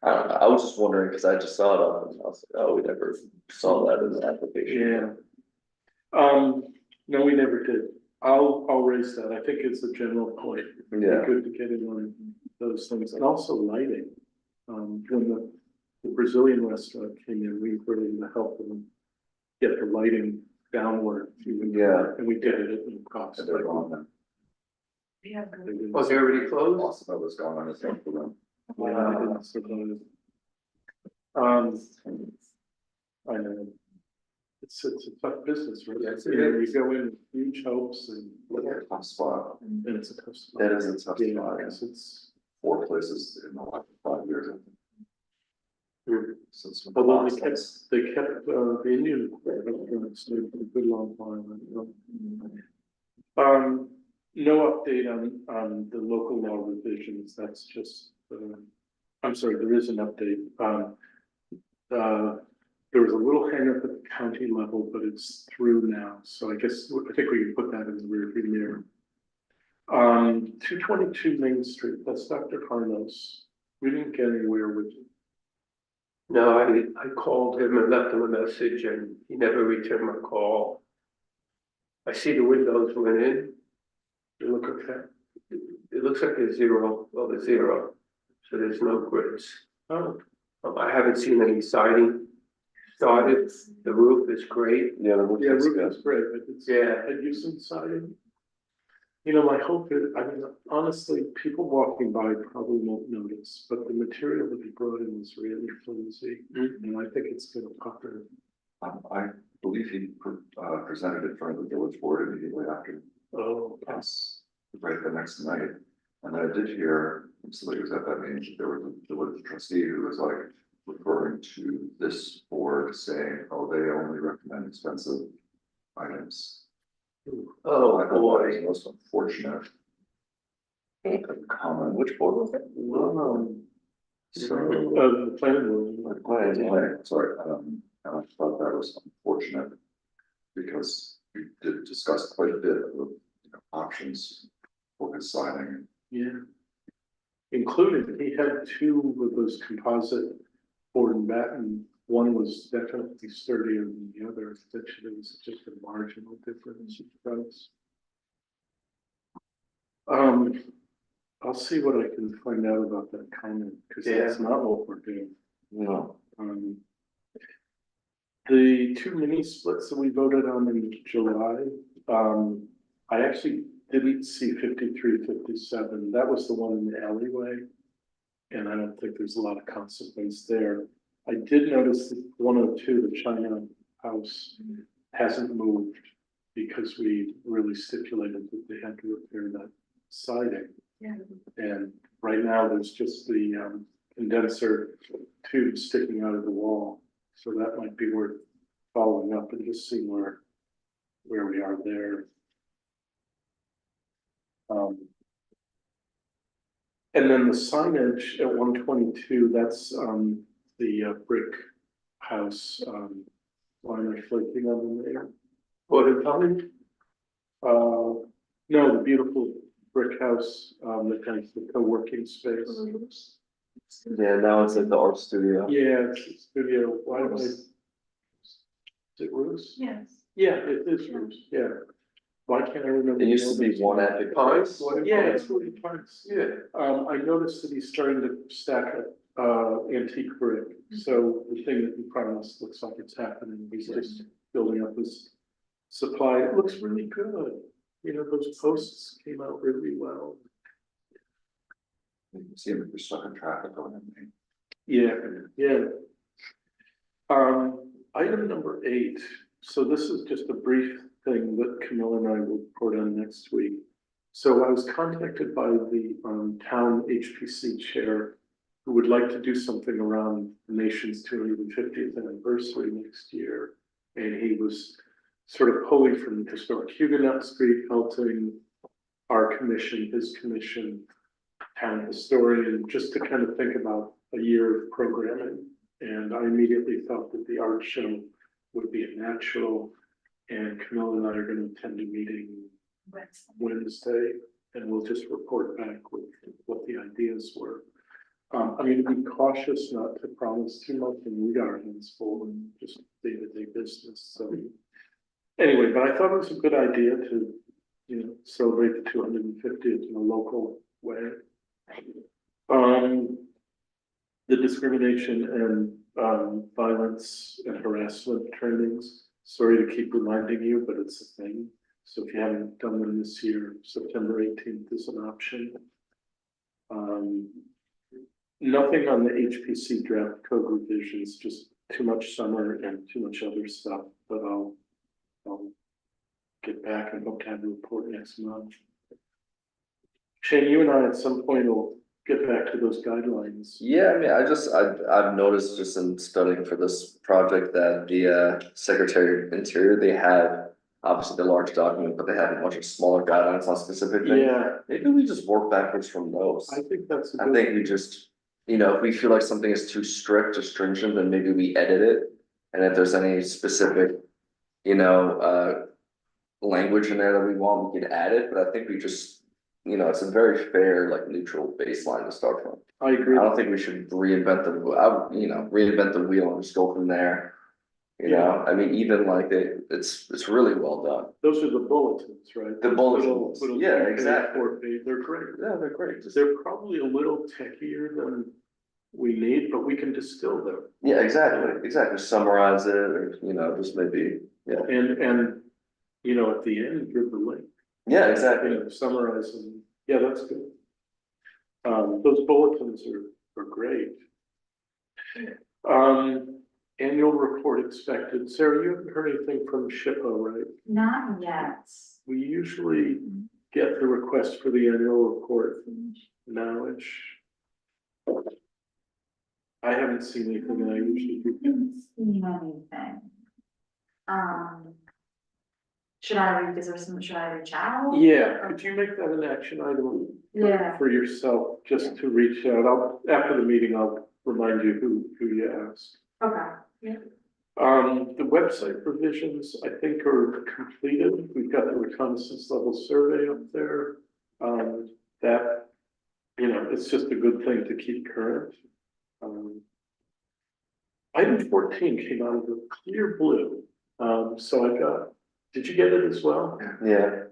I don't know, I was just wondering, cause I just saw it on, and I was like, oh, we never saw that in the application. Yeah. No, we never did. I'll raise that. I think it's a general point. It'd be Yeah. good to get in on those things and also lighting. When the Brazilian restaurant came in, we were able to help them get the lighting downward. Even Yeah. And we did it at no cost. And they're on them. Yeah. They didn't- Was it already closed? Awesome, that was going on, it's not for them. Yeah, they didn't survive. I know. It's a tough business, right? Yes, You it know, is. you go in with huge hopes and Tough spot, and it's a tough spot. that is a tough Yeah, spot, it's 4 places in the last 5 years. Since. Although they kept, the Indian restaurants for a good long time. No update on the local law revisions, that's just, I'm sorry, there is an update. There was a little hang up at the county level, but it's through now, so I think we can put that in the rearview mirror. 222 Main Street, that's Dr. Carlos. We didn't get anywhere with it. No, I called him and left him a message and he never returned my call. I see the windows went in. They look okay. It looks like a zero, well, a zero, so there's no grids. Oh, I haven't seen any siding started, the roof is great. Yeah, the roof yeah, is roof good. is great, but it's. Yeah. Had you seen siding? You know, my hope is, I mean, honestly, people walking by probably won't notice, but the material that he brought in was really flimsy. And I think it's gonna pucker. I believe he presented it in front of the village board immediately after Oh, us, right the next night. And I did hear from somebody who was at that meeting, there was a village trustee who was like referring to this board saying, oh, they only recommend expensive items. Oh, I thought that was most unfortunate. Comment, which board was it? The planning board. Sorry, and I thought that was unfortunate. Because we did discuss quite a bit of, options for his signing. Yeah. Including, he had 2 of those composite board and batten. One was definitely sturdier than the other, that was just a marginal difference in price. I'll see what I can find out about that comment, because that's not what we're doing. No. The 2 mini splits that we voted on in July, I actually didn't see 53, 57. That was the one in the alleyway. And I don't think there's a lot of consequence there. I did notice that 102, the China house, hasn't moved because we really stipulated that they had to repair that siding. Yeah. And right now, there's just the condenser tube sticking out of the wall. So that might be worth following up and just seeing where we are there. And then the signage at 122, that's the brick house. Why am I flaking on the name? what are coming? No, the beautiful brick house, that has the co-working space. Yeah, now it's like the art studio. Yeah, it's a studio. Why do I? Is it Bruce? Yes. Yeah, it is Bruce, yeah. Why can't I remember? It used to be one Epic Pines. Yeah, it's really Pines. Yeah. I noticed that he's starting to stack up, antique brick. So the thing that he promised looks like it's happening. He's just building up his supply. It looks really good. You know, those posts came out really well. You can see if there's stuck in traffic on it. Yeah. Item number 8. So this is just a brief thing that Camilla and I will report on next week. So I was contacted by the town HPC chair who would like to do something around the nation's 250th anniversary next year. And he was sort of pulling from historic Huguenot Street, helping our commission, his commission, town historian, just to kind of think about a year of programming. And I immediately thought that the art show would be a natural. And Camilla and I are going to attend a meeting Wednesday, and we'll just report back with what the ideas were. I'm going to be cautious not to promise too much, and we got our hands full and just day-to-day business. So anyway, but I thought it was a good idea to, you know, celebrate the 250th in a local way. The discrimination and violence and harassment trainings. Sorry to keep reminding you, but it's a thing. So if you haven't done them this year, September 18th is an option. Nothing on the HPC draft code revisions, just too much summer and too much other stuff, but I'll get back and hope to have a report next month. Shane, you and I at some point will get back to those guidelines. Yeah, I mean, I've noticed just in studying for this project that the Secretary of Interior, they have obviously the large document, but they have a bunch of smaller guidelines on specific things. Yeah, Maybe we just work backwards from those. I think that's a I good. think we just, you know, if we feel like something is too strict or stringent, then maybe we edit it. And if there's any specific, you know, language in there that we want, we can add it, but I think we just, you know, it's a very fair, like neutral baseline to start from. I agree. I don't think we should reinvent the wheel and just go from there. You know, I mean, even like it's really well done. Those are the bulletins, right? The Those bulletins, little yeah, 3-page, exactly. 4-page, they're great. Yeah, they're great. They're probably a little techier than we need, but we can distill them. Yeah, exactly. Summarize it, or, you know, just maybe, yeah. And, you know, at the end, give the link. Yeah, exactly. You know, summarize them. Yeah, that's good. Those bulletins are great. Annual report expected. Sarah, you haven't heard anything from SHPO, right? Not yet. We usually get the request for the annual report now-ish. I haven't seen anything, and I usually do. Seen anything. Should I reach out? Yeah, could you make that an action item? Yeah. For yourself, just to reach out. After the meeting, I'll remind you who you asked. Okay. Yeah. The website revisions, I think, are completed. We've got the reconnaissance level survey up there. That, you know, it's just a good thing to keep current. Item 14 came out of the clear blue. So did you get it as well? Yeah.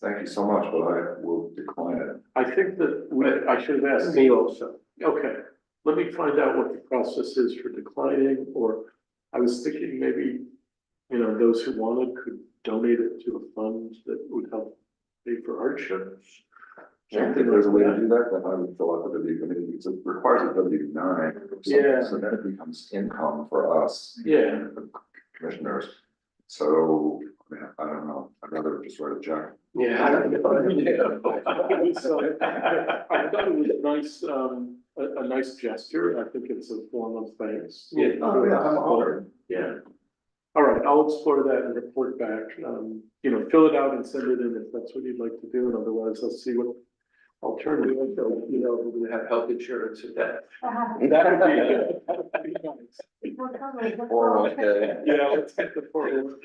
Thank you so much, but I will decline it. I think that I should have asked me also. Okay, let me find out what the process is for declining, or I was thinking maybe, you know, those who wanted could donate it to a fund that would help pay for art shows. I think there's a way to do that, then I would fill out the W, because it requires a W-9. Yeah. So then it becomes income for us. Yeah. The commissioners. So, I mean, I don't know, I'd rather just write a check. Yeah. I thought it was nice, a nice gesture. I think it's a form of thanks. Yeah. Oh, yeah, I'm honored. Yeah. All right, I'll explore that and report back. You know, fill it out and send it in if that's what you'd like to do, and otherwise I'll see what alternative, you know, we're gonna have health insurance at that. That would be nice. Or, okay. Yeah, let's get the 401k.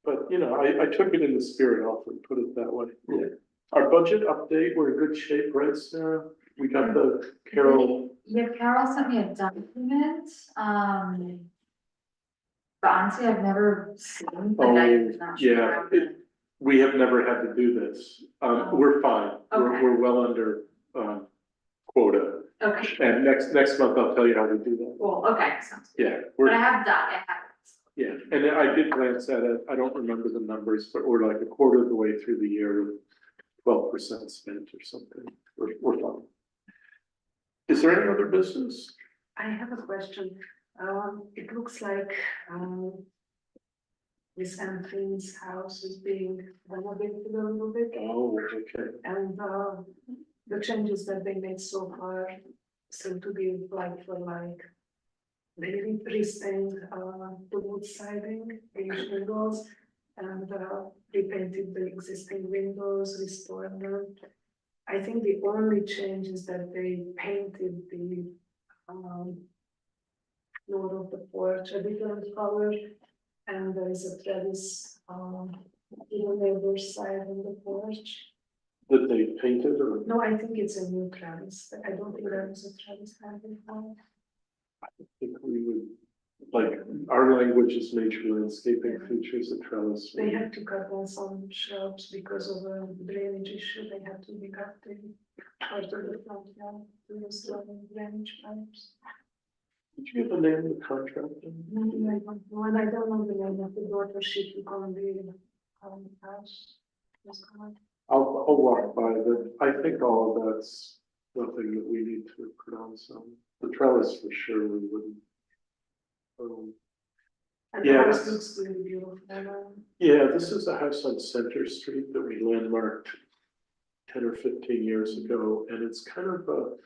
But you know, I took it in the spirit, I'll put it that way. Yeah. Our budget update, we're in good shape, right, Sarah? We got the Carol. Yeah, Carol sent me a document, but honestly, I've never seen, like, I'm not sure. Yeah, we have never had to do this. We're fine. Okay. We're well under, quota. Okay, And next month I'll tell you how we do that. cool, okay, sounds good. Yeah, But I we're, have that, I have it. yeah, and I did glance at it. I don't remember the numbers, but we're like a quarter of the way through the year, 12% spent or something. We're fine. Is there any other business? I have a question. It looks like, Miss Anthony's house is being renovated a little bit. Oh, okay. And, the changes that they made so far seem to be like for like. They repainted, the wood siding, the windows, and, repainted the existing windows, restored them. I think the only change is that they painted the, floor of the porch a different color. And there is a trellis, in the neighbor's side on the porch. That they painted or? No, I think it's a new trellis. I don't think there was a trellis had before. I think we would, like, our language is nature landscaping features a trellis. They had to cut down some shrubs because of a drainage issue. They had to be cut in part of the front yard to use drainage pipes. Did you get the name of the contractor? When I don't know the name of the daughter, she took on the house. I'll walk by, but I think all of that's nothing that we need to pronounce on. The trellis for sure we wouldn't. And Yeah, the house this- looks really beautiful. Yeah, this is a house on Center Street that we landmarked 10 or 15 years ago, and it's kind of a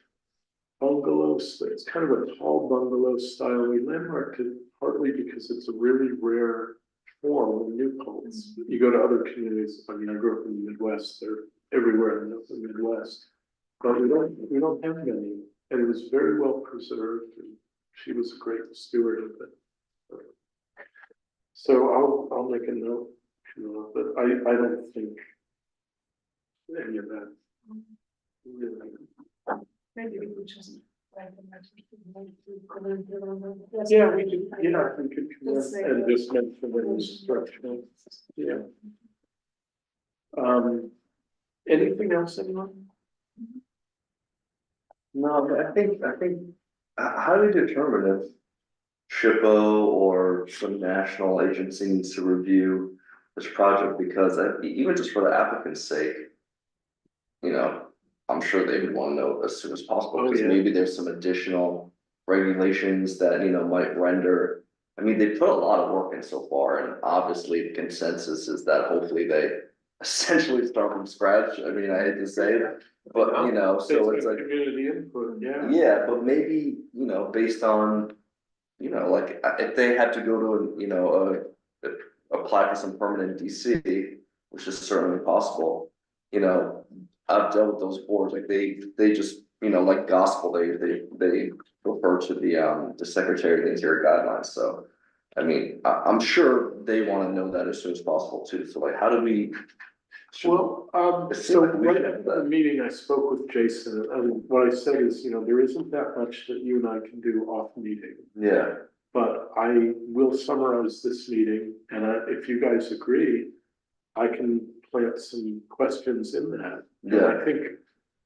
bungalow, it's kind of a tall bungalow style. We landmarked it partly because it's a really rare form of new homes. You go to other communities, I mean, I grew up in the Midwest, they're everywhere in the Midwest. But we don't have many, and it was very well preserved, and she was a great steward of it. So I'll make a note, but I don't think any of that really. Maybe we could just write a message to comment on that. Yeah, we could, we could come Let's say in and that. just mention the instruction, yeah. Anything else, anyone? No, but I think, how do we determine if SHPO or some national agency needs to review this project? Because even just for the applicant's sake, you know, I'm sure they would want to know as soon as possible, Oh, because yeah. maybe there's some additional regulations that, you know, might render. I mean, they put a lot of work in so far, and obviously the consensus is that hopefully they essentially start from scratch. I mean, I hate to say it, but you know, so it's like. Community input, yeah. Yeah, but maybe, you know, based on, you know, like, if they had to go to, you know, apply for some permanent DC, which is certainly possible, you know, I've dealt with those boards, like, they just, you know, like gospel, they refer to the Secretary of the Interior guidelines, so. I mean, I'm sure they wanna know that as soon as possible too, so like, how do we? Well, so right after the meeting, I spoke with Jason, and what I said is, you know, there isn't that much that you and I can do off meeting. Yeah. But I will summarize this meeting, and if you guys agree, I can plant some questions in that. And I think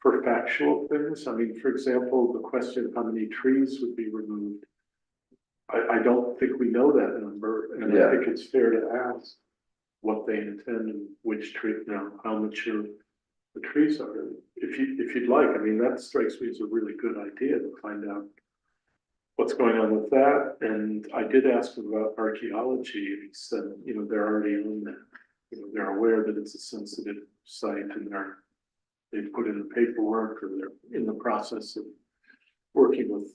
for factual things, I mean, for example, the question of how many trees would be removed. I don't think we know that number, and I think it's fair to ask what they intend and which tree, you know, how mature the trees are. If you'd like, I mean, that strikes me as a really good idea to find out what's going on with that. And I did ask him about archaeology, and he said, you know, they're already on that. You know, they're aware that it's a sensitive site, and they've put in the paperwork, or they're in the process of working with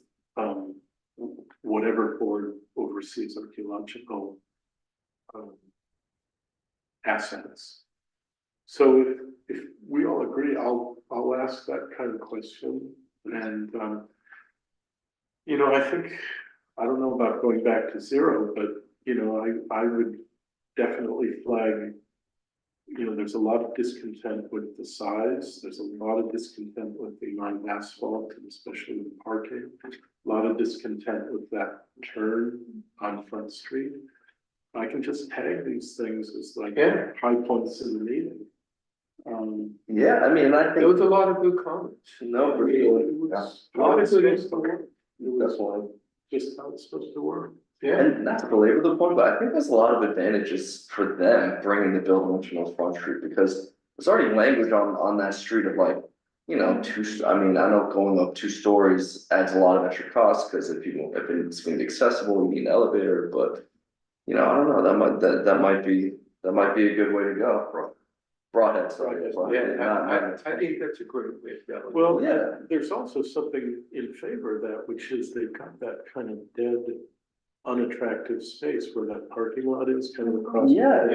whatever board oversees archaeological assets. So if we all agree, I'll ask that kind of question, and you know, I think, I don't know about going back to zero, but you know, I would definitely flag, you know, there's a lot of discontent with the size, there's a lot of discontent with the amount of asphalt, and especially with parking. A lot of discontent with that turn on Front Street. I can just tag these things as like high points in the meeting. Yeah, I mean, I There think, was a lot of good comments. no, for It sure. was- How it's supposed to work. It was Definitely. just how it's supposed to work. Yeah, And not to belabor the point, but I think there's a lot of advantages for them bringing the building to North Front Street, because there's already language on that street of like, you know, I mean, I know going up 2 stories adds a lot of extra costs, because if it's gonna be accessible, you need an elevator, but, you know, I don't know, that might be a good way to go, Broadhead, sorry. I think that's a great way to go. Well, Yeah. there's also something in favor of that, which is they've got that kind of dead, unattractive space where that parking lot is kind of across. Yeah.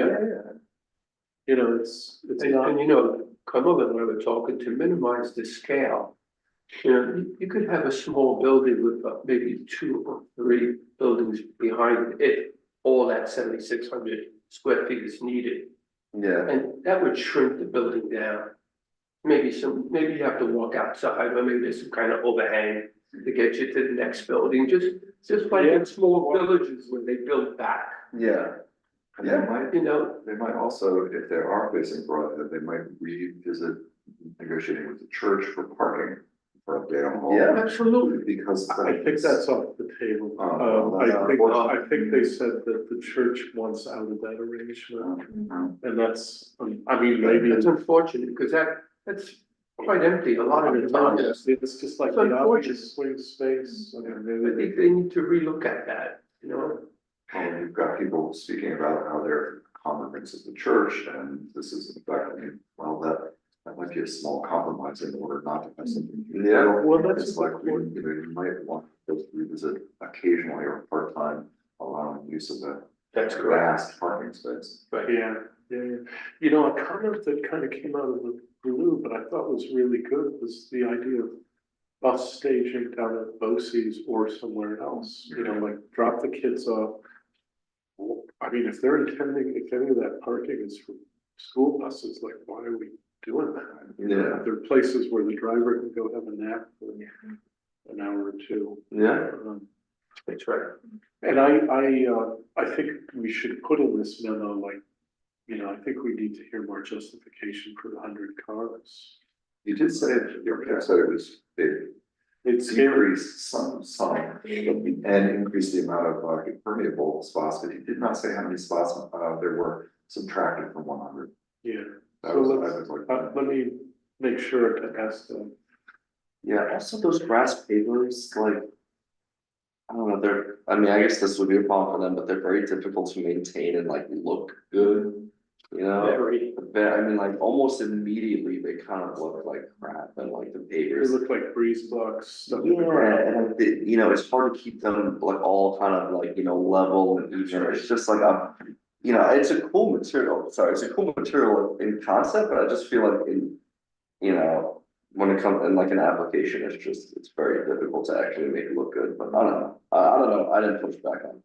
You know, it's not. And you know, Cumberland and I were talking to minimize the scale. You know, you could have a small building with maybe 2 or 3 buildings behind it, if all that 7,600 square feet is needed. Yeah, And that would shrink the building down. Maybe you have to walk outside, or maybe there's some kind of overhang to get you to the next building, just like in small villages where they build back. yeah. And they might, You know, they might also, if they are facing Broadhead, they might revisit negotiating with the church for parking for Dale Hall. Yeah. absolutely. Because. I think that's off the table. Oh, I think they said that the church wants out of that arrangement, and that's, I mean, maybe. That's unfortunate, because that's quite empty a lot of the time. It's just like It's the unfortunate. obvious swing space. I think they need to relook at that, you know? Well, you've got people speaking about how their conference is the church, and this is in fact, well, that might be a small compromise in order not to have something. Yeah, well, that's It's like, you might want to revisit occasionally or part-time, allowing use of that. That's correct. Vast parking space. Yeah. You know, a comment that kind of came out of the blue, but I thought was really good, was the idea of bus staging down at Bosse's or somewhere else, you know, like drop the kids off. I mean, if any of that parking is for school buses, like, why are we doing that? Yeah. There are places where the driver can go have a nap for an hour or 2. Yeah. That's right. And I think we should put in this memo, like, you know, I think we need to hear more justification for the 100 cars. You did say, you said it was, It's decreased some, and increased the amount of permeable spots, but he did not say how many spots there were subtracted from 100. Yeah, That so was let me make sure to ask them. Yeah, also those grass pavers, like, I don't know, I mean, I guess this would be a problem for them, but they're very difficult to maintain and like look good, you know? I mean, like almost immediately they kind of look like crap and like the They pavers. look like breeze blocks, stuff. Yeah, and you know, it's hard to keep them like all kind of like, you know, level and even, it's just like, you know, it's a cool material, it's a cool material in concept, but I just feel like in, you know, when it comes in like an application, it's very difficult to actually make it look good, but I don't know, I didn't push back on it.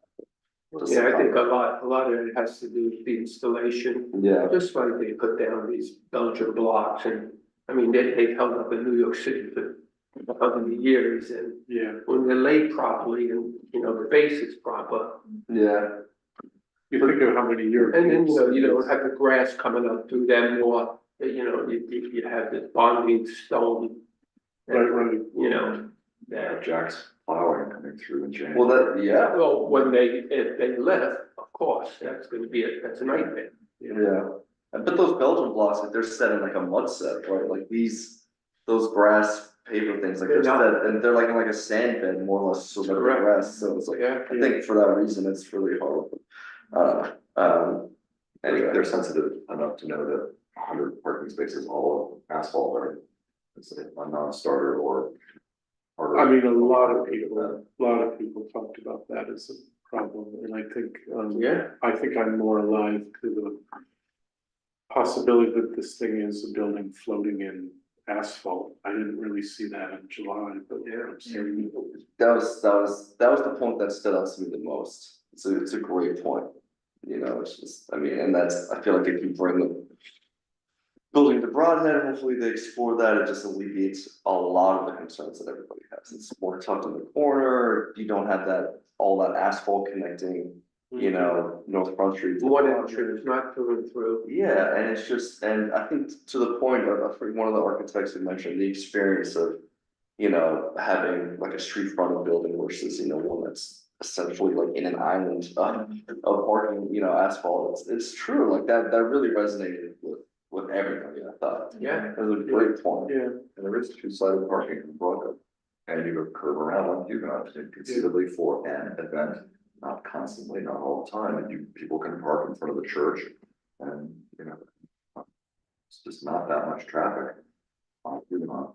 Just Yeah, I think a a lot of it has to do with the installation. Yeah. Just like they put down these Belgian blocks, and, I mean, they've held up in New York City for how many years, and Yeah, when they're laid properly and, you know, the base is proper. Yeah, you think of how many years. And then, you don't have the grass coming up through them, or, you know, you have this bonding stone. Right. You know, that, Jack's plowing coming through in January. well, that, well, if they lift, of course, that's a nightmare. yeah, but those Belgian blocks, like they're set in like a mud set, right, like those grass paper things, like they're Yeah. set, and they're like in like a sand bed more or less, so they're Correct. grass, so it's like, Yeah. I think for that reason, it's really hard. Anyway. They're sensitive enough to know that 100 parking spaces, all of asphalt, are it's a non-starter or. I mean, a lot of people talked about that as a problem, and I think, I think I'm more alive to the possibility that this thing is a building floating in asphalt. I didn't really see that in July, but yeah, I'm saying. That was the point that stood out to me the most. It's a great point. You know, it's just, I mean, and I feel like if you bring the building to Broadhead, hopefully they explore that, it just alleviates a lot of the concerns that everybody has. It's more tucked in the corner, you don't have all that asphalt connecting you know, North Front Street. One entrance, not through and through. Yeah, and it's just, and I think to the point of, I forget, one of the architects had mentioned the experience of, you know, having like a street fronted building versus, you know, one that's essentially like in an island of parking, you know, asphalt. It's true, like that really resonated with everybody, I thought. Yeah. It was a great point. Yeah. And there is two-sided parking in Broadway. And you go curve around, like you can understand conceivably for an event, not constantly, not all the time, and people can park in front of the church. And, you know, it's just not that much traffic. You know,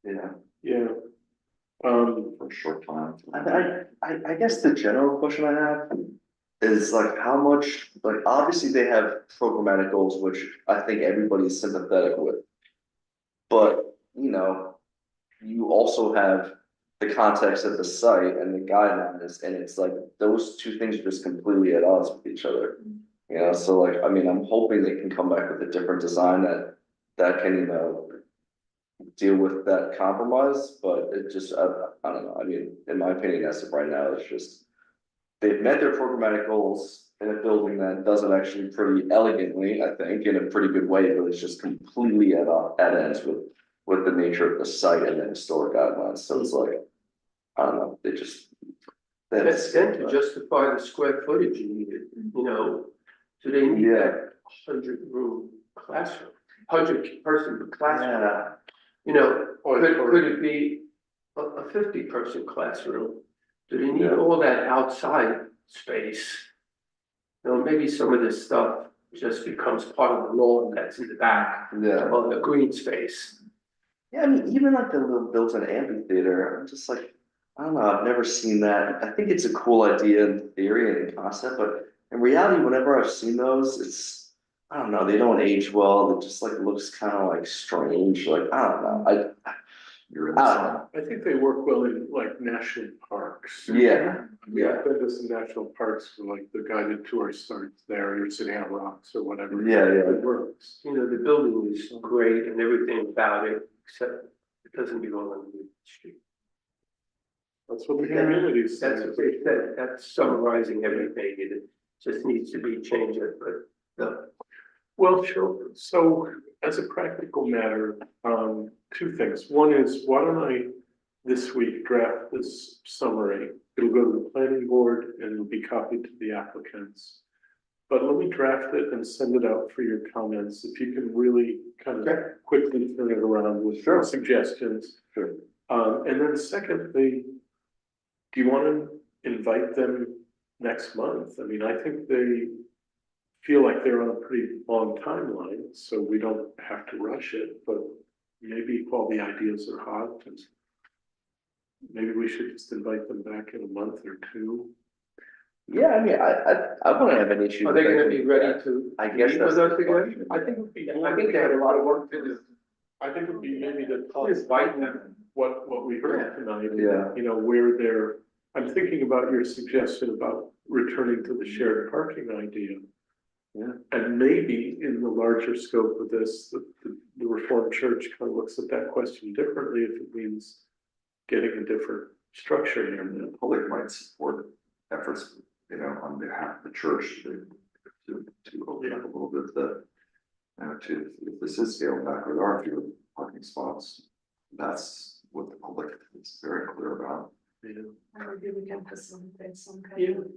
yeah, Yeah. for a short time. I guess the general question I have is like, how much, like, obviously they have programmatic goals, which I think everybody's sympathetic with. But, you know, you also have the context of the site and the guidelines, and it's like, those two things are just completely at odds with each other. You know, so like, I mean, I'm hoping they can come back with a different design that can, you know, deal with that compromise, but it just, I don't know, I mean, in my opinion, as of right now, it's just, they've met their programmatic goals in a building that does it actually pretty elegantly, I think, in a pretty good way, but it's just completely at ends with the nature of the site and the historic guidelines, so it's like, I don't know, they just. That's then to justify the square footage you needed, you know, do they need that 100-room classroom, 100-person classroom? Yeah. You know, could it be a 50-person classroom? Do they need all that outside space? You know, maybe some of this stuff just becomes part of the lawn that's in the back, of the green space. Yeah, I mean, even like the little built-in amphitheater, I'm just like, I don't know, I've never seen that. I think it's a cool idea in theory and in concept, but in reality, whenever I've seen those, it's, I don't know, they don't age well. It just like looks kind of like strange. Like, I don't know. I don't know. I think they work well in like national parks. Yeah. Yeah, I've been to some national parks for like the guided tour starts there, you're sitting on rocks or whatever. Yeah. It works. You know, the building is great and everything about it, except it doesn't belong on the street. That's what the community That's says. what they said, that's summarizing everything, it just needs to be changed, but no. Well, sure. So as a practical matter, two things. One is, why don't I this week draft this summary? It'll go to the planning board and it'll be copied to the applicants. But let me draft it and send it out for your comments. If you can really kind of quickly turn it around with suggestions. Sure. And then secondly, do you want to invite them next month? I mean, I think they feel like they're on a pretty long timeline, so we don't have to rush it, but maybe while the ideas are hot, and maybe we should just invite them back in a month or two. Yeah, I mean, I wouldn't have an issue. Are they gonna be ready to? I guess meet that's with us the again? question. I think it would be. I think they had a lot of work to do. I think it would be maybe to talk Invite them. what we heard tonight. Yeah. You know, where they're, I'm thinking about your suggestion about returning to the shared parking idea. Yeah. And maybe in the larger scope of this, the Reformed Church kind of looks at that question differently if it means getting a different structure here. The public might support efforts, you know, on behalf of the church to open up a little bit that, if this is scaled back, there are fewer parking spots. That's what the public is very clear about. Maybe we can facilitate some kind Yeah. of.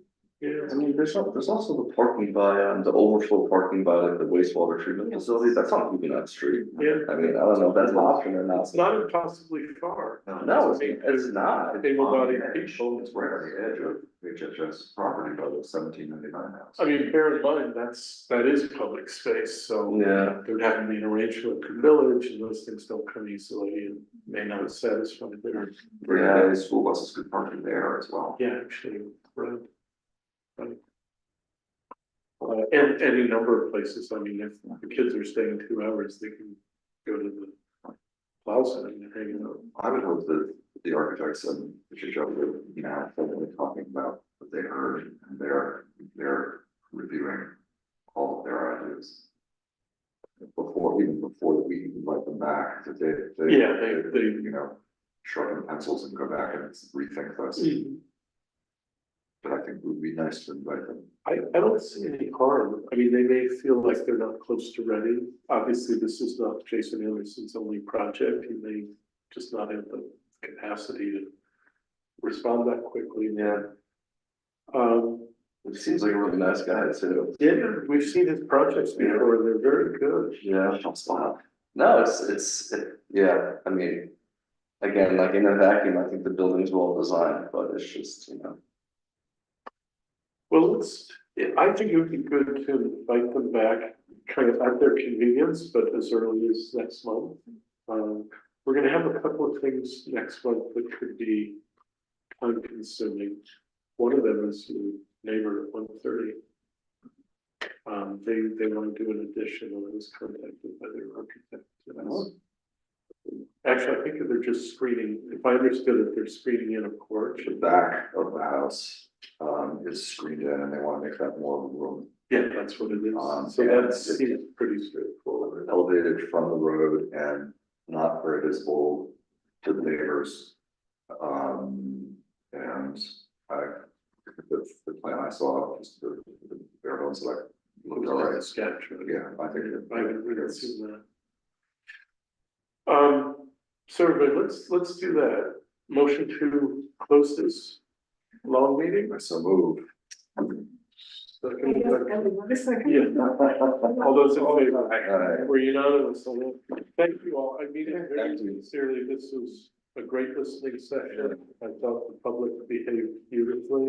Yeah. I mean, there's also the parking by, the overflow parking by like the wastewater treatment facility, that's on Huguenot Street. Yeah. I mean, I don't know if that's an option or not. It's not impossibly far. No, it's not. Able-bodied people. It's right on the edge of HHS property by the 1799 house. I mean, bear in mind, that is public space, so. Yeah. There'd have to be an arrangement with the village, and those things don't come easily and may not satisfy their. Yeah, the school buses could park in there as well. Yeah, actually, right. Right. And any number of places, I mean, if the kids are staying 2 hours, they can go to the plaza and hang out. I would hope that the architects and the show would, you know, formally talking about what they heard, and they're reviewing all of their ideas. Even before we invite them back, that they, you know, sharpen pencils and go back and rethink this. But I think it would be nice to invite them. I don't see any harm. I mean, they may feel like they're not close to ready. Obviously, this is not Jason Anderson's only project. He may just not have the capacity to respond that quickly. Yeah, it seems like a really nice guy too. Yeah, we've seen his projects before. They're very good. Yeah. No, yeah, I mean, again, like in a vacuum, I think the building's well designed, but it's just, you know. Well, I think it would be good to invite them back, kind of at their convenience, but as early as next month. We're gonna have a couple of things next month that could be time consuming. One of them is your neighbor at 1:30. They want to do an addition, and I was contacted by their architect. Actually, I think they're just screening, if I understood it, they're screening in a porch. The back of the house, is screened in and they wanna make that more of a room. Yeah, that's what it is. So and that seems pretty straightforward. Elevated from the road and not very visible to the neighbors. And the plan I saw, just the bare bones, like, looked all right. Sketch. Right? Yeah, I think I haven't really it's, seen that. So everybody, let's do that. Motion to close this long meeting. so move. Second. Yeah. All those in favor? Aye. We're unanimous on that. Thank you all. I mean it very sincerely. This was a great listening session. I thought the public behaved beautifully.